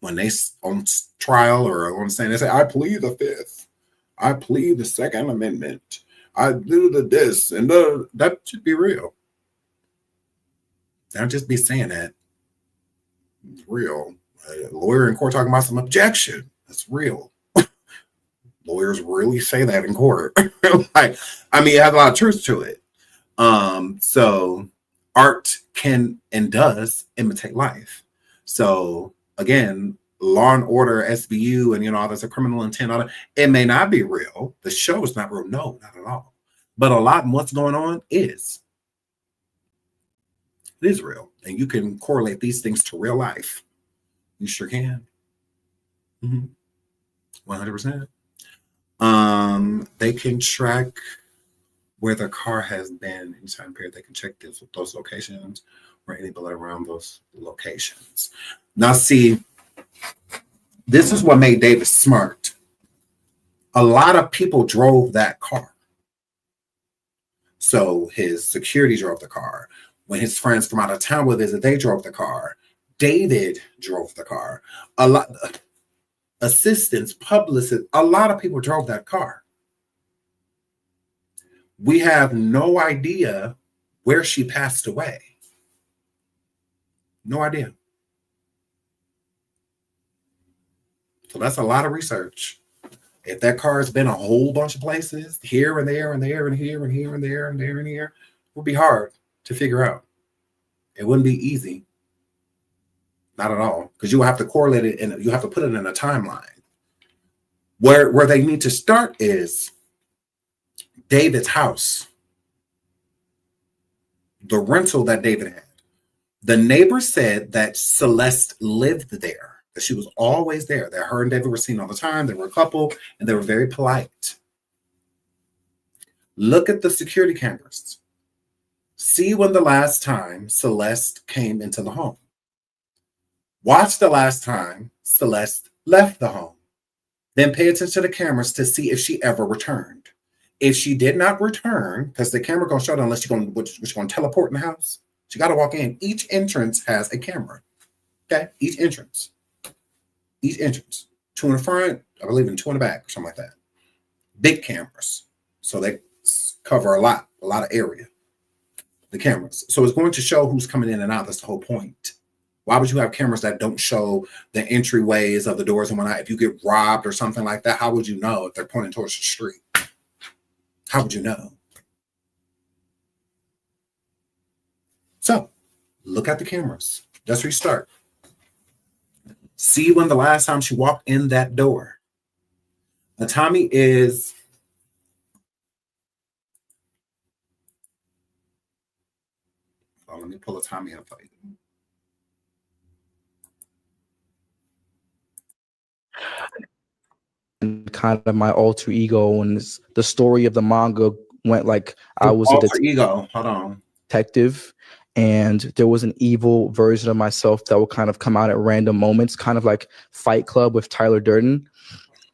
when they on trial or on saying, they say, I plead the Fifth, I plead the Second Amendment, I do the this and that should be real. Don't just be saying that. It's real. A lawyer in court talking about some objection. That's real. Lawyers really say that in court. Like, I mean, it has a lot of truth to it. So art can and does imitate life. So again, Law and Order, SVU, and all there's a criminal intent on it. It may not be real. The show is not real. No, not at all. But a lot of what's going on is. It is real. And you can correlate these things to real life. You sure can. 100%. They can track where the car has been in time period. They can check those locations or any blood around those locations. Now, see, this is what made David smart. A lot of people drove that car. So his security drove the car. When his friends from out of town would visit, they drove the car. David drove the car. A lot, assistants, publicists, a lot of people drove that car. We have no idea where she passed away. No idea. So that's a lot of research. If that car has been a whole bunch of places, here and there and there and here and here and there and there and here, it would be hard to figure out. It wouldn't be easy. Not at all. Because you have to correlate it and you have to put it in a timeline. Where they need to start is David's house. The rental that David had. The neighbor said that Celeste lived there. That she was always there. That her and David were seen all the time. They were a couple and they were very polite. Look at the security cameras. See when the last time Celeste came into the home. Watch the last time Celeste left the home. Then pay attention to the cameras to see if she ever returned. If she did not return, because the camera gonna show it unless you're gonna teleport in the house. She gotta walk in. Each entrance has a camera. Okay, each entrance. Each entrance. 2 in the front, I believe, and 2 in the back, or something like that. Big cameras. So they cover a lot of area. The cameras. So it's going to show who's coming in and out. That's the whole point. Why would you have cameras that don't show the entryways of the doors and whatnot? If you get robbed or something like that, how would you know if they're pointing towards the street? How would you know? So look at the cameras. Just restart. See when the last time she walked in that door. Now, Tommy is let me pull a Tommy up for you. And kind of my alter ego, and the story of the manga went like I was a alter ego. Hold on. detective, and there was an evil version of myself that would kind of come out at random moments, kind of like Fight Club with Tyler Durden.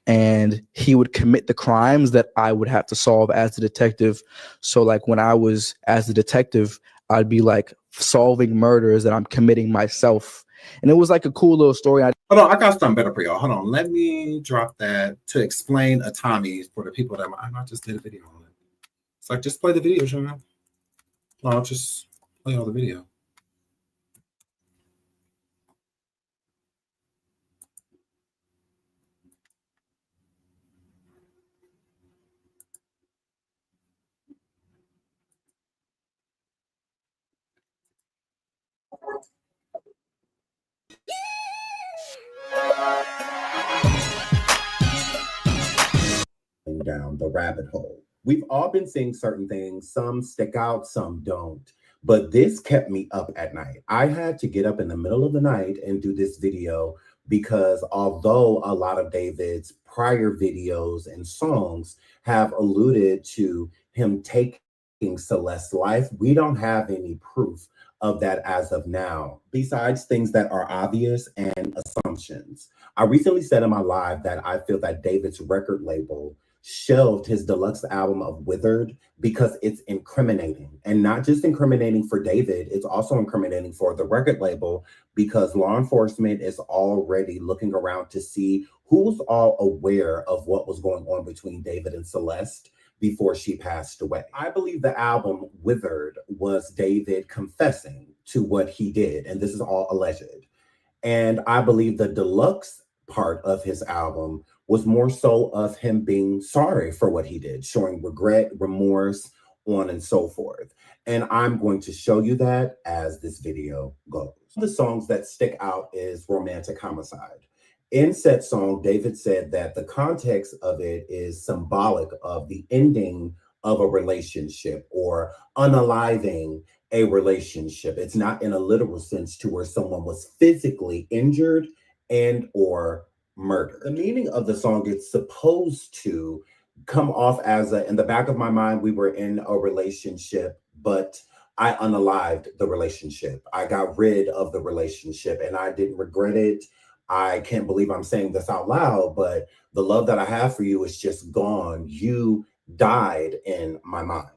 And he would commit the crimes that I would have to solve as the detective. So like when I was as the detective, I'd be like solving murders that I'm committing myself. And it was like a cool little story. Hold on, I got something better for y'all. Hold on, let me drop that to explain Atami for the people that I just did a video on it. It's like, just play the video, Sean. No, I'll just play all the video. Down the rabbit hole. We've all been seeing certain things. Some stick out, some don't. But this kept me up at night. I had to get up in the middle of the night and do this video because although a lot of David's prior videos and songs have alluded to him taking Celeste's life, we don't have any proof of that as of now, besides things that are obvious and assumptions. I recently said in my live that I feel that David's record label shelved his deluxe album of Withered because it's incriminating, and not just incriminating for David, it's also incriminating for the record label because law enforcement is already looking around to see who's all aware of what was going on between David and Celeste before she passed away. I believe the album Withered was David confessing to what he did, and this is all alleged. And I believe the deluxe part of his album was more so of him being sorry for what he did, showing regret, remorse, on and so forth. And I'm going to show you that as this video goes. The songs that stick out is Romantic Homicide. In said song, David said that the context of it is symbolic of the ending of a relationship or unaliving a relationship. It's not in a literal sense to where someone was physically injured and or murdered. The meaning of the song, it's supposed to come off as in the back of my mind, we were in a relationship, but I unalived the relationship. I got rid of the relationship and I didn't regret it. I can't believe I'm saying this out loud, but the love that I have for you is just gone. You died in my mind.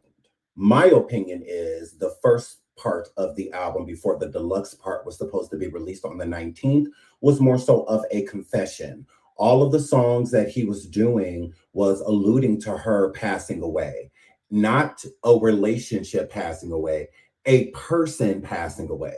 My opinion is the first part of the album before the deluxe part was supposed to be released on the 19th was more so of a confession. All of the songs that he was doing was alluding to her passing away, not a relationship passing away, a person passing away.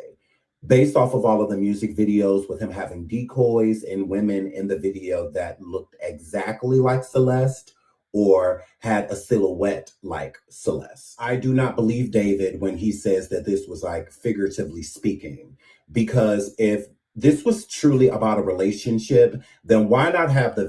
Based off of all of the music videos with him having decoys and women in the video that looked exactly like Celeste or had a silhouette like Celeste. I do not believe David when he says that this was like figuratively speaking, because if this was truly about a relationship, then why not have the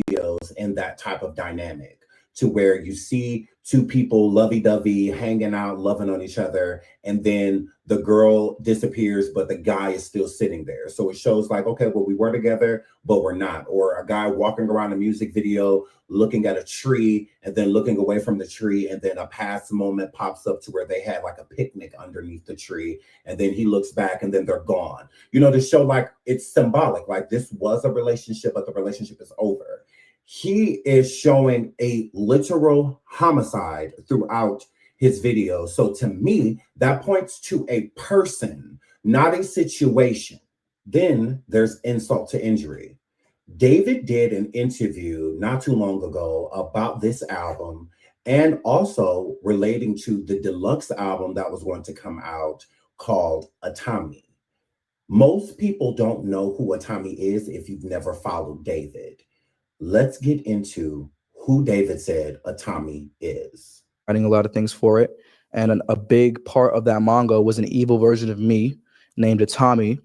videos in that type of dynamic to where you see two people lovey-dovey, hanging out, loving on each other, and then the girl disappears, but the guy is still sitting there. So it shows like, okay, well, we were together, but we're not. Or a guy walking around a music video, looking at a tree, and then looking away from the tree, and then a past moment pops up to where they had like a picnic underneath the tree, and then he looks back, and then they're gone. You know, to show like it's symbolic, like this was a relationship, but the relationship is over. He is showing a literal homicide throughout his video. So to me, that points to a person, not a situation. Then there's insult to injury. David did an interview not too long ago about this album and also relating to the deluxe album that was going to come out called Atami. Most people don't know who Atami is if you've never followed David. Let's get into who David said Atami is. Writing a lot of things for it. And a big part of that manga was an evil version of me named Atami,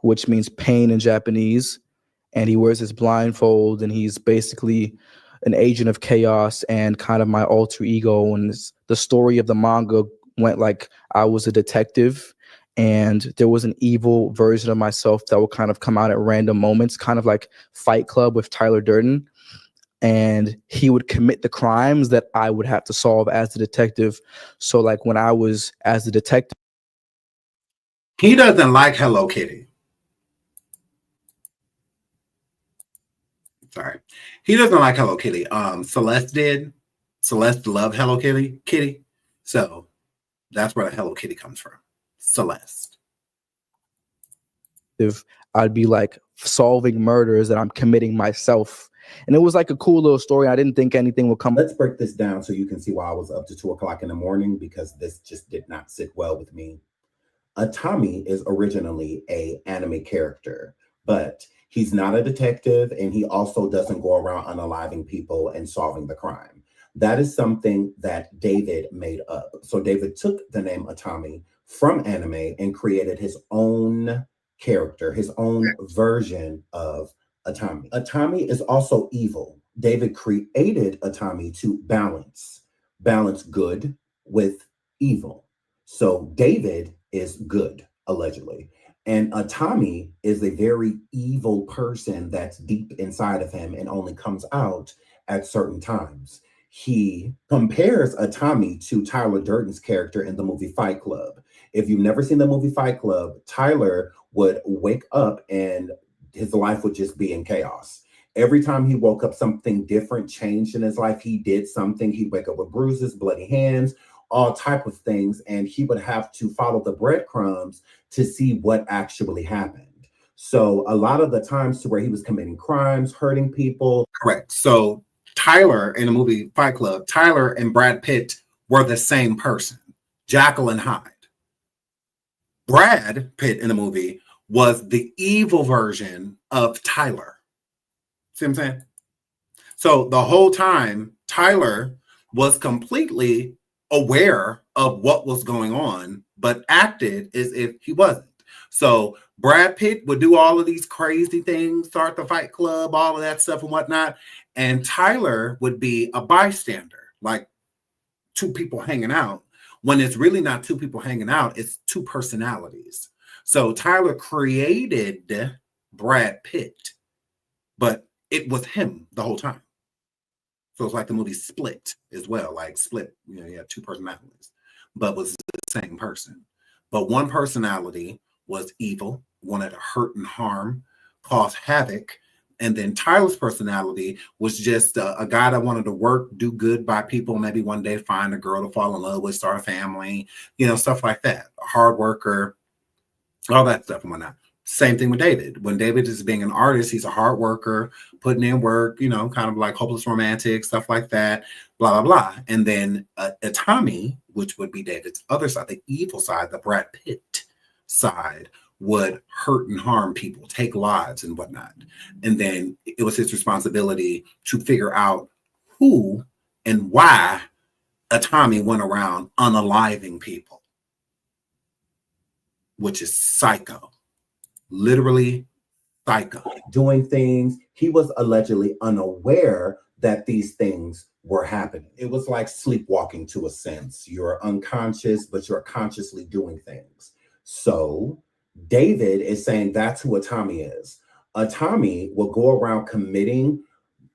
which means pain in Japanese. And he wears his blindfold and he's basically an agent of chaos and kind of my alter ego. And the story of the manga went like I was a detective and there was an evil version of myself that would kind of come out at random moments, kind of like Fight Club with Tyler Durden. and he would commit the crimes that I would have to solve as the detective. So like when I was as the detective, He doesn't like Hello Kitty. Sorry. He doesn't like Hello Kitty. Celeste did. Celeste loved Hello Kitty. So that's where the Hello Kitty comes from. Celeste. I'd be like solving murders that I'm committing myself. And it was like a cool little story. I didn't think anything would come. Let's break this down so you can see why I was up to 2 o'clock in the morning, because this just did not sit well with me. Tommy is originally an anime character, but he's not a detective, and he also doesn't go around unaliving people and solving the crime. That is something that David made up. So David took the name Atami from anime and created his own character, his own version of Atami. Atami is also evil. David created Atami to balance good with evil. So David is good, allegedly. And Atami is a very evil person that's deep inside of him and only comes out at certain times. He compares Atami to Tyler Durden's character in the movie Fight Club. If you've never seen the movie Fight Club, Tyler would wake up and his life would just be in chaos. Every time he woke up, something different changed in his life. He did something. He'd wake up with bruises, bloody hands, all type of things, and he would have to follow the breadcrumbs to see what actually happened. So a lot of the times to where he was committing crimes, hurting people. Correct. So Tyler in the movie Fight Club, Tyler and Brad Pitt were the same person, Jekyll and Hyde. Brad Pitt in the movie was the evil version of Tyler. See what I'm saying? So the whole time, Tyler was completely aware of what was going on, but acted as if he wasn't. So Brad Pitt would do all of these crazy things, start the Fight Club, all of that stuff and whatnot. And Tyler would be a bystander, like two people hanging out, when it's really not two people hanging out, it's two personalities. So Tyler created Brad Pitt, but it was him the whole time. So it's like the movie Split as well, like Split, you know, you had two personalities, but was the same person. But one personality was evil, wanted to hurt and harm, cause havoc. And then Tyler's personality was just a guy that wanted to work, do good by people, maybe one day find a girl to fall in love with, start a family, you know, stuff like that. A hard worker, all that stuff and whatnot. Same thing with David. When David is being an artist, he's a hard worker, putting in work, you know, kind of like hopeless romantic, stuff like that, blah, blah, blah. And then Tommy, which would be David's other side, the evil side, the Brad Pitt side, would hurt and harm people, take lives and whatnot. And then it was his responsibility to figure out who and why Tommy went around unaliving people, which is psycho. Literally psycho. Doing things. He was allegedly unaware that these things were happening. It was like sleepwalking to a sense. You're unconscious, but you're consciously doing things. So David is saying that's who Atami is. Atami will go around committing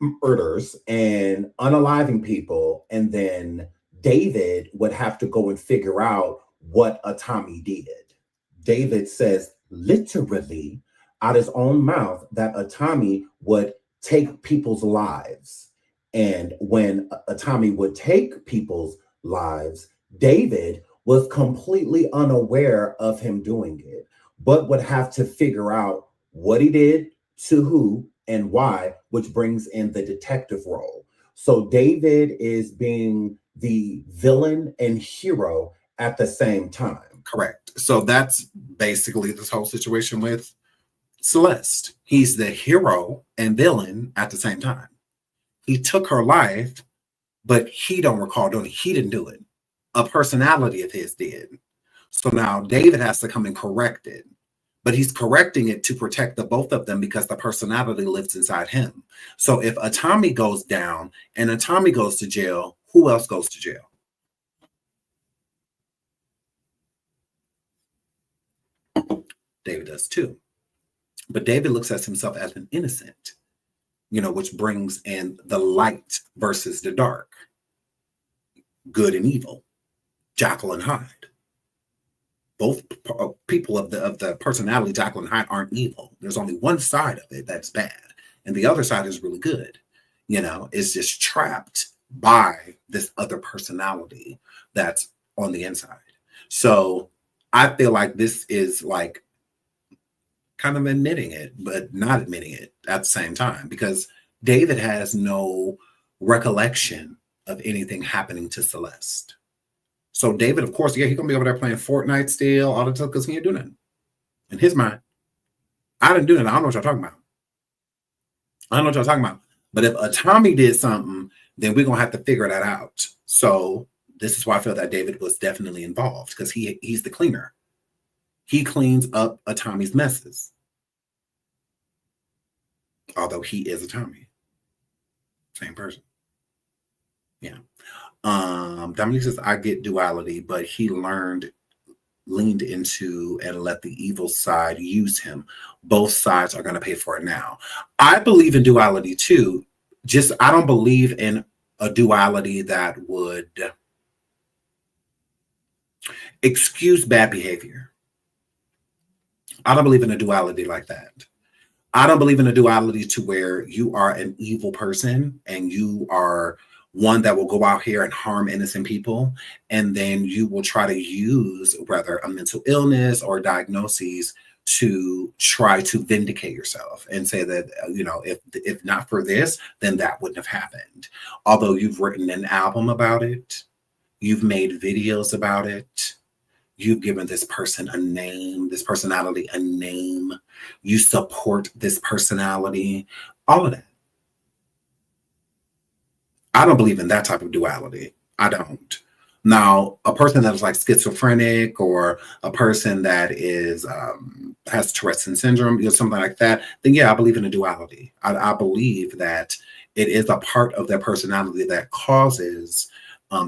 murders and unaliving people, and then David would have to go and figure out what Atami did. David says literally out his own mouth that Atami would take people's lives. And when Atami would take people's lives, David was completely unaware of him doing it, but would have to figure out what he did, to who, and why, which brings in the detective role. So David is being the villain and hero at the same time. Correct. So that's basically this whole situation with Celeste. He's the hero and villain at the same time. He took her life, but he don't recall doing it. He didn't do it. A personality of his did. So now David has to come and correct it. But he's correcting it to protect the both of them because the personality lives inside him. So if Atami goes down and Atami goes to jail, who else goes to jail? David does too. But David looks at himself as an innocent. which brings in the light versus the dark, good and evil, Jekyll and Hyde. Both people of the personality Jekyll and Hyde aren't evil. There's only one side of it that's bad, and the other side is really good. It's just trapped by this other personality that's on the inside. So I feel like this is like kind of admitting it, but not admitting it at the same time, because David has no recollection of anything happening to Celeste. So David, of course, he's gonna be over there playing FORTNITE still, all the time, because he ain't doing nothing. In his mind, I didn't do that. I don't know what y'all talking about. But if a Tommy did something, then we're gonna have to figure that out. So this is why I feel that David was definitely involved, because he's the cleaner. He cleans up a Tommy's messes. Although he is a Tommy. Same person. Yeah. Dominique says, I get duality, but he leaned into and let the evil side use him. Both sides are going to pay for it now. I believe in duality too. Just, I don't believe in a duality that would excuse bad behavior. I don't believe in a duality like that. I don't believe in a duality to where you are an evil person and you are one that will go out here and harm innocent people, and then you will try to use whether a mental illness or diagnoses to try to vindicate yourself and say that, if not for this, then that wouldn't have happened. Although you've written an album about it, you've made videos about it, you've given this person a name, this personality a name, you support this personality, all of that. I don't believe in that type of duality. I don't. Now, a person that is like schizophrenic or a person that is has Tourette's syndrome, something like that, then yeah, I believe in a duality. I believe that it is a part of their personality that causes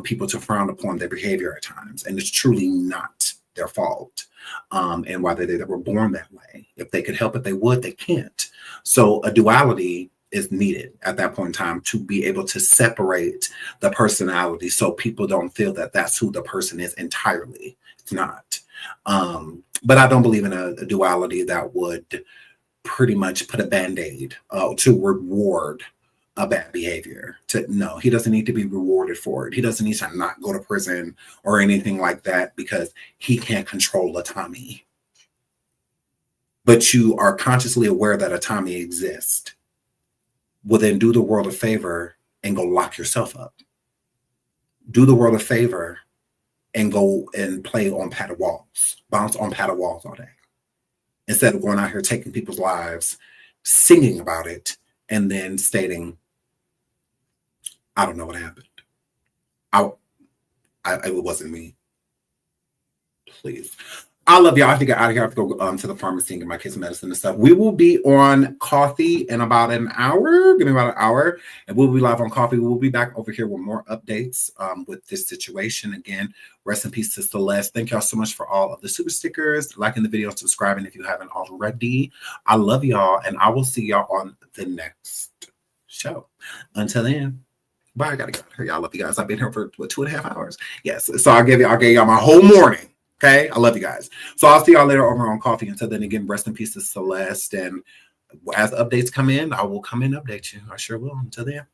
people to frown upon their behavior at times, and it's truly not their fault. And whether they were born that way, if they could help it, they would. They can't. So a duality is needed at that point in time to be able to separate the personality so people don't feel that that's who the person is entirely. It's not. But I don't believe in a duality that would pretty much put a band-aid to reward a bad behavior. No, he doesn't need to be rewarded for it. He doesn't need to not go to prison or anything like that because he can't control a Tommy. But you are consciously aware that a Tommy exists. Well, then do the world a favor and go lock yourself up. Do the world a favor and go and play on padded walls, bounce on padded walls all day. Instead of going out here taking people's lives, singing about it, and then stating, I don't know what happened. It wasn't me. Please. I love y'all. I have to get out of here. I have to go to the pharmacy and get my kids medicine and stuff. We will be on Coffee in about an hour. Give me about an hour. And we'll be live on Coffee. We'll be back over here with more updates with this situation. Again, rest in peace to Celeste. Thank y'all so much for all of the super stickers, liking the video, subscribing if you haven't already. I love y'all, and I will see y'all on the next show. Until then, bye. I gotta go. Y'all, love you guys. I've been here for 2.5 hours. Yes. So I gave y'all my whole morning. Okay, I love you guys. So I'll see y'all later over on Coffee. Until then, again, rest in peace to Celeste. And as updates come in, I will come in and update you. I sure will. Until then.